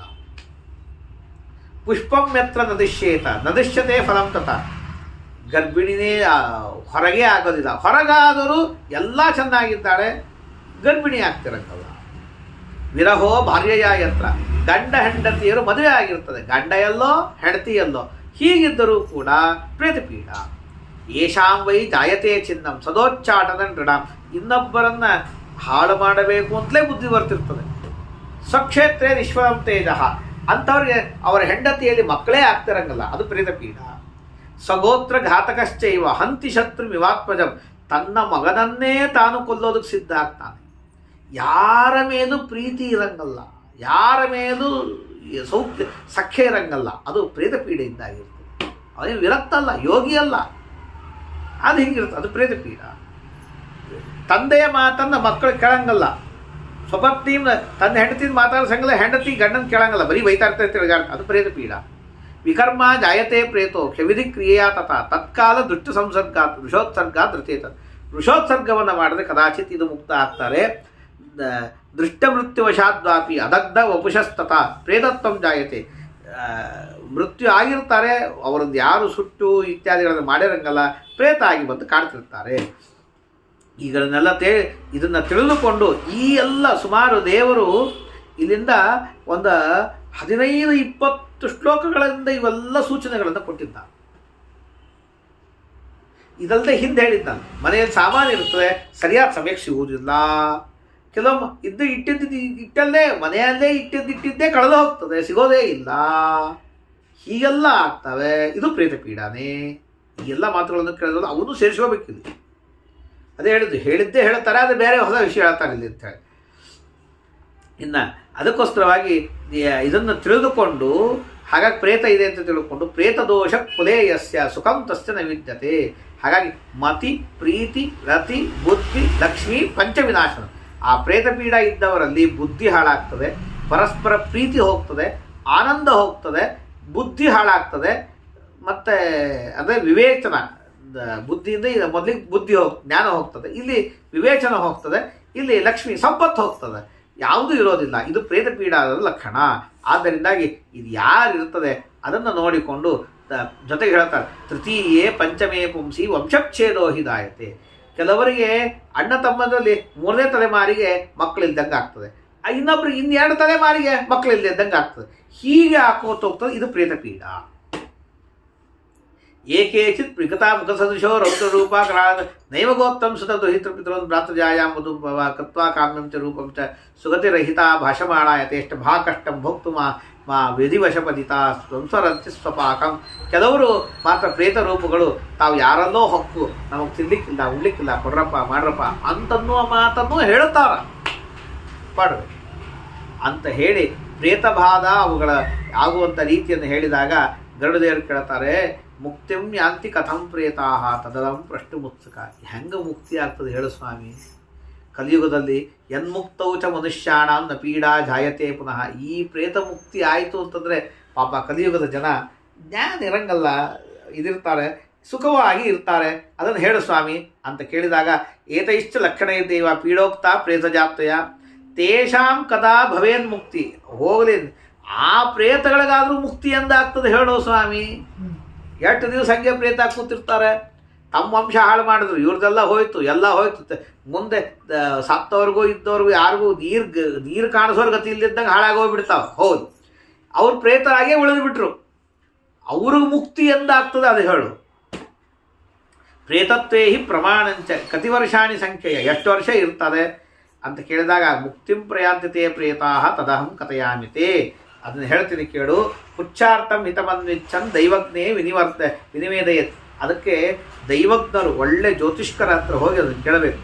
ಪುಷ್ಪಂ ಯತ್ರ ನದಿಶ್ಯತೆ ಫಲಂ ತಥಾ, ಗರ್ಭಿಣಿನೇ ಹೊರಗೆ ಆಗೋದಿಲ್ಲ, ಹೊರಗಾದರೂ ಎಲ್ಲ ಚೆನ್ನಾಗಿದ್ದಾಳೆ, ಗರ್ಭಿಣಿ ಆಗ್ತಿರಂಗಲ್ಲ. ವಿರಹೋ ಭಾರ್ಯೆಯ ಯತ್ರ, ಗಂಡ ಹೆಂಡತಿಯರು ಮದುವೆ ಆಗಿರ್ತದೆ, ಗಂಡ ಎಲ್ಲೋ ಹೆಂಡತಿ ಎಲ್ಲೋ, ಹೀಗಿದ್ದರೂ ಕೂಡ ಪ್ರೇತಪೀಡ. ಯೇಷಾಂ ವೈ ಜಾಯತೆ ಚಿನ್ನಂ ಸದೋಚ್ಚಾಟನ ನೃಣಾಂ, ಇನ್ನೊಬ್ಬರನ್ನ ಹಾಳು ಮಾಡಬೇಕು ಅಂತಲೇ ಬುದ್ಧಿ ಬರ್ತಿರ್ತದೆ. ಸ್ವಕ್ಷೇತ್ರೇ ವಿಶ್ವಂ ತೇಜ, ಅಂಥವ್ರಿಗೆ ಅವರ ಹೆಂಡತಿಯಲ್ಲಿ ಮಕ್ಕಳೇ ಆಗ್ತಿರಂಗಲ್ಲ, ಅದು ಪ್ರೇತಪೀಡ. ಸ್ವಗೋತ್ರ ಘಾತಕಶ್ಚೈವ ಹಂತಿ ಶತ್ರು ವಿವಾತ್ಮಜಂ, ತನ್ನ ಮಗನನ್ನೇ ತಾನು ಕೊಲ್ಲೋದಕ್ಕೆ ಸಿದ್ಧ ಆಗ್ತಾನೆ. ಯಾರ ಮೇಲೂ ಪ್ರೀತಿ ಇರಂಗಲ್ಲ, ಯಾರ ಮೇಲೂ ಸಖ್ಯ ಇರಂಗಲ್ಲ, ಅದು ಪ್ರೇತಪೀಡೆಯಿಂದ ಆಗಿರ್ತದೆ. ಅವನು ವಿರಕ್ತ ಅಲ್ಲ, ಯೋಗಿ ಅಲ್ಲ, ಅದು ಹಿಂಗಿರ್ತದೆ, ಅದು ಪ್ರೇತಪೀಡ. ತಂದೆಯ ಮಾತನ್ನು ಮಕ್ಕಳು ಕೇಳಂಗಲ್ಲ, ಸ್ವಪತ್ನಿ ತನ್ನ ಹೆಂಡತಿನ ಮಾತಾಡೋ ಸಂಗಲ ಹೆಂಡತಿ ಗಂಡನ ಕೇಳಂಗಲ್ಲ, ಬರೀ ಬೈತಾ ಇರ್ತಾರೆ ತಿರುಗಾಡ, ಅದು ಪ್ರೇತ ಪೀಡ. ವಿಕರ್ಮ ಜಾಯತೆ ಪ್ರೇತೋ ಕ್ಷವಿಧಿ ಕ್ರಿಯೆಯ ತತ್ಕಾಲ ದೃಷ್ಟ ಸಂಸರ್ಗಾತ್ ವೃಷೋತ್ಸರ್ಗಾತ್ ಧೃತೇತ. ವೃಷೋತ್ಸರ್ಗವನ್ನು ಮಾಡಿದ್ರೆ ಕದಾಚಿತ್ ಇದು ಮುಕ್ತ ಆಗ್ತಾರೆ. ದೃಷ್ಟ ಮೃತ್ಯುವಶಾದ್ವಾಪಿ ಅದಗ್ಧ ವಪುಷಸ್ತತ ಪ್ರೇತತ್ವಂ ಜಾಯತೆ. ಮೃತ್ಯು ಆಗಿರ್ತಾರೆ, ಅವರದ್ದು ಯಾರು ಸುಟ್ಟು ಇತ್ಯಾದಿಗಳನ್ನು ಮಾಡಿರಂಗಲ್ಲ, ಪ್ರೇತ ಆಗಿ ಬಂದು ಕಾಡ್ತಿರ್ತಾರೆ. ಈಗಳನ್ನೆಲ್ಲ ಇದನ್ನು ತಿಳಿದುಕೊಂಡು ಈ ಎಲ್ಲ ಸುಮಾರು ದೇವರು ಇಲ್ಲಿಂದ ಒಂದು 15-20 ಶ್ಲೋಕಗಳಿಂದ ಇವೆಲ್ಲ ಸೂಚನೆಗಳನ್ನು ಕೊಟ್ಟಿದ್ದಾನೆ. ಇದಲ್ಲದೆ ಹಿಂದೆ ಹೇಳಿದ್ದಾನೆ, ಮನೆಯಲ್ಲಿ ಸಾಮಾನು ಇರ್ತದೆ, ಸರಿಯಾದ ಸಮಯಕ್ಕೆ ಸಿಗುವುದಿಲ್ಲ. ಕೆಲವೊಮ್ಮೆ ಇಟ್ಟಲ್ಲೇ ಮನೆಯಲ್ಲೇ ಇಟ್ಟಿದ್ದೇ ಕಳೆದು ಹೋಗ್ತದೆ, ಸಿಗೋದೇ ಇಲ್ಲ. ಹೀಗೆಲ್ಲ ಆಗ್ತವೆ. ಇದು ಪ್ರೇತ ಪೀಡಾನೇ. ಈ ಎಲ್ಲ ಮಾತುಗಳನ್ನು ಕೇಳಿದ್ರೆ ಅವನು ಸೇರಿಸ್ಕೋಬೇಕಿಲ್ಲ. ಅದೇ ಹೇಳಿದ್ದೇ ಹೇಳ್ತಾರೆ, ಅದು ಬೇರೆ ಹೊಸ ವಿಷಯ ಹೇಳ್ತಾರೆ ಇಲ್ಲಿ ಅಂತ ಹೇಳಿ. ಇನ್ನು ಅದಕ್ಕೋಸ್ಕರವಾಗಿ ಇದನ್ನು ತಿಳಿದುಕೊಂಡು, ಹಾಗಾಗಿ ಪ್ರೇತ ಇದೆ ಅಂತ ತಿಳ್ಕೊಂಡು, ಪ್ರೇತ ದೋಷ ಕುಲೇಯಸ್ಯ ಸುಖಂ ತಸ್ಯ ನ ವಿದ್ಯತೆ. ಹಾಗಾಗಿ ಮತಿ, ಪ್ರೀತಿ, ರತಿ, ಬುದ್ಧಿ, ಲಕ್ಷ್ಮಿ ಪಂಚವಿನಾಶನ. ಆ ಪ್ರೇತ ಪೀಡ ಇದ್ದವರಲ್ಲಿ ಬುದ್ಧಿ ಹಾಳಾಗ್ತದೆ, ಪರಸ್ಪರ ಪ್ರೀತಿ ಹೋಗ್ತದೆ, ಆನಂದ ಹೋಗ್ತದೆ, ಬುದ್ಧಿ ಹಾಳಾಗ್ತದೆ, ಮತ್ತು ಅದೇ ವಿವೇಚನ, ಬುದ್ಧಿಯಿಂದ ಮೊದಲಿಗೆ ಜ್ಞಾನ ಹೋಗ್ತದೆ, ಇಲ್ಲಿ ವಿವೇಚನ ಹೋಗ್ತದೆ, ಇಲ್ಲಿ ಲಕ್ಷ್ಮಿ ಸಂಪತ್ತು ಹೋಗ್ತದೆ, ಯಾವುದೂ ಇರೋದಿಲ್ಲ. ಇದು ಪ್ರೇತ ಪೀಡಾದ ಲಕ್ಷಣ. ಆದ್ದರಿಂದಾಗಿ ಇದು ಯಾರು ಇರ್ತದೆ ಅದನ್ನು ನೋಡಿಕೊಂಡು ಜೊತೆಗೆ ಹೇಳ್ತಾರೆ, ತೃತೀಯೇ ಪಂಚಮೇ ಪುಂಸಿ ವಂಶಚ್ಛೇದೋ ಹಿದಾಯತೆ. ಕೆಲವರಿಗೆ ಅಣ್ಣ ತಮ್ಮದಲ್ಲಿ 3ನೇ ತಲೆಮಾರಿಗೆ ಮಕ್ಕಳಿಲ್ದಂಗೆ ಆಗ್ತದೆ, ಇನ್ನೊಬ್ರಿಗೆ 2 ತಲೆಮಾರಿಗೆ ಮಕ್ಕಳಿಲ್ದಂಗೆ ಆಗ್ತದೆ. ಹೀಗೆ ಹಾಕೋತ ಹೋಗ್ತದೆ. ಇದು ಪ್ರೇತ ಪೀಡ. ಏಕೇಚಿತ್ ವಿಗತಾ ಮುಖಸದೃಶೋ ರೌದ್ರರೂಪ ನೈವ ಗೋತ್ತಂ ಸುತ ದುಹಿತೃ ಪಿತೃನ್ ಭ್ರಾತೃಜಾಯಾಂ ಮಧುಭವ ಕತ್ವಾ ಕಾಮ್ಯಂ ಚ ರೂಪಂ ಚ ಸುಗತಿರಹಿತ ಭಾಷಮಾಣಾಯತೇಷ್ಟ ಭಾ ಕಷ್ಟಂ ಭೋಕ್ತು ಮಾ ವಿಧಿವಶಪದಿತ ಸಂಸ್ವರಂತಿ ಸ್ವಪಾಕಂ. ಕೆಲವರು ಮಾತ್ರ ಪ್ರೇತ ರೂಪಗಳು ತಾವು ಯಾರನ್ನೋ ಹೊಕ್ಕು ನಮಗೆ ತಿನ್ಲಿಕ್ಕಿಲ್ಲ, ಉಣ್ಲಿಕ್ಕಿಲ್ಲ, ಕೊಡ್ರಪ್ಪ ಮಾಡ್ರಪ್ಪ ಅಂತನ್ನೋ ಮಾತನ್ನು ಹೇಳುತ್ತಾರ. ಪಾಡ್ರಿ ಅಂತ ಹೇಳಿ ಪ್ರೇತಬಾಧ ಅವುಗಳ ಆಗುವಂಥ ರೀತಿಯನ್ನು ಹೇಳಿದಾಗ ಗರುಡದೇವರು ಕೇಳ್ತಾರೆ, ಮುಕ್ತಿಂ ಯಾಂತಿ ಕಥಂ ಪ್ರೇತಾಹ ತದಂ ಪ್ರಶ್ನೆ ಮುತ್ಸುಕ. ಹೆಂಗೆ ಮುಕ್ತಿ ಆಗ್ತದೆ ಹೇಳು ಸ್ವಾಮಿ? ಕಲಿಯುಗದಲ್ಲಿ ಯನ್ಮುಕ್ತೌ ಚ ಮನುಷ್ಯಾಣಂ ನ ಪೀಡಾ ಜಾಯತೆ ಪುನಃ. ಈ ಪ್ರೇತ ಮುಕ್ತಿ ಆಯಿತು ಅಂತಂದರೆ ಪಾಪ ಕಲಿಯುಗದ ಜನ ಜ್ಞಾನ ಇರಂಗಲ್ಲ, ಇದಿರ್ತಾರೆ, ಸುಖವಾಗಿ ಇರ್ತಾರೆ. ಅದನ್ನು ಹೇಳು ಸ್ವಾಮಿ ಅಂತ ಕೇಳಿದಾಗ, ಏತೈಶ್ಚ ಲಕ್ಷಣೈದೇವ ಪೀಡೋಕ್ತ ಪ್ರೇತಜಾತಯ ತೇಷಾಂ ಕದಾ ಭವೇನ್ ಮುಕ್ತಿ. ಹೋಗಲಿ, ಆ ಪ್ರೇತಗಳಿಗಾದರೂ ಮುಕ್ತಿ ಎಂದಾಗ್ತದೆ ಹೇಳೋ ಸ್ವಾಮಿ? ಎಷ್ಟು ದಿವಸ ಹಂಗೆ ಪ್ರೇತ ಕೂತಿರ್ತಾರೆ, ತಮ್ಮ ವಂಶ ಹಾಳು ಮಾಡಿದ್ರು, ಇವ್ರದ್ದೆಲ್ಲ ಹೋಯ್ತು, ಎಲ್ಲ ಹೋಯ್ತು. ಮುಂದೆ ಸತ್ತವ್ರಿಗೂ ಇದ್ದವ್ರಿಗೂ ಯಾರಿಗೂ ನೀರು ಕಾಣಿಸೋರ್ ಗತಿ ಇಲ್ಲದಿದ್ದಂಗೆ ಹಾಳಾಗೋಗ್ಬಿಡ್ತಾವೆ. ಹೌದು, ಅವ್ರು ಪ್ರೇತರಾಗೇ ಉಳಿದುಬಿಟ್ರು. ಅವ್ರಿಗೆ ಮುಕ್ತಿ ಎಂದಾಗ್ತದೆ ಅದು ಹೇಳು. ಪ್ರೇತತ್ವೇ ಹಿ ಪ್ರಮಾಣಂಚ ಕತಿ ವರ್ಷಾಣಿ ಸಂಖ್ಯೆಯ, ಎಷ್ಟು ವರ್ಷ ಇರ್ತದೆ ಅಂತ ಕೇಳಿದಾಗ, ಮುಕ್ತಿಂ ಪ್ರಯಾಂತಿತೆ ಪ್ರೇತಾಹ ತದಹಂ ಕಥಯಾಮಿತೆ. ಅದನ್ನು ಹೇಳ್ತೀನಿ ಕೇಳು. ಪುಚ್ಛಾರ್ಥಂ ಹಿತಮನ್ವಿಚ್ಛನ್ ದೈವಜ್ಞೇ ವಿನಿವೇದಯತ್. ಅದಕ್ಕೆ ದೈವಜ್ಞರು ಒಳ್ಳೆ ಜ್ಯೋತಿಷ್ಕರ ಹತ್ರ ಹೋಗಿ ಅದನ್ನು ಕೇಳಬೇಕು.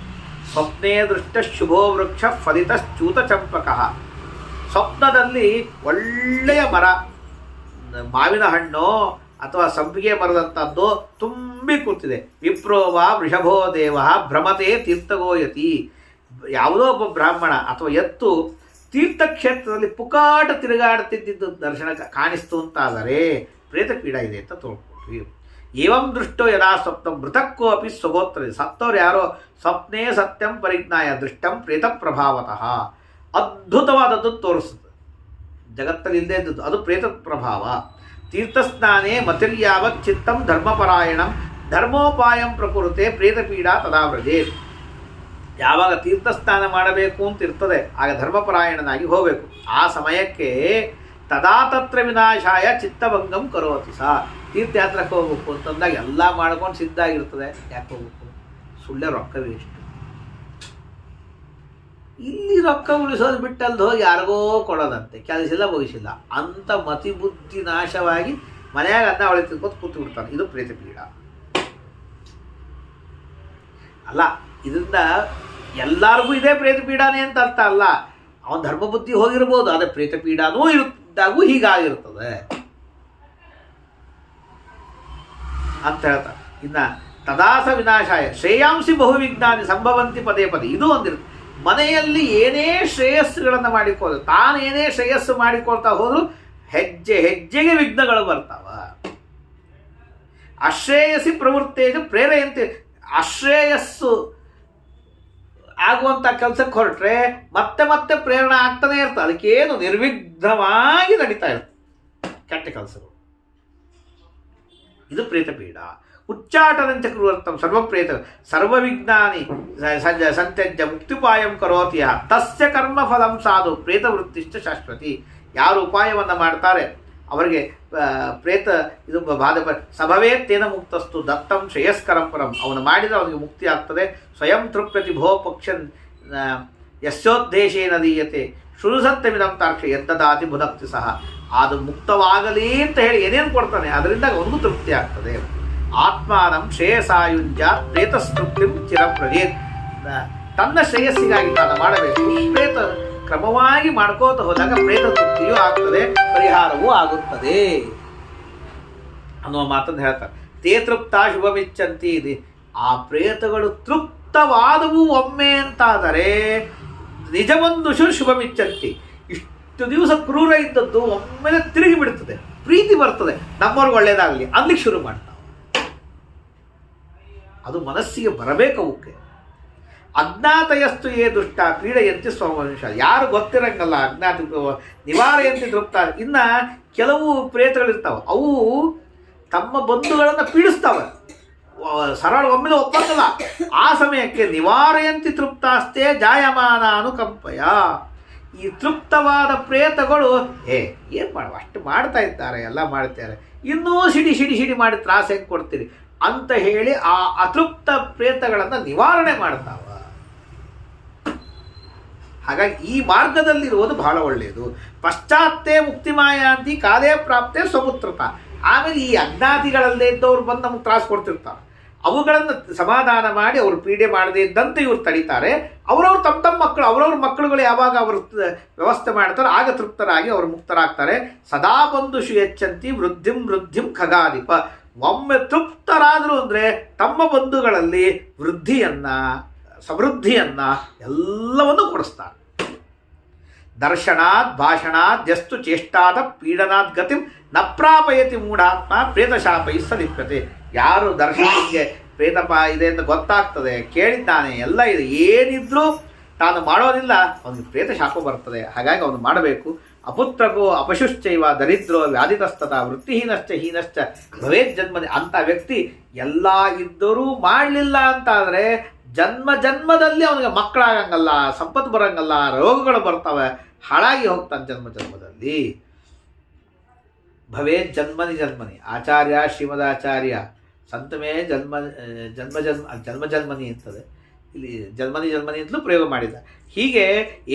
ಸ್ವಪ್ನೇ ದೃಷ್ಟ ಶುಭೋ ವೃಕ್ಷ ಫಲಿತ ಚ್ಯೂತ ಚಂಪಕ. ಸ್ವಪ್ನದಲ್ಲಿ ಒಳ್ಳೆಯ ಮರ, ಮಾವಿನ ಹಣ್ಣು ಅಥವಾ ಸಂಪಿಗೆ ಮರದಂಥದ್ದು ತುಂಬಿ ಕೂತಿದೆ. ವಿಪ್ರೋವಾ ವೃಷಭೋ ದೇವ ಭ್ರಮತೆ ತೀರ್ಥಗೋಯತಿ. ಯಾವುದೋ ಒಬ್ಬ ಬ್ರಾಹ್ಮಣ ಅಥವಾ ಎತ್ತು ತೀರ್ಥಕ್ಷೇತ್ರದಲ್ಲಿ ಪುಕಾಟ ತಿರುಗಾಡ್ತಿದ್ದು ದರ್ಶನ ಕಾಣಿಸ್ತು ಅಂತಾದರೆ ಪ್ರೇತ ಪೀಡ ಇದೆ ಅಂತ ತೋಳ್ಕೊಟ್ವಿ. ಏವಂ ದೃಷ್ಟೋ ಯದಾ ಸ್ವಪ್ನಂ ಮೃತಕ್ಕೋ ಅಪಿ ಸ್ವಗೋತ್ರ. ಸತ್ತವ್ರು ಯಾರೋ ಸ್ವಪ್ನೇ ಸತ್ಯಂ ಪರಿಜ್ಞಾಯ ದೃಷ್ಟಂ ಪ್ರೇತ ಪ್ರಭಾವತಃ. ಅದ್ಭುತವಾದದ್ದು ತೋರಿಸ್ತದೆ, ಜಗತ್ತಲ್ಲಿ ಇಲ್ಲದೇ ಇದ್ದದ್ದು, ಅದು ಪ್ರೇತ ಪ್ರಭಾವ. ತೀರ್ಥಸ್ನಾನೇ ಮತಿರ್ಯಾವತ್ ಚಿತ್ತಂ ಧರ್ಮಪರಾಯಣಂ ಧರ್ಮೋಪಾಯಂ ಪ್ರಕುರುತೆ ಪ್ರೇತ ಪೀಡಾ ತದಾವ್ರಜೇ. ಯಾವಾಗ ತೀರ್ಥಸ್ನಾನ ಮಾಡಬೇಕು ಅಂತ ಇರ್ತದೆ, ಆಗ ಧರ್ಮಪರಾಯಣನಾಗಿ ಹೋಗಬೇಕು. ಆ ಸಮಯಕ್ಕೆ ತದಾ ತತ್ರ ವಿನಾಶಾಯ ಚಿತ್ತಭಂಗಂ ಕರೋತಿ ಸಾ. ತೀರ್ಥಯಾತ್ರಕ್ಕೆ ಹೋಗ್ಬೇಕು ಅಂತಂದಾಗ ಎಲ್ಲ ಮಾಡ್ಕೊಂಡು ಸಿದ್ಧ ಆಗಿರ್ತದೆ, ಯಾಕೆ ಹೋಗ್ಬೇಕು? ಸುಳ್ಳೆ ರೊಕ್ಕವೇ ಎಷ್ಟು. ಇಲ್ಲಿ ರೊಕ್ಕ ಉಳಿಸೋದು ಬಿಟ್ಟಲ್ದು ಹೋಗಿ ಯಾರಿಗೋ ಕೊಡೋದಂತೆ, ಕೆಲಸಿಲ್ಲ ಮುಗಿಸಿಲ್ಲ ಅಂತ ಮತಿ ಬುದ್ಧಿ ನಾಶವಾಗಿ ಮನೆಯಾಗ ಅನ್ನ ಅವಳಿ ತಿಳ್ಕೊತ ಕೂತು ಬಿಡ್ತಾನೆ. ಇದು ಪ್ರೇತ ಪೀಡ ಅಲ್ಲ. ಇದರಿಂದ ಎಲ್ಲರಿಗೂ ಇದೇ ಪ್ರೇತ ಪೀಡಾನೇ ಅಂತ ಅರ್ಥ ಅಲ್ಲ. ಅವನ ಧರ್ಮ ಬುದ್ಧಿ ಹೋಗಿರ್ಬೋದು, ಆದರೆ ಪ್ರೇತ ಪೀಡಾನೂ ಇದ್ದಾಗೂ ಹೀಗಾಗಿರ್ತದೆ ಅಂತ ಹೇಳ್ತಾರೆ. ಇನ್ನು ತದಾಸ ವಿನಾಶಾಯ ಶ್ರೇಯಾಂಸಿ ಬಹುವಿಜ್ಞಾನಿ ಸಂಭವಂತಿ ಪದೇ ಪದೇ. ಇದು ಒಂದಿರುತ್ತೆ. ಮನೆಯಲ್ಲಿ ಏನೇ ಶ್ರೇಯಸ್ಸುಗಳನ್ನು ಮಾಡಿಕೊಳ್ಳೋದು, ತಾನು ಏನೇ ಶ್ರೇಯಸ್ಸು ಮಾಡಿಕೊಳ್ತಾ ಹೋದ್ರು ಹೆಜ್ಜೆ ಹೆಜ್ಜೆಗೆ ವಿಘ್ನಗಳು ಬರ್ತಾವ. ಅಶ್ರೇಯಸಿ ಪ್ರವೃತ್ತೇಜು ಪ್ರೇರೆಯಂತೆ, ಅಶ್ರೇಯಸ್ಸು ಆಗುವಂಥ ಕೆಲಸಕ್ಕೆ ಹೊರಟ್ರೆ ಮತ್ತೆ ಮತ್ತೆ ಪ್ರೇರಣೆ ಆಗ್ತಾನೆ ಇರ್ತದೆ. ಅದಕ್ಕೇನು ನಿರ್ವಿಘ್ನವಾಗಿ ನಡೀತಾ ಇರ್ತದೆ ಕೆಟ್ಟ ಕೆಲಸಗಳು. ಇದು ಪ್ರೇತಪೀಡ. ಉಚ್ಚಾಟನಂಚ ಕೃವರ್ತಂ ಸರ್ವಪ್ರೇತ ಸರ್ವವಿಜ್ಞಾನಿ ಸಂತ್ಯಜ್ಯ ಮುಕ್ತಿಪಾಯಂ ಕರೋತಿ ಯಃ ತಸ್ಯ ಕರ್ಮಫಲಂ ಸಾಧು ಪ್ರೇತವೃತ್ತಿಶ್ಚ ಶಾಶ್ವತಿ. ಯಾರು ಉಪಾಯವನ್ನು ಮಾಡ್ತಾರೆ ಅವರಿಗೆ ಪ್ರೇತ ಇದು ಬಾಧೆ ಸಭವೇ ತೇನ ಮುಕ್ತಸ್ತು ದತ್ತಂ ಶ್ರೇಯಸ್ಕರಂ ಪರಂ. ಅವನು ಮಾಡಿದರೆ ಅವನಿಗೆ ಮುಕ್ತಿ ಆಗ್ತದೆ. ಸ್ವಯಂ ತೃಪ್ಯತಿ ಭೋ ಪಕ್ಷನ್ ಯಸ್ಯೋದ್ದೇಶೇನ ದೀಯತೆ ಶುರುಸತ್ಯಮಿದಂ ತಾರ್ಕ್ಷ ಎದ್ದದಾತಿ ಭುನಕ್ತಿ ಸಹ. ಅದು ಮುಕ್ತವಾಗಲಿ ಅಂತ ಹೇಳಿ ಏನೇನು ಕೊಡ್ತಾನೆ ಅದರಿಂದ ಅವನಿಗೂ ತೃಪ್ತಿ ಆಗ್ತದೆ. ಆತ್ಮಾನಂ ಶ್ರೇಯಸಾಯುಂಜ ಪ್ರೇತಸ್ತೃಪ್ತಿಂ ಚಿರಪ್ರಜೇತ್. ತನ್ನ ಶ್ರೇಯಸ್ಸಿಗಾಗಿ ತಾನು ಮಾಡಬೇಕು. ಪ್ರೇತ ಕ್ರಮವಾಗಿ ಮಾಡ್ಕೋತ ಹೋದಾಗ ಪ್ರೇತ ತೃಪ್ತಿಯೂ ಆಗ್ತದೆ, ಪರಿಹಾರವೂ ಆಗುತ್ತದೆ ಅನ್ನುವ ಮಾತನ್ನು ಹೇಳ್ತಾರೆ. ತೇ ತೃಪ್ತ ಶುಭಮಿಚ್ಚಂತಿ ಇದೆ. ಆ ಪ್ರೇತಗಳು ತೃಪ್ತವಾದವು ಒಮ್ಮೆ ಅಂತಾದರೆ ನಿಜವೊಂದು ಶುಭಮಿಚ್ಚಂತಿ. ಇಷ್ಟು ದಿವಸ ಕ್ರೂರ ಇದ್ದದ್ದು ಒಮ್ಮೆಲೆ ತಿರುಗಿ ಬಿಡ್ತದೆ, ಪ್ರೀತಿ ಬರ್ತದೆ, ನಮ್ಮವ್ರಿಗೆ ಒಳ್ಳೇದಾಗಲಿ ಅನ್ಲಿಕ್ಕೆ ಶುರು ಮಾಡ್ತಾವೆ. ಅದು ಮನಸ್ಸಿಗೆ ಬರಬೇಕು. ಅವಕ್ಕೆ ಅಜ್ಞಾತಯಸ್ತು ಏ ದುಷ್ಟ ಪೀಡೆಯಂತೆ ಸ್ವಮನುಷ್ಯ. ಯಾರು ಗೊತ್ತಿರಂಗಲ್ಲ ಅಜ್ಞಾತ ನಿವಾರೆಯಂತೆ ತೃಪ್ತ. ಇನ್ನು ಕೆಲವು ಪ್ರೇತಗಳಿರ್ತಾವೆ, ಅವು ತಮ್ಮ ಬಂಧುಗಳನ್ನು ಪೀಡಿಸ್ತಾವೆ, ಸರಳ ಒಮ್ಮೆಲೆ ಒಪ್ಪಂಗಲ್ಲ. ಆ ಸಮಯಕ್ಕೆ ನಿವಾರೆಯಂತೆ ತೃಪ್ತಾಸ್ತೆ ಜಾಯಮಾನ ಅನುಕಂಪಯ. ಈ ತೃಪ್ತವಾದ ಪ್ರೇತಗಳು ಏನು ಮಾಡುವ ಅಷ್ಟು ಮಾಡ್ತಾ ಇದ್ದಾರೆ, ಎಲ್ಲ ಮಾಡ್ತಾರೆ, ಇನ್ನೂ ಸಿಡಿ ಮಾಡಿ ತ್ರಾಸ ಹೆಂಗೆ ಕೊಡ್ತೀರಿ ಅಂತ ಹೇಳಿ ಆ ಅತೃಪ್ತ ಪ್ರೇತಗಳನ್ನು ನಿವಾರಣೆ ಮಾಡ್ತಾವ. ಹಾಗಾಗಿ ಈ ಮಾರ್ಗದಲ್ಲಿರುವುದು ಬಹಳ ಒಳ್ಳೆಯದು. ಪಶ್ಚಾತ್ತೇ ಮುಕ್ತಿಮಾಯಾಂತಿ ಕಾಲೇ ಪ್ರಾಪ್ತೆ ಸ್ವಪುತ್ರತ. ಆಮೇಲೆ ಈ ಅಜ್ಞಾತಿಗಳಲ್ಲದೆ ಇದ್ದವ್ರು ಬಂದು ನಮಗೆ ತ್ರಾಸ ಕೊಡ್ತಿರ್ತಾರೆ, ಅವುಗಳನ್ನು ಸಮಾಧಾನ ಮಾಡಿ ಅವರು ಪೀಡೆ ಮಾಡದೇ ಇದ್ದಂತೆ ಇವರು ತಡೀತಾರೆ. ಅವರವ್ರು ತಮ್ಮ ಮಕ್ಕಳು ಅವರವ್ರ ಮಕ್ಕಳುಗಳು ಯಾವಾಗ ಅವರು ವ್ಯವಸ್ಥೆ ಮಾಡ್ತಾರೆ ಆಗ ತೃಪ್ತರಾಗಿ ಅವರು ಮುಕ್ತರಾಗ್ತಾರೆ. ಸದಾ ಬಂಧುಷು ಹೆಚ್ಚಂತಿ ವೃದ್ಧಿಂ ಖಗಾಧಿಪ. ಒಮ್ಮೆ ತೃಪ್ತರಾದರು ಅಂದರೆ ತಮ್ಮ ಬಂಧುಗಳಲ್ಲಿ ವೃದ್ಧಿಯನ್ನು ಸಮೃದ್ಧಿಯನ್ನು ಎಲ್ಲವನ್ನೂ ಕೊಡಿಸ್ತಾರೆ. ದರ್ಶನಾತ್ ಭಾಷಣಾತ್ ಯಸ್ತು ಚೇಷ್ಟಾದ ಪೀಡನಾತ್ ಗತಿಂ ನ ಪ್ರಾಪಯತಿ ಮೂಢಾತ್ಮ ಪ್ರೇತಶಾಪೈ ಸಲಿಪ್ಯತೆ. ಯಾರು ದರ್ಶನಿಗೆ ಪ್ರೇತಪ ಇದೆ ಅಂತ ಗೊತ್ತಾಗ್ತದೆ, ಕೇಳಿದ್ದಾನೆ, ಎಲ್ಲ ಇದೆ, ಏನಿದ್ರೂ ತಾನು ಮಾಡೋದಿಲ್ಲ, ಅವನಿಗೆ ಪ್ರೇತ ಶಾಪ ಬರ್ತದೆ. ಹಾಗಾಗಿ ಅವನು ಮಾಡಬೇಕು. ಅಪುತ್ರಕೋ ಅಪಶುಶ್ಚೈವ ದರಿದ್ರೋ ವ್ಯಾಧಿತಸ್ತತ ವೃತ್ತಿಹೀನಶ್ಚ ಹೀನಶ್ಚ ಭವೇತ್ ಜನ್ಮದಿ. ಅಂಥ ವ್ಯಕ್ತಿ ಎಲ್ಲ ಇದ್ದರೂ ಮಾಡಲಿಲ್ಲ ಅಂತಾದರೆ ಜನ್ಮದಲ್ಲಿ ಅವನಿಗೆ ಮಕ್ಕಳಾಗಂಗಲ್ಲ, ಸಂಪತ್ತು ಬರಂಗಲ್ಲ, ರೋಗಗಳು ಬರ್ತವೆ, ಹಾಳಾಗಿ ಹೋಗ್ತಾನೆ ಜನ್ಮದಲ್ಲಿ. ಭವೇತ್ ಜನ್ಮನಿ ಆಚಾರ್ಯ ಶ್ರೀಮದಾಚಾರ್ಯ ಸಂತಮೇ ಜನ್ಮನಿ ಅಂತದೆ. ಇಲ್ಲಿ ಜನ್ಮನಿ ಅಂತಲೂ ಪ್ರಯೋಗ ಮಾಡಿದ. ಹೀಗೆ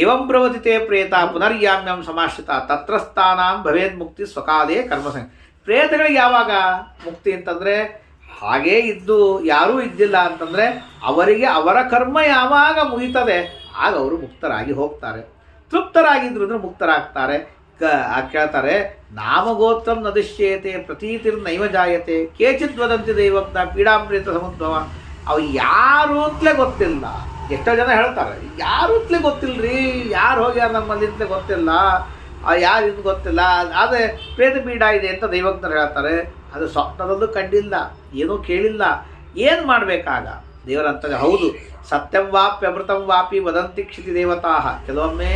ಏವಂ ಪ್ರವತಿತೆ ಪ್ರೇತ ಪುನರ್ಯಾಮ್ಯಂ ಸಮಾಶ್ರಿತ ತತ್ರಸ್ಥಾನಾಂ ಭವೇದ್ ಮುಕ್ತಿ ಸ್ವಕಾಲೇ ಕರ್ಮಸಂಗ. ಪ್ರೇತಗಳಿಗೆ ಯಾವಾಗ ಮುಕ್ತಿ ಅಂತಂದರೆ ಹಾಗೇ ಇದ್ದು ಯಾರೂ ಇದ್ದಿಲ್ಲ ಅಂತಂದರೆ ಅವರಿಗೆ ಅವರ ಕರ್ಮ ಯಾವಾಗ ಮುಗಿತದೆ ಆಗ ಅವರು ಮುಕ್ತರಾಗಿ ಹೋಗ್ತಾರೆ. ತೃಪ್ತರಾಗಿದ್ರು ಅಂದರೆ ಮುಕ್ತರಾಗ್ತಾರೆ. ಕೇಳ್ತಾರೆ, ನಾಮಗೋತ್ರಂ ನದಿಶ್ಯೇತೆ ಪ್ರತೀತಿರ್ನೈವ ಜಾಯತೆ ಕೇಚಿತ್ ವದಂತಿ ದೈವಜ್ಞ ಪೀಡಾಂಪ್ರೇತ ಸಮುದ್ಭವ. ಅವು ಯಾರು ಅಂತಲೇ ಗೊತ್ತಿಲ್ಲ. ಎಷ್ಟೋ ಜನ ಹೇಳ್ತಾರೆ ಯಾರು ಅಂತಲೇ ಗೊತ್ತಿಲ್ಲರಿ, ಯಾರು ಹೋಗ್ಯಾರ ನಮ್ಮಲ್ಲಿ ಅಂತಲೇ ಗೊತ್ತಿಲ್ಲ, ಯಾರು ಇದು ಗೊತ್ತಿಲ್ಲ, ಆದರೆ ಪ್ರೇತ ಪೀಡ ಇದೆ ಅಂತ ದೈವಜ್ಞರು ಹೇಳ್ತಾರೆ. ಅದು ಸ್ವಪ್ನದಲ್ಲೂ ಕಂಡಿಲ್ಲ, ಏನೂ ಕೇಳಿಲ್ಲ. ಏನು ಮಾಡಬೇಕಾಗ ದೇವರಂತ ಹೌದು ಸತ್ಯಂ ವಾಪಿ ಅಮೃತಂ ವಾಪಿ ವದಂತಿ ಕ್ಷಿತಿ ದೇವತಾ. ಕೆಲವೊಮ್ಮೆ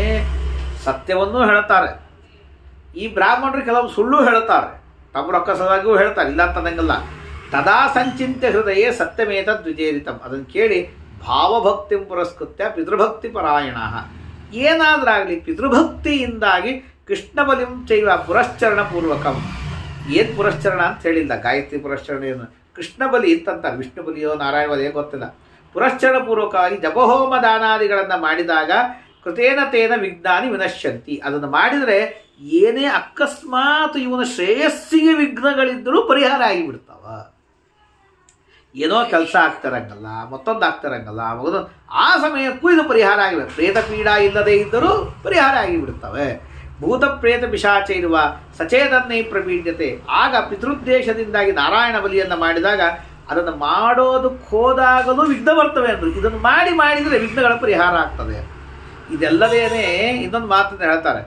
ಸತ್ಯವನ್ನೂ ಹೇಳ್ತಾರೆ. ಈ ಬ್ರಾಹ್ಮಣರು ಕೆಲವು ಸುಳ್ಳು ಹೇಳ್ತಾರೆ, ತಮ್ಮ ರೊಕ್ಕ ಸಲುವಾಗಿಯೂ ಹೇಳ್ತಾರೆ, ಇಲ್ಲ ಅಂತಂದಂಗಲ್ಲ. ತದಾ ಸಂಚಿಂತ್ಯ ಹೃದಯೇ ಸತ್ಯಮೇತದ್ ವಿಜೇರಿತಂ. ಅದನ್ನು ಕೇಳಿ ಭಾವಭಕ್ತಿ ಪುರಸ್ಕೃತ್ಯ ಪಿತೃಭಕ್ತಿ ಪರಾಯಣ. ಏನಾದ್ರಾಗಲಿ ಪಿತೃಭಕ್ತಿಯಿಂದಾಗಿ ಕೃಷ್ಣ ಬಲಿಂ ಚೈವ ಪುರಶ್ಚರಣ ಪೂರ್ವಕಂ. ಏನು ಪುರಶ್ಚರಣ ಅಂತ ಹೇಳಿಲ್ಲ, ಗಾಯತ್ರಿ ಪುರಶ್ಚರಣ ಏನು, ಕೃಷ್ಣ ಬಲಿ ಅಂತಂತಾರೆ. ವಿಷ್ಣು ಬಲಿಯೋ ನಾರಾಯಣ ಬಲಿಯೋ ಗೊತ್ತಿಲ್ಲ. ಪುರಶ್ಚರಣ ಪೂರ್ವಕವಾಗಿ ಜಪಹೋಮ ದಾನಾದಿಗಳನ್ನು ಮಾಡಿದಾಗ ಕೃತೇನ ತೇನ ವಿಘ್ನಾನಿ ವಿನಶ್ಯಂತಿ. ಅದನ್ನು ಮಾಡಿದರೆ ಏನೇ ಅಕಸ್ಮಾತ್ ಇವನ ಶ್ರೇಯಸ್ಸಿಗೆ ವಿಘ್ನಗಳಿದ್ದರೂ ಪರಿಹಾರ ಆಗಿಬಿಡ್ತಾವ. ಏನೋ ಕೆಲಸ ಆಗ್ತಿರಂಗಲ್ಲ, ಮತ್ತೊಂದು ಆಗ್ತಿರಂಗಲ್ಲ, ಮಗದು ಆ ಸಮಯಕ್ಕೂ ಇದು ಪರಿಹಾರ ಆಗಿವೆ. ಪ್ರೇತ ಪೀಡ ಇಲ್ಲದೇ ಇದ್ದರೂ ಪರಿಹಾರ ಆಗಿಬಿಡ್ತವೆ. ಭೂತ ಪ್ರೇತ ಪಿಶಾಚ ಇರುವ ಸಚೇತನ್ನೇ ಪ್ರಪೀಡ್ಯತೆ. ಆಗ ಪಿತೃದ್ದೇಶದಿಂದಾಗಿ ನಾರಾಯಣ ಬಲಿಯನ್ನು ಮಾಡಿದಾಗ ಅದನ್ನು ಮಾಡೋದಕ್ಕೆ ಹೋದಾಗಲೂ ವಿಘ್ನ ಬರ್ತವೆ ಅಂದರು. ಇದನ್ನು ಮಾಡಿದರೆ ವಿಘ್ನಗಳ ಪರಿಹಾರ ಆಗ್ತದೆ. ಇದೆಲ್ಲದೇನೆ ಇನ್ನೊಂದು ಮಾತನ್ನು ಹೇಳ್ತಾರೆ,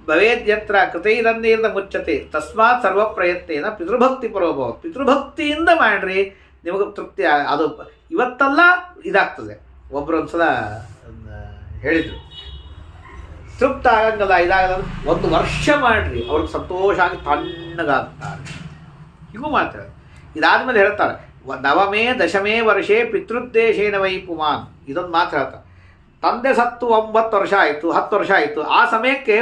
ಭವೇದ್ಯತ್ರ ಕೃತೈರನ್ನೇರ್ದ ಮುಚ್ಚತೆ ತಸ್ಮಾತ್ ಸರ್ವ ಪ್ರಯತ್ನೇನ ಪಿತೃಭಕ್ತಿ ಪರೋಭವ. ಪಿತೃಭಕ್ತಿಯಿಂದ ಮಾಡ್ರಿ, ನಿಮಗೆ ತೃಪ್ತಿ. ಅದು ಇವತ್ತೆಲ್ಲ ಇದಾಗ್ತದೆ. ಒಬ್ಬರು ಒಂದು ಸಲ ಹೇಳಿದರು, ತೃಪ್ತ ಆಗಂಗಲ್ಲ, ಇದಾಗಲ್ಲ, 1 ವರ್ಷ ಮಾಡ್ರಿ, ಅವ್ರಿಗೆ ಸಂತೋಷ ಆಗಿ ತಣ್ಣಗಾಗ್ತಾರೆ. ಹೀಗೂ ಮಾತಾಡ. ಇದಾದ್ಮೇಲೆ ಹೇಳ್ತಾರೆ, ನವಮೇ ದಶಮೇ ವರ್ಷೇ ಪಿತೃದ್ದೇಶೇನ ವೈ ಪುಮಾನ್. ಇದೊಂದು ಮಾತು ಹೇಳ್ತಾರೆ. ತಂದೆ ಸತ್ತು 9 ವರ್ಷ ಆಯಿತು, 10 ವರ್ಷ ಆಯಿತು. ಆ ಸಮಯಕ್ಕೆ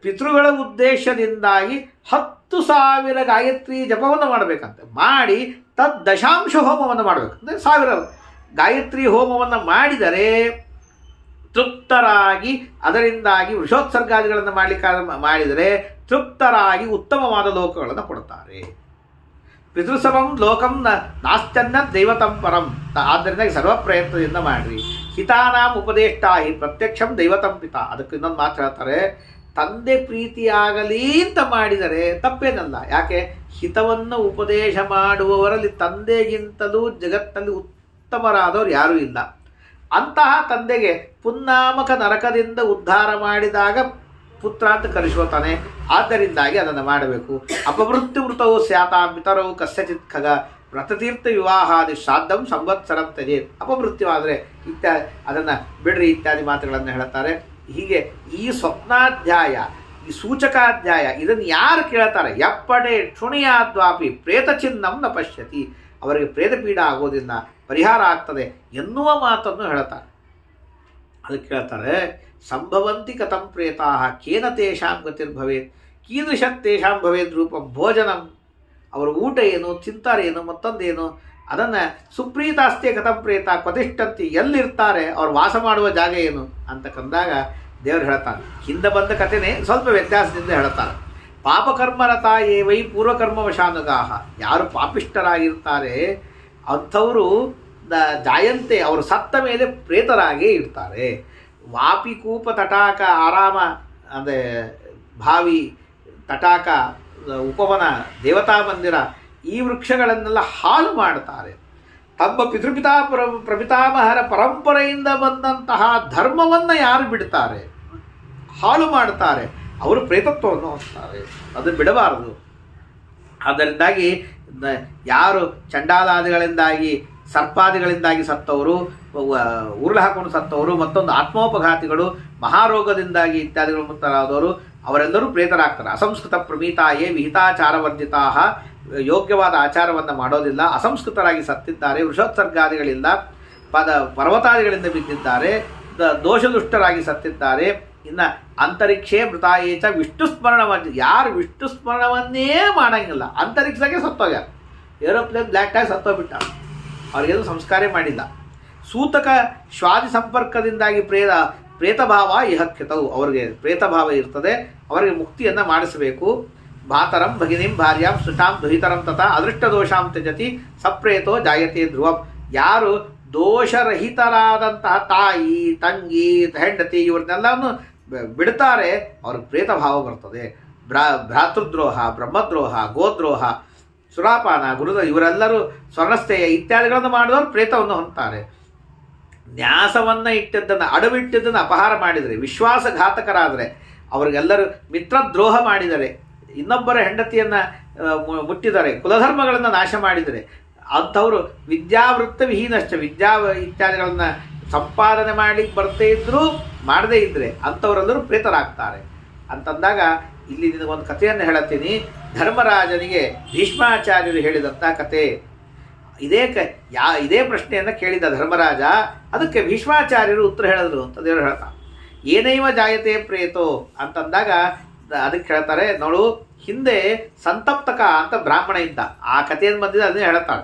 ಪಿತೃಗಳ ಉದ್ದೇಶದಿಂದಾಗಿ 10,000 ಗಾಯತ್ರಿ ಜಪವನ್ನು ಮಾಡಬೇಕಂತೆ. ಮಾಡಿ ದಶಾಂಶ ಹೋಮವನ್ನು ಮಾಡಬೇಕು. ಅಂದರೆ 1000 ಗಾಯತ್ರಿ ಹೋಮವನ್ನು ಮಾಡಿದರೆ ತೃಪ್ತರಾಗಿ, ಅದರಿಂದಾಗಿ ವೃಷೋತ್ಸರ್ಗಾದಿಗಳನ್ನು ಮಾಡಿದರೆ ತೃಪ್ತರಾಗಿ ಉತ್ತಮವಾದ ಲೋಕಗಳನ್ನು ಕೊಡ್ತಾರೆ. ಪಿತೃಸಮಂ ಲೋಕಂ ನಾಸ್ತ್ಯನ್ನ ದೈವತಂ ಪರಂ. ಆದ್ದರಿಂದ ಸರ್ವ ಪ್ರಯತ್ನದಿಂದ ಮಾಡಿರಿ. ಹಿತಾನಾಂ ಉಪದೇಷ್ಟ ಹಿ ಪ್ರತ್ಯಕ್ಷಂ ದೈವತಂ ಪಿತ. ಅದಕ್ಕೆ ಇನ್ನೊಂದು ಮಾತು ಹೇಳ್ತಾರೆ, ತಂದೆ ಪ್ರೀತಿಯಾಗಲಿ ಅಂತ ಮಾಡಿದರೆ ತಪ್ಪೇನಲ್ಲ. ಯಾಕೆ? ಹಿತವನ್ನು ಉಪದೇಶ ಮಾಡುವವರಲ್ಲಿ ತಂದೆಗಿಂತಲೂ ಜಗತ್ತಿನಲ್ಲಿ ಉತ್ತಮರಾದವರು ಯಾರೂ ಇಲ್ಲ. ಅಂತಹ ತಂದೆಗೆ ಪುನ್ನಾಮಕ ನರಕದಿಂದ ಉದ್ಧಾರ ಮಾಡಿದಾಗ ಪುತ್ರ ಅಂತ ಕರೆಸ್ಕೋತಾನೆ. ಆದ್ದರಿಂದಾಗಿ ಅದನ್ನು ಮಾಡಬೇಕು. ಅಪವೃತ್ತಿ ವೃತವು ಸ್ಯಾತಾಂ ಪಿತರವು ಕಸ್ಯಚಿತ್ ಖಗ ವ್ರತತೀರ್ಥ ವಿವಾಹಾದಿ ಶ್ರಾದ್ದಂ ಸಂವತ್ಸರಂ ತ್ಯಜೇತ್. ಅಪವೃತ್ಯವಾದರೆ ಅದನ್ನು ಬಿಡ್ರಿ ಇತ್ಯಾದಿ ಮಾತುಗಳನ್ನು ಹೇಳ್ತಾರೆ. ಹೀಗೆ ಈ ಸ್ವಪ್ನಾಧ್ಯಾಯ, ಈ ಸೂಚಕಾಧ್ಯಾಯ, ಇದನ್ನು ಯಾರು ಕೇಳ್ತಾರೆ? ಎಪ್ಪಡೆ ಕ್ಷುಣಿಯಾದ್ವಾಪಿ ಪ್ರೇತ ಚಿನ್ನಂ ನ ಪಶ್ಯತಿ. ಅವರಿಗೆ ಪ್ರೇತಪೀಡ ಆಗೋದಿಲ್ಲ, ಪರಿಹಾರ ಆಗ್ತದೆ ಎನ್ನುವ ಮಾತನ್ನು ಹೇಳ್ತಾರೆ. ಅದಕ್ಕೆ ಕೇಳ್ತಾರೆ, ಸಂಭವಂತಿ ಕಥಂ ಪ್ರೇತಾ ಕೇನ ತೇಷಾಂ ಗತಿರ್ಭವೇತ್ ಕೀದೃಶತ್ ತೇಷಾಂ ಭವೇದ್ ರೂಪಂ ಭೋಜನಂ. ಅವರ ಊಟ ಏನು, ತಿಂತಾರೇನು, ಮತ್ತೊಂದೇನು, ಅದನ್ನು ಸುಪ್ರೀತಾಸ್ತೆ ಕಥಂ ಪ್ರೇತ ಕ್ವತಿಷ್ಠಂತಿ, ಎಲ್ಲಿರ್ತಾರೆ, ಅವ್ರು ವಾಸ ಮಾಡುವ ಜಾಗ ಏನು ಅಂತಕ್ಕಂದಾಗ ದೇವರು ಹೇಳ್ತಾನೆ. ಹಿಂದೆ ಬಂದ ಕಥೆನೇ ಸ್ವಲ್ಪ ವ್ಯತ್ಯಾಸದಿಂದ ಹೇಳ್ತಾರೆ. ಪಾಪಕರ್ಮರತ ವೈ ಪೂರ್ವಕರ್ಮವಶಾನುಗಾಹ. ಯಾರು ಪಾಪಿಷ್ಠರಾಗಿರ್ತಾರೆ ಅಂಥವರು ಜಾಯಂತೆ, ಅವರು ಸತ್ತ ಮೇಲೆ ಪ್ರೇತರಾಗೇ ಇರ್ತಾರೆ. ವಾಪಿಕೂಪ ತಟಾಕ ಆರಾಮ, ಅಂದರೆ ಬಾವಿ, ತಟಾಕ, ಉಪವನ, ದೇವತಾ ಮಂದಿರ, ಈ ವೃಕ್ಷಗಳನ್ನೆಲ್ಲ ಹಾಳು ಮಾಡ್ತಾರೆ. ತಮ್ಮ ಪ್ರಪಿತಾಮಹರ ಪರಂಪರೆಯಿಂದ ಬಂದಂತಹ ಧರ್ಮವನ್ನು ಯಾರು ಬಿಡ್ತಾರೆ, ಹಾಳು ಮಾಡ್ತಾರೆ, ಅವರು ಪ್ರೇತತ್ವವನ್ನು ಹೊಂದ್ತಾರೆ. ಅದು ಬಿಡಬಾರದು. ಅದರಿಂದಾಗಿ ಯಾರು ಚಂಡಾಲಾದಿಗಳಿಂದಾಗಿ, ಸರ್ಪಾದಿಗಳಿಂದಾಗಿ ಸತ್ತವರು, ಉರುಳು ಹಾಕೊಂಡು ಸತ್ತವರು, ಮತ್ತೊಂದು ಆತ್ಮೋಪಘಾತಿಗಳು, ಮಹಾರೋಗದಿಂದಾಗಿ ಇತ್ಯಾದಿಗಳು ಮುಂತಾದವರು, ಅವರೆಲ್ಲರೂ ಪ್ರೇತರಾಗ್ತಾರೆ. ಅಸಂಸ್ಕೃತ ಪ್ರಮೀತಾಯೇ ವಿಹಿತಾಚಾರವರ್ಜಿತಾ. ಯೋಗ್ಯವಾದ ಆಚಾರವನ್ನು ಮಾಡೋದಿಲ್ಲ, ಅಸಂಸ್ಕೃತರಾಗಿ ಸತ್ತಿದ್ದಾರೆ, ವೃಷೋತ್ಸರ್ಗಾದಿಗಳಿಂದ ಪರ್ವತಾದಿಗಳಿಂದ ಬಿದ್ದಿದ್ದಾರೆ, ದೋಷದುಷ್ಟರಾಗಿ ಸತ್ತಿದ್ದಾರೆ. ಇನ್ನು ಅಂತರಿಕ್ಷೇ ಮೃತಾಯೇಚ ವಿಷ್ಣು ಸ್ಮರಣವನ್ನು, ಯಾರು ವಿಷ್ಣು ಸ್ಮರಣವನ್ನೇ ಮಾಡಂಗಿಲ್ಲ, ಅಂತರಿಕ್ಷಕ್ಕೆ ಸತ್ತೋಗ್ಯಾರ, ಏರೋಪ್ಲೇನ್ ಬ್ಲ್ಯಾಕ್ ಆಗಿ ಸತ್ತೋಗ್ಬಿಟ್ಟ, ಅವ್ರಿಗೇನು ಸಂಸ್ಕಾರ ಮಾಡಿಲ್ಲ. ಸೂತಕ ಶ್ವಾದಿ ಸಂಪರ್ಕದಿಂದಾಗಿ ಪ್ರೇತಭಾವ ಇಹಕ್ಯತವು. ಅವರಿಗೆ ಪ್ರೇತಭಾವ ಇರ್ತದೆ, ಅವರಿಗೆ ಮುಕ್ತಿಯನ್ನು ಮಾಡಿಸಬೇಕು. ಭಾತರಂ ಭಗಿನಿಂ ಭಾರ್ಯಾಂ ಸುಷಾಂ ದುಹಿತರಂ ತಥಾ ಅದೃಷ್ಟ ದೋಷಾಂ ತ್ಯಜತಿ ಸಪ್ರೇತೋ ಜಾಯತೆ ಧ್ರುವಂ. ಯಾರು ದೋಷರಹಿತರಾದಂತಹ ತಾಯಿ, ತಂಗಿ, ಹೆಂಡತಿ ಇವ್ರನ್ನೆಲ್ಲವನ್ನು ಬಿಡ್ತಾರೆ, ಅವ್ರಿಗೆ ಪ್ರೇತಭಾವ ಬರ್ತದೆ. ಭ್ರಾತೃದ್ರೋಹ, ಬ್ರಹ್ಮದ್ರೋಹ, ಗೋದ್ರೋಹ, ಸುರಾಪಾನ, ಗುರುದ ಇವರೆಲ್ಲರೂ ಸ್ವರ್ಣಸ್ಥೇಯ ಇತ್ಯಾದಿಗಳನ್ನು ಮಾಡಿದವರು ಪ್ರೇತವನ್ನು ಹೊಂದ್ತಾರೆ. ನ್ಯಾಸವನ್ನು ಇಟ್ಟಿದ್ದನ್ನು, ಅಡವಿಟ್ಟಿದ್ದನ್ನು ಅಪಹಾರ ಮಾಡಿದರೆ, ವಿಶ್ವಾಸಘಾತಕರಾದರೆ, ಅವರಿಗೆಲ್ಲರೂ ಮಿತ್ರದ್ರೋಹ ಮಾಡಿದರೆ, ಇನ್ನೊಬ್ಬರ ಹೆಂಡತಿಯನ್ನು ಮುಟ್ಟಿದರೆ, ಕುಲಧರ್ಮಗಳನ್ನು ನಾಶ ಮಾಡಿದರೆ, ಅಂಥವರು ವಿದ್ಯಾವೃತ್ತ ವಿಹೀನಶ್ಚ, ವಿದ್ಯಾ ಇತ್ಯಾದಿಗಳನ್ನು ಸಂಪಾದನೆ ಮಾಡಿ ಬರ್ತೇ ಇದ್ದರೂ ಮಾಡದೇ ಇದ್ದರೆ ಅಂಥವರೆಲ್ಲರೂ ಪ್ರೇತರಾಗ್ತಾರೆ. ಅಂತಂದಾಗ ಇಲ್ಲಿ ನಿನಗೊಂದು ಕಥೆಯನ್ನು ಹೇಳುತ್ತೀನಿ. ಧರ್ಮರಾಜನಿಗೆ ಭೀಷ್ಮಾಚಾರ್ಯರು ಹೇಳಿದಂಥ ಕತೆ. ಇದೇ ಪ್ರಶ್ನೆಯನ್ನು ಕೇಳಿದ ಧರ್ಮರಾಜ, ಅದಕ್ಕೆ ಭೀಷ್ಮಾಚಾರ್ಯರು ಉತ್ತರ ಹೇಳಿದ್ರು ಅಂತ ದೇವರು ಹೇಳ್ತಾರೆ. ಏನೈವ ಜಾಯತೆ ಪ್ರೇತೋ ಅಂತಂದಾಗ ಅದಕ್ಕೆ ಹೇಳ್ತಾರೆ, ನೋಡು, ಹಿಂದೆ ಸಂತಪ್ತಕ ಅಂತ ಬ್ರಾಹ್ಮಣ ಇದ್ದ. ಆ ಕಥೆಯನ್ನು ಬಂದಿದ್ದ ಅದನ್ನೇ ಹೇಳ್ತಾಳೆ.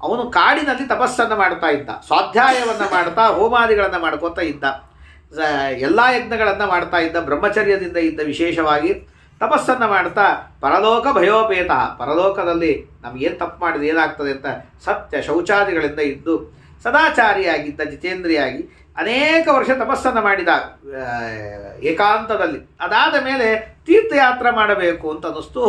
ಅವನು ಕಾಡಿನಲ್ಲಿ ತಪಸ್ಸನ್ನು ಮಾಡ್ತಾ ಇದ್ದ, ಸ್ವಾಧ್ಯಾಯವನ್ನು ಮಾಡ್ತಾ ಹೋಮಾದಿಗಳನ್ನು ಮಾಡ್ಕೋತಾ ಇದ್ದ, ಎಲ್ಲ ಯಜ್ಞಗಳನ್ನು ಮಾಡ್ತಾ ಇದ್ದ, ಬ್ರಹ್ಮಚರ್ಯದಿಂದ ಇದ್ದ. ವಿಶೇಷವಾಗಿ ತಪಸ್ಸನ್ನು ಮಾಡ್ತಾ ಪರಲೋಕ ಭಯೋಪೇತ, ಪರಲೋಕದಲ್ಲಿ ನಮಗೇನು ತಪ್ಪು ಮಾಡಿದ್ರೆ ಏನಾಗ್ತದೆ ಅಂತ ಸತ್ಯ ಶೌಚಾದಿಗಳಿಂದ ಇದ್ದು ಸದಾಚಾರಿಯಾಗಿದ್ದ, ಜಿತೇಂದ್ರಿಯಾಗಿ ಅನೇಕ ವರ್ಷ ತಪಸ್ಸನ್ನು ಮಾಡಿದ ಏಕಾಂತದಲ್ಲಿ. ಅದಾದ ಮೇಲೆ ತೀರ್ಥಯಾತ್ರೆ ಮಾಡಬೇಕು ಅಂತ ಅನ್ನಿಸ್ತು.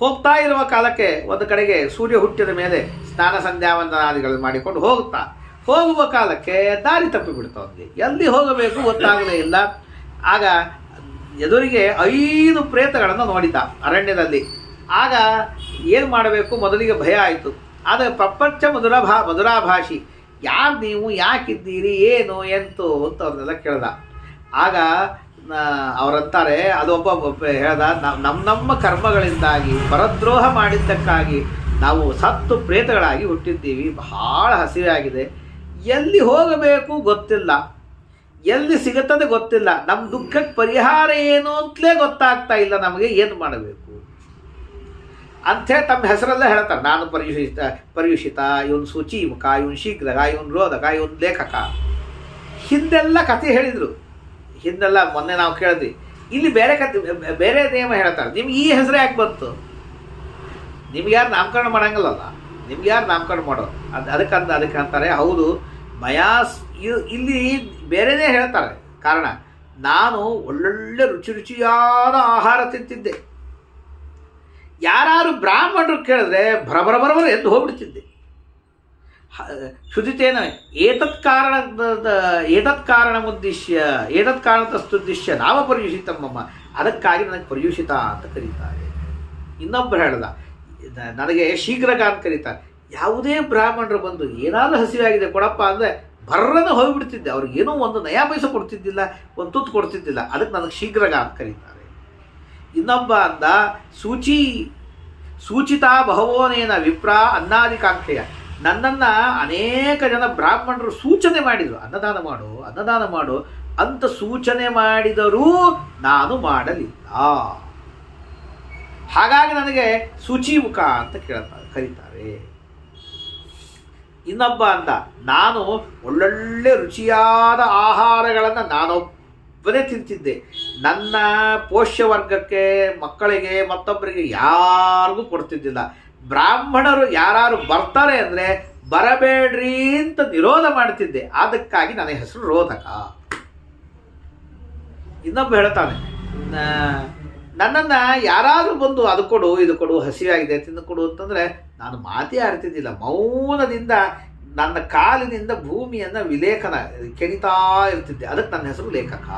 ಹೋಗ್ತಾ ಇರುವ ಕಾಲಕ್ಕೆ ಒಂದು ಕಡೆಗೆ ಸೂರ್ಯ ಹುಟ್ಟಿದ ಮೇಲೆ ಸ್ನಾನ ಸಂಧ್ಯಾವಂದನಾದಿಗಳನ್ನು ಮಾಡಿಕೊಂಡು ಹೋಗುವ ಕಾಲಕ್ಕೆ ದಾರಿ ತಪ್ಪಿಬಿಡ್ತು ಅವನಿಗೆ, ಎಲ್ಲಿ ಹೋಗಬೇಕು ಗೊತ್ತಾಗಲೇ ಇಲ್ಲ. ಆಗ ಎದುರಿಗೆ 5 ಪ್ರೇತಗಳನ್ನು ನೋಡಿದ್ದ ಅರಣ್ಯದಲ್ಲಿ. ಆಗ ಏನು ಮಾಡಬೇಕು ಮೊದಲಿಗೆ ಭಯ ಆಯಿತು. ಆದರೆ ಪ್ರಪಂಚ ಮಧುರಾಭಾಷಿ, ಯಾರು ನೀವು, ಯಾಕಿದ್ದೀರಿ, ಏನು ಎಂತು ಅಂತ ಅವ್ರನ್ನೆಲ್ಲ ಕೇಳ್ದ. ಆಗ ಅವರಂತಾರೆ, ಅದು ಒಬ್ಬ ಹೇಳ್ದ, ನಮ್ಮ ಕರ್ಮಗಳಿಂದಾಗಿ ಪರದ್ರೋಹ ಮಾಡಿದ್ದಕ್ಕಾಗಿ ನಾವು ಸತ್ತು ಪ್ರೇತಗಳಾಗಿ ಹುಟ್ಟಿದ್ದೀವಿ, ಬಹಳ ಹಸಿವೆ ಆಗಿದೆ, ಎಲ್ಲಿ ಹೋಗಬೇಕು ಗೊತ್ತಿಲ್ಲ, ಎಲ್ಲಿ ಸಿಗುತ್ತದೆ ಗೊತ್ತಿಲ್ಲ, ನಮ್ಮ ದುಃಖಕ್ಕೆ ಪರಿಹಾರ ಏನು ಅಂತಲೇ ಗೊತ್ತಾಗ್ತಾ ಇಲ್ಲ, ನಮಗೆ ಏನು ಮಾಡಬೇಕು ಅಂಥೇಳಿ ತಮ್ಮ ಹೆಸರಲ್ಲೇ ಹೇಳ್ತಾರೆ. ನಾನು ಪರ್ಯುಷಿತ, ಇವನು ಸೂಚೀಮುಖ, ಇವನು ಶೀಘ್ರಗ, ಇವನು ರೋಧಕ, ಇವನು ಲೇಖಕ. ಹಿಂದೆಲ್ಲ ಕಥೆ ಹೇಳಿದರು, ಹಿಂದೆಲ್ಲ ಮೊನ್ನೆ ನಾವು ಕೇಳಿದ್ವಿ. ಇಲ್ಲಿ ಬೇರೆ ಬೇರೆ ನಿಯಮ ಹೇಳ್ತಾರೆ. ನಿಮ್ಗೆ ಈ ಹೆಸರು ಯಾಕೆ ಬಂತು? ನಿಮ್ಗೆ ಯಾರು ನಾಮಕರಣ ಮಾಡೋಂಗಿಲ್ಲಲ್ಲ, ನಿಮ್ಗೆ ಯಾರು ನಾಮಕರಣ ಮಾಡೋದು? ಅದಕ್ಕೆ ಅಂತಾರೆ. ಹೌದು, ಇಲ್ಲಿ ಬೇರೆನೇ ಹೇಳ್ತಾರೆ ಕಾರಣ. ನಾನು ಒಳ್ಳೊಳ್ಳೆ ರುಚಿಯಾದ ಆಹಾರ ತಿಂತಿದ್ದೆ. ಯಾರು ಬ್ರಾಹ್ಮಣರು ಕೇಳಿದ್ರೆ ಬರಬರ ಎದ್ದು ಹೋಗ್ಬಿಡ್ತಿದ್ದೆ. ಶುದ್ಧಿತೇನ ಏತತ್ ಕಾರಣತಸ್ತುದ್ದೇಶ್ಯ ನಾಮ ಪರ್ಯುಷಿತಮ್ಮ, ಅದಕ್ಕಾಗಿ ನನಗೆ ಪರ್ಯುಷಿತ ಅಂತ ಕರೀತಾರೆ. ಇನ್ನೊಬ್ಬರು ಹೇಳ್ದ, ನನಗೆ ಶೀಘ್ರಗ ಅಂತ ಕರೀತಾರೆ. ಯಾವುದೇ ಬ್ರಾಹ್ಮಣರು ಬಂದು ಏನಾದರೂ ಹಸಿವಾಗಿದೆ ಕೊಡಪ್ಪ ಅಂದರೆ ಬರ್ರನ್ನು ಹೋಗಿಬಿಡ್ತಿದ್ದೆ. ಅವ್ರಿಗೇನೋ ಒಂದು ನಯಾ ಪೈಸೆ ಕೊಡ್ತಿದ್ದಿಲ್ಲ, ಒಂದು ತುತ್ತು ಕೊಡ್ತಿದ್ದಿಲ್ಲ. ಅದಕ್ಕೆ ನನಗೆ ಶೀಘ್ರಗ ಅಂತ ಕರೀತಾರೆ. ಇನ್ನೊಬ್ಬ ಅಂದ, ಸೂಚಿತ ಬಹವೋನೇನ ವಿಪ್ರ ಅನ್ನಾದಿಕಾಂಕ್ಷೆಯ, ನನ್ನನ್ನು ಅನೇಕ ಜನ ಬ್ರಾಹ್ಮಣರು ಸೂಚನೆ ಮಾಡಿದರು, ಅನ್ನದಾನ ಮಾಡು ಅಂತ ಸೂಚನೆ ಮಾಡಿದರೂ ನಾನು ಮಾಡಲಿಲ್ಲ. ಹಾಗಾಗಿ ನನಗೆ ಸೂಚೀಮುಖ ಅಂತ ಕರೀತಾರೆ. ಇನ್ನೊಬ್ಬ ಅಂದ, ನಾನು ಒಳ್ಳೊಳ್ಳೆ ರುಚಿಯಾದ ಆಹಾರಗಳನ್ನು ನಾನೊಬ್ಬನೇ ತಿಂತಿದ್ದೆ. ನನ್ನ ಪೋಷ್ಯ ವರ್ಗಕ್ಕೆ, ಮಕ್ಕಳಿಗೆ, ಮತ್ತೊಬ್ಬರಿಗೆ ಯಾರಿಗೂ ಕೊಡ್ತಿದ್ದಿಲ್ಲ. ಬ್ರಾಹ್ಮಣರು ಯಾರು ಬರ್ತಾರೆ ಅಂದರೆ ಬರಬೇಡ್ರಿ ಅಂತ ನಿರೋಧ ಮಾಡ್ತಿದ್ದೆ. ಅದಕ್ಕಾಗಿ ನನ್ನ ಹೆಸರು ರೋಧಕ. ಇನ್ನೊಬ್ಬ ಹೇಳ್ತಾನೆ, ನನ್ನನ್ನು ಯಾರಾದರೂ ಬಂದು ಅದು ಕೊಡು, ಇದು ಕೊಡು, ಹಸಿವಾಗಿದೆ ತಿಂದು ಕೊಡು ಅಂತಂದರೆ ನಾನು ಮಾತೇ ಆಡ್ತಿದ್ದಿಲ್ಲ. ಮೌನದಿಂದ ನನ್ನ ಕಾಲಿನಿಂದ ಭೂಮಿಯನ್ನು ವಿಲೇಖನ ಕೆಣಿತಾ ಇರ್ತಿದ್ದೆ. ಅದಕ್ಕೆ ನನ್ನ ಹೆಸರು ಲೇಖಕ.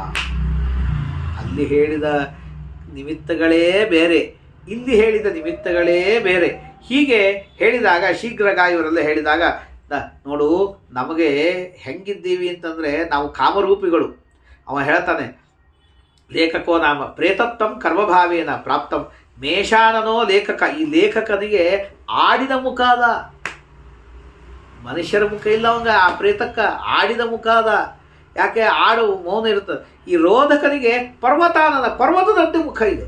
ಅಲ್ಲಿ ಹೇಳಿದ ನಿಮಿತ್ತಗಳೇ ಬೇರೆ, ಇಲ್ಲಿ ಹೇಳಿದ ನಿಮಿತ್ತಗಳೇ ಬೇರೆ. ಹೀಗೆ ಹೇಳಿದಾಗ ಶೀಘ್ರಗ ಇವರೆಲ್ಲ ಹೇಳಿದಾಗ, ನೋಡು ನಮಗೆ ಹೆಂಗಿದ್ದೀವಿ ಅಂತಂದರೆ ನಾವು ಕಾಮರೂಪಿಗಳು. ಅವ ಹೇಳ್ತಾನೆ, ಲೇಖಕೋ ನಾಮ ಪ್ರೇತತ್ವಂ ಕರ್ಮಭಾವೇನ ಪ್ರಾಪ್ತಂ ಮೇಷಾನನೋ ಲೇಖಕ. ಈ ಲೇಖಕನಿಗೆ ಆಡಿದ ಮುಖ ಅದ, ಮನುಷ್ಯರ ಮುಖ ಇಲ್ಲ ಅವಂಗ. ಆ ಪ್ರೇತಕ್ಕ ಆಡಿದ ಮುಖ ಅದ. ಯಾಕೆ? ಆಡು ಮೌನ ಇರ್ತದೆ. ಈ ರೋಧಕನಿಗೆ ಪರ್ವತದಂತೆ ಮುಖ ಇದೆ.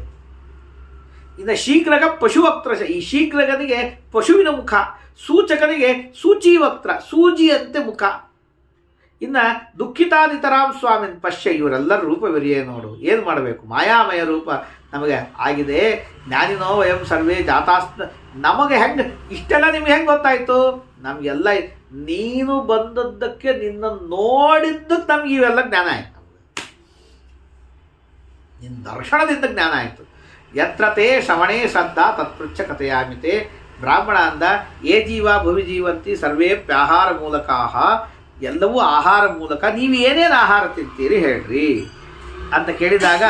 ಇನ್ನು ಶೀಘ್ರಗ ಪಶುವಕ್ತ್ರ, ಈ ಶೀಘ್ರಗನಿಗೆ ಪಶುವಿನ ಮುಖ, ಸೂಚಕನಿಗೆ ಸೂಚೀವಕ್ತ್ರ, ಸೂಜಿಯಂತೆ ಮುಖ. ಇನ್ನು ದುಃಖಿತಾದಿತರಾಮ್ ಸ್ವಾಮಿನ್ ಪಶ್ಯ, ಇವರೆಲ್ಲರ ರೂಪವಿರಿಯೇ ನೋಡು. ಏನು ಮಾಡಬೇಕು? ಮಾಯಾಮಯ ರೂಪ ನಮಗೆ ಆಗಿದೆ. ಜ್ಞಾನಿನೋ ವಯಂ ಸರ್ವೇ ಜಾತಾಸ್ತ. ನಮಗೆ ಹೆಂಗೆ ಇಷ್ಟೆಲ್ಲ ನಿಮ್ಗೆ ಹೆಂಗೆ ಗೊತ್ತಾಯಿತು? ನಮಗೆಲ್ಲ ನೀನು ಬಂದದ್ದಕ್ಕೆ, ನಿನ್ನ ನೋಡಿದ್ದಕ್ಕೆ ನಮ್ಗೆ ಇವೆಲ್ಲ ಜ್ಞಾನ ಆಯಿತು. ನಿನ್ನ ದರ್ಶನದಿಂದ ಜ್ಞಾನ ಆಯಿತು. ಯತ್ರತೆ ಶ್ರವಣೇ ಶ್ರದ್ಧಾ ತತ್ಪೃಚ್ಛ ಕಥೆಯಾಮಿತೆ. ಬ್ರಾಹ್ಮಣ ಅಂದ, ಏ ಜೀವ ಭುವಿ ಜೀವಂತಿ ಸರ್ವೇಪ್ಯಾಹಾರ ಮೂಲಕಾಹ. ಎಲ್ಲವೂ ಆಹಾರ ಮೂಲಕ. ನೀವು ಏನೇನು ಆಹಾರ ತಿಂತೀರಿ ಹೇಳ್ರಿ ಅಂತ ಕೇಳಿದಾಗ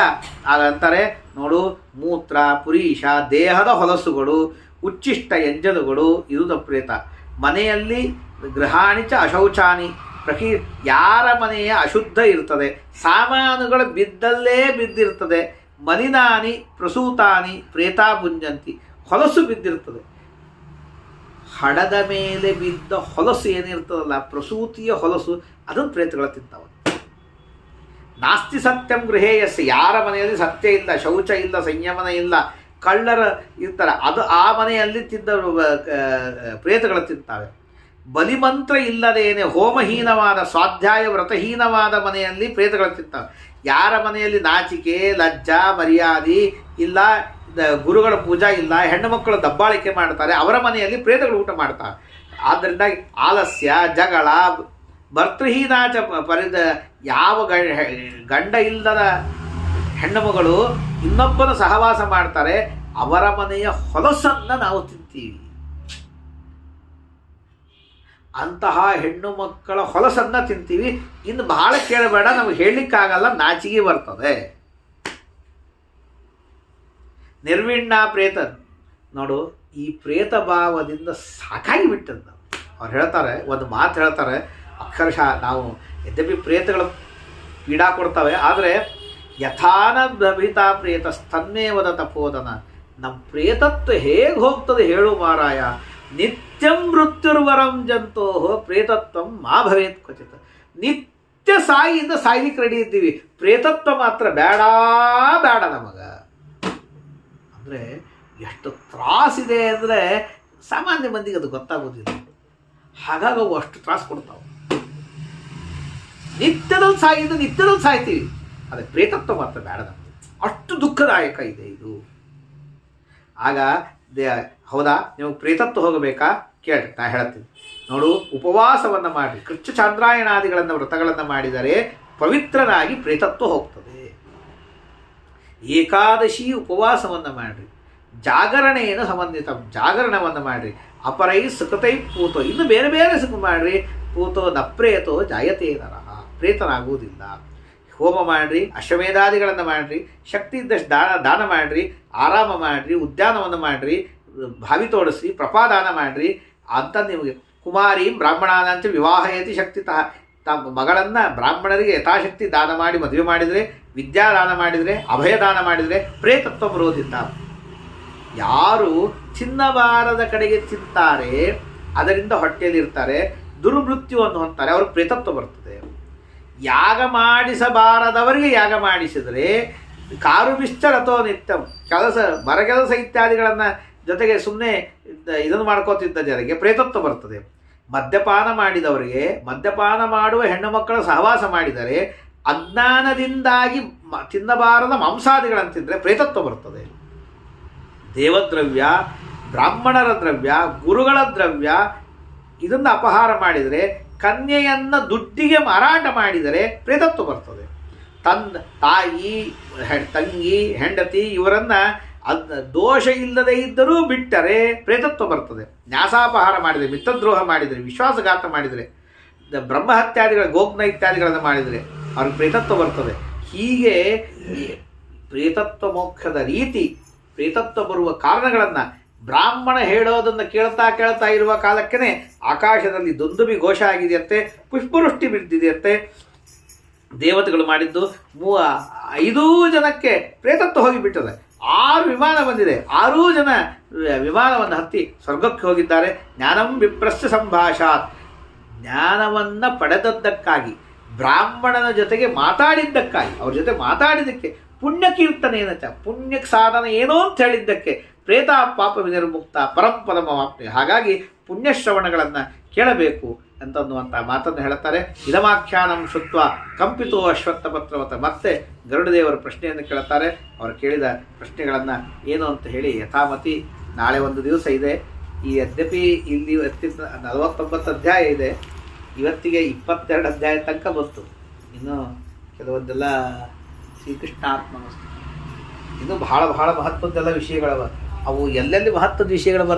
ಅಂತಾರೆ, ನೋಡು, ಮೂತ್ರ, ಪುರೀಷ, ದೇಹದ ಹೊಲಸುಗಳು, ಉಚ್ಚಿಷ್ಟ ಎಂಜಲುಗಳು ಇರುವುದು ಪ್ರೇತ. ಮನೆಯಲ್ಲಿ ಗೃಹಾಣಿಚ ಅಶೌಚಾನಿ ಯಾರ ಮನೆಯ ಅಶುದ್ಧ ಇರ್ತದೆ, ಸಾಮಾನುಗಳು ಬಿದ್ದಲ್ಲೇ ಬಿದ್ದಿರ್ತದೆ. ಮಲಿನಾನಿ ಪ್ರಸೂತಾನಿ ಪ್ರೇತಾ ಭುಂಜಂತಿ. ಹೊಲಸು ಬಿದ್ದಿರ್ತದೆ. ಹಡದ ಮೇಲೆ ಬಿದ್ದ ಹೊಲಸು ಏನಿರ್ತದಲ್ಲ, ಪ್ರಸೂತಿಯ ಹೊಲಸು, ಅದನ್ನು ಪ್ರೇತಗಳು ತಿಂತಾವ. ನಾಸ್ತಿ ಸತ್ಯಂ ಗೃಹೇಯಸ್. ಯಾರ ಮನೆಯಲ್ಲಿ ಸತ್ಯ ಇಲ್ಲ, ಶೌಚ ಇಲ್ಲ, ಸಂಯಮನ ಇಲ್ಲ, ಕಳ್ಳರ ಇರ್ತಾರೆ, ಅದು ಆ ಮನೆಯಲ್ಲಿ ತಿಂದ ಪ್ರೇತಗಳು ತಿಂತಾವೆ. ಬಲಿಮಂತ್ರ ಇಲ್ಲದೇನೆ ಹೋಮಹೀನವಾದ, ಸ್ವಾಧ್ಯಾಯ ವ್ರತಹೀನವಾದ ಮನೆಯಲ್ಲಿ ಪ್ರೇತಗಳು ತಿಂತಾವೆ. ಯಾರ ಮನೆಯಲ್ಲಿ ನಾಚಿಕೆ, ಲಜ್ಜಾ, ಮರ್ಯಾದೆ ಇಲ್ಲ, ಗುರುಗಳ ಪೂಜಾ ಇಲ್ಲ, ಹೆಣ್ಣು ಮಕ್ಕಳು ದಬ್ಬಾಳಿಕೆ ಮಾಡ್ತಾರೆ, ಅವರ ಮನೆಯಲ್ಲಿ ಪ್ರೇತಗಳು ಊಟ ಮಾಡ್ತಾರೆ. ಆದ್ದರಿಂದ ಆಲಸ್ಯ, ಜಗಳ, ಭರ್ತೃಹೀನಾಚ ಯಾವ ಗಂಡ ಇಲ್ಲದ ಹೆಣ್ಣು ಮಗಳು ಇನ್ನೊಬ್ಬನ ಸಹವಾಸ ಮಾಡ್ತಾರೆ, ಅವರ ಮನೆಯ ಹೊಲಸನ್ನು ನಾವು ತಿಂತೀವಿ. ಅಂತಹ ಹೆಣ್ಣು ಮಕ್ಕಳ ಹೊಲಸನ್ನು ತಿಂತೀವಿ. ಇನ್ನು ಬಹಳ ಕೇಳಬೇಡ, ನಮಗೆ ಹೇಳಲಿಕ್ಕಾಗಲ್ಲ, ನಾಚಿಗೆ ಬರ್ತದೆ. ನಿರ್ವಿಣ್ಣ ಪ್ರೇತ ನೋಡು, ಈ ಪ್ರೇತ ಭಾವದಿಂದ ಸಾಕಾಗಿ ಬಿಟ್ಟದ್ದು. ಅವ್ರು ಹೇಳ್ತಾರೆ, ಒಂದು ಮಾತು ಹೇಳ್ತಾರೆ, ಅಕ್ಷರಶಃ ನಾವು ಯದ್ಯಪಿ ಪ್ರೇತಗಳು ಪೀಡಾ ಕೊಡ್ತವೆ, ಆದರೆ ಯಥಾನ ಭವಿತಾ ಪ್ರೇತ ಸ್ತನ್ನೇವದ ತಪೋದನ. ನಮ್ಮ ಪ್ರೇತತ್ವ ಹೇಗೆ ಹೋಗ್ತದೆ ಹೇಳು ಮಾರಾಯ. ನಿತ್ಯಂ ಮೃತ್ಯುರ್ವರಂ ಜಂತೋ ಪ್ರೇತತ್ವಂ ಮಾ ಭವೇತ್ ಕ್ವಚಿತ್. ನಿತ್ಯ ಸಾಯಿಯಿಂದ ಸಾಯ್ಲಿಕ್ಕೆ ರೆಡಿ ಇದ್ದೀವಿ, ಪ್ರೇತತ್ವ ಮಾತ್ರ ಬೇಡ ಬೇಡ ನಮಗೆ. ಅಂದರೆ ಎಷ್ಟು ತ್ರಾಸಿದೆ ಅಂದರೆ ಸಾಮಾನ್ಯ ಮಂದಿಗೆ ಅದು ಗೊತ್ತಾಗೋದಿಲ್ಲ. ಹಾಗಾಗಿ ಅವು ಅಷ್ಟು ತ್ರಾಸು ಕೊಡ್ತಾವೆ. ನಿತ್ಯದಲ್ಲಿ ಸಾಯ್ತೀವಿ, ಅದೇ ಪ್ರೇತತ್ವ ಮಾತ್ರ ಬೇಡ ನಮಗೆ. ಅಷ್ಟು ದುಃಖದಾಯಕ ಇದೆ ಇದು. ಆಗ ಹೌದಾ, ನೀವು ಪ್ರೇತತ್ವ ಹೋಗಬೇಕಾ? ಕೇಳಿ, ನಾ ಹೇಳ್ತೀನಿ ನೋಡು. ಉಪವಾಸವನ್ನು ಮಾಡಿ ಕೃಚ್ಛ ಚಾಂದ್ರಾಯಣಾದಿಗಳನ್ನು ವ್ರತಗಳನ್ನು ಮಾಡಿದರೆ ಪವಿತ್ರನಾಗಿ ಪ್ರೇತತ್ವ ಹೋಗ್ತದೆ. ಏಕಾದಶಿ ಉಪವಾಸವನ್ನು ಮಾಡಿರಿ, ಜಾಗರಣೆಯನ್ನು ಸಂಬಂಧಿತ ಜಾಗರಣವನ್ನು ಮಾಡಿರಿ. ಅಪರೈ ಸುಖತೈ ಪೂತೋ, ಇನ್ನು ಬೇರೆ ಬೇರೆ ಸುಖ ಮಾಡಿರಿ. ಪೂತೋ ನ ಪ್ರೇತೋ ಜಾಯತೇ ನರಃ, ಪ್ರೇತನಾಗುವುದಿಲ್ಲ. ಹೋಮ ಮಾಡಿರಿ, ಅಶ್ವಮೇಧಾದಿಗಳನ್ನು ಮಾಡಿರಿ, ಶಕ್ತಿ ಇದ್ದಷ್ಟು ದಾನ ಮಾಡಿರಿ, ಆರಾಮ ಮಾಡಿರಿ, ಉದ್ಯಾನವನ್ನು ಮಾಡಿರಿ, ಬಾವಿ ತೋಡಿಸ್ರಿ, ಪ್ರಪಾದಾನ ಮಾಡಿರಿ ಅಂತ ನಿಮಗೆ. ಕುಮಾರಿ ಬ್ರಾಹ್ಮಣಾನಂಚ ವಿವಾಹಯತಿ ಶಕ್ತಿತಃ. ತಮ್ಮ ಮಗಳನ್ನು ಬ್ರಾಹ್ಮಣರಿಗೆ ಯಥಾಶಕ್ತಿ ದಾನ ಮಾಡಿ ಮದುವೆ ಮಾಡಿದರೆ, ವಿದ್ಯಾದಾನ ಮಾಡಿದರೆ, ಅಭಯದಾನ ಮಾಡಿದರೆ ಪ್ರೇತತ್ವ ಬರೋದಿಲ್ಲ. ಯಾರು ಚಿನ್ನಬಾರದ ಕಡೆಗೆ ತಿಂತಾರೆ, ಅದರಿಂದ ಹೊಟ್ಟೆಯಲ್ಲಿ ಇರ್ತಾರೆ, ದುರ್ಮೃತ್ಯುವನ್ನು ಹೊಂತಾರೆ, ಅವ್ರಿಗೆ ಪ್ರೇತತ್ವ ಬರ್ತದೆ. ಯಾಗ ಮಾಡಿಸಬಾರದವರಿಗೆ ಯಾಗ ಮಾಡಿಸಿದರೆ ಕಾರು ಬಿಶ್ಚರತೋ ನಿತ್ಯಂ, ಮರಗೆಲಸ ಇತ್ಯಾದಿಗಳನ್ನು ಜೊತೆಗೆ ಸುಮ್ಮನೆ ಇದನ್ನು ಮಾಡ್ಕೋತಿದ್ದ ಜನರಿಗೆ ಪ್ರೇತತ್ವ ಬರ್ತದೆ. ಮದ್ಯಪಾನ ಮಾಡಿದವರಿಗೆ, ಮದ್ಯಪಾನ ಮಾಡುವ ಹೆಣ್ಣು ಮಕ್ಕಳ ಸಹವಾಸ ಮಾಡಿದರೆ, ಅಜ್ಞಾನದಿಂದಾಗಿ ತಿನ್ನಬಾರದ ಮಾಂಸಾದಿಗಳನ್ನು ತಿಂದರೆ ಪ್ರೇತತ್ವ ಬರ್ತದೆ. ದೇವದ್ರವ್ಯ, ಬ್ರಾಹ್ಮಣರ ದ್ರವ್ಯ, ಗುರುಗಳ ದ್ರವ್ಯ ಇದನ್ನು ಅಪಹಾರ ಮಾಡಿದರೆ, ಕನ್ಯೆಯನ್ನು ದುಡ್ಡಿಗೆ ಮಾರಾಟ ಮಾಡಿದರೆ ಪ್ರೇತತ್ವ ಬರ್ತದೆ. ತಾಯಿ, ತಂಗಿ, ಹೆಂಡತಿ ಇವರನ್ನು ದೋಷ ಇಲ್ಲದೆ ಇದ್ದರೂ ಬಿಟ್ಟರೆ ಪ್ರೇತತ್ವ ಬರ್ತದೆ. ನ್ಯಾಸಾಪಹಾರ ಮಾಡಿದರೆ, ಮಿತ್ರದ್ರೋಹ ಮಾಡಿದರೆ, ವಿಶ್ವಾಸಘಾತ ಮಾಡಿದರೆ, ಬ್ರಹ್ಮಹತ್ಯಾದಿಗಳ ಗೋಗ್ನ ಇತ್ಯಾದಿಗಳನ್ನು ಮಾಡಿದರೆ ಅವ್ರಿಗೆ ಪ್ರೇತತ್ವ ಬರ್ತದೆ. ಹೀಗೆ ಪ್ರೇತತ್ವ ಮೋಕ್ಷದ ರೀತಿ, ಪ್ರೇತತ್ವ ಬರುವ ಕಾರಣಗಳನ್ನು ಬ್ರಾಹ್ಮಣ ಹೇಳೋದನ್ನು ಕೇಳ್ತಾ ಇರುವ ಕಾಲಕ್ಕೇ ಆಕಾಶದಲ್ಲಿ ದುಂದುಬಿ ಘೋಷ ಆಗಿದೆಯಂತೆ, ಪುಷ್ಪವೃಷ್ಟಿ ಬಿದ್ದಿದೆಯಂತೆ. ದೇವತೆಗಳು ಮಾಡಿದ್ದು 5 ಜನಕ್ಕೆ ಪ್ರೇತತ್ವ ಹೋಗಿಬಿಟ್ಟದೆ. 6 ವಿಮಾನ ಬಂದಿದೆ, 6 ಜನ ವಿಮಾನವನ್ನು ಹತ್ತಿ ಸ್ವರ್ಗಕ್ಕೆ ಹೋಗಿದ್ದಾರೆ. ಜ್ಞಾನಂ ವಿಪ್ರಸ್ಯ ಸಂಭಾಷಾತ್, ಜ್ಞಾನವನ್ನು ಪಡೆದದ್ದಕ್ಕಾಗಿ, ಬ್ರಾಹ್ಮಣನ ಜೊತೆಗೆ ಮಾತಾಡಿದ್ದಕ್ಕಾಗಿ, ಅವ್ರ ಜೊತೆ ಮಾತಾಡಿದ್ದಕ್ಕೆ, ಪುಣ್ಯಕೀರ್ತನೇನ ಚ, ಪುಣ್ಯಕ್ಕೆ ಸಾಧನ ಏನೋ ಅಂತ ಹೇಳಿದ್ದಕ್ಕೆ ಪ್ರೇತ ಪಾಪ ವಿನಿರ್ಮುಕ್ತ ಪರಂಪರಮಾಪ್ತಿ. ಹಾಗಾಗಿ ಪುಣ್ಯಶ್ರವಣಗಳನ್ನು ಕೇಳಬೇಕು ಅಂತನ್ನುವಂಥ ಮಾತನ್ನು ಹೇಳ್ತಾರೆ. ಇದಮಾಖ್ಯಾನಂ ಶುತ್ವ ಕಂಪಿತೋ ಅಶ್ವತ್ಥಪತ್ರವತ. ಮತ್ತೆ ಗರುಡದೇವರ ಪ್ರಶ್ನೆಯನ್ನು ಕೇಳ್ತಾರೆ. ಅವರು ಕೇಳಿದ ಪ್ರಶ್ನೆಗಳನ್ನು ಏನು ಅಂತ ಹೇಳಿ ಯಥಾಮತಿ ನಾಳೆ ಒಂದು ದಿವಸ ಇದೆ. ಈ ಯದ್ಯಪಿ ಇಲ್ಲಿ 49 ಅಧ್ಯಾಯ ಇದೆ, ಇವತ್ತಿಗೆ 22 ಅಧ್ಯಾಯ ತನಕ ಬಂತು. ಇನ್ನು ಕೆಲವೊಂದೆಲ್ಲ ಶ್ರೀಕೃಷ್ಣಾತ್ಮನಸ್ತು, ಇನ್ನು ಬಹಳ ಬಹಳ ಮಹತ್ವದ್ದೆಲ್ಲ ವಿಷಯಗಳವ. ಅವು ಎಲ್ಲೆಲ್ಲಿ ಮಹತ್ವದ ವಿಷಯಗಳು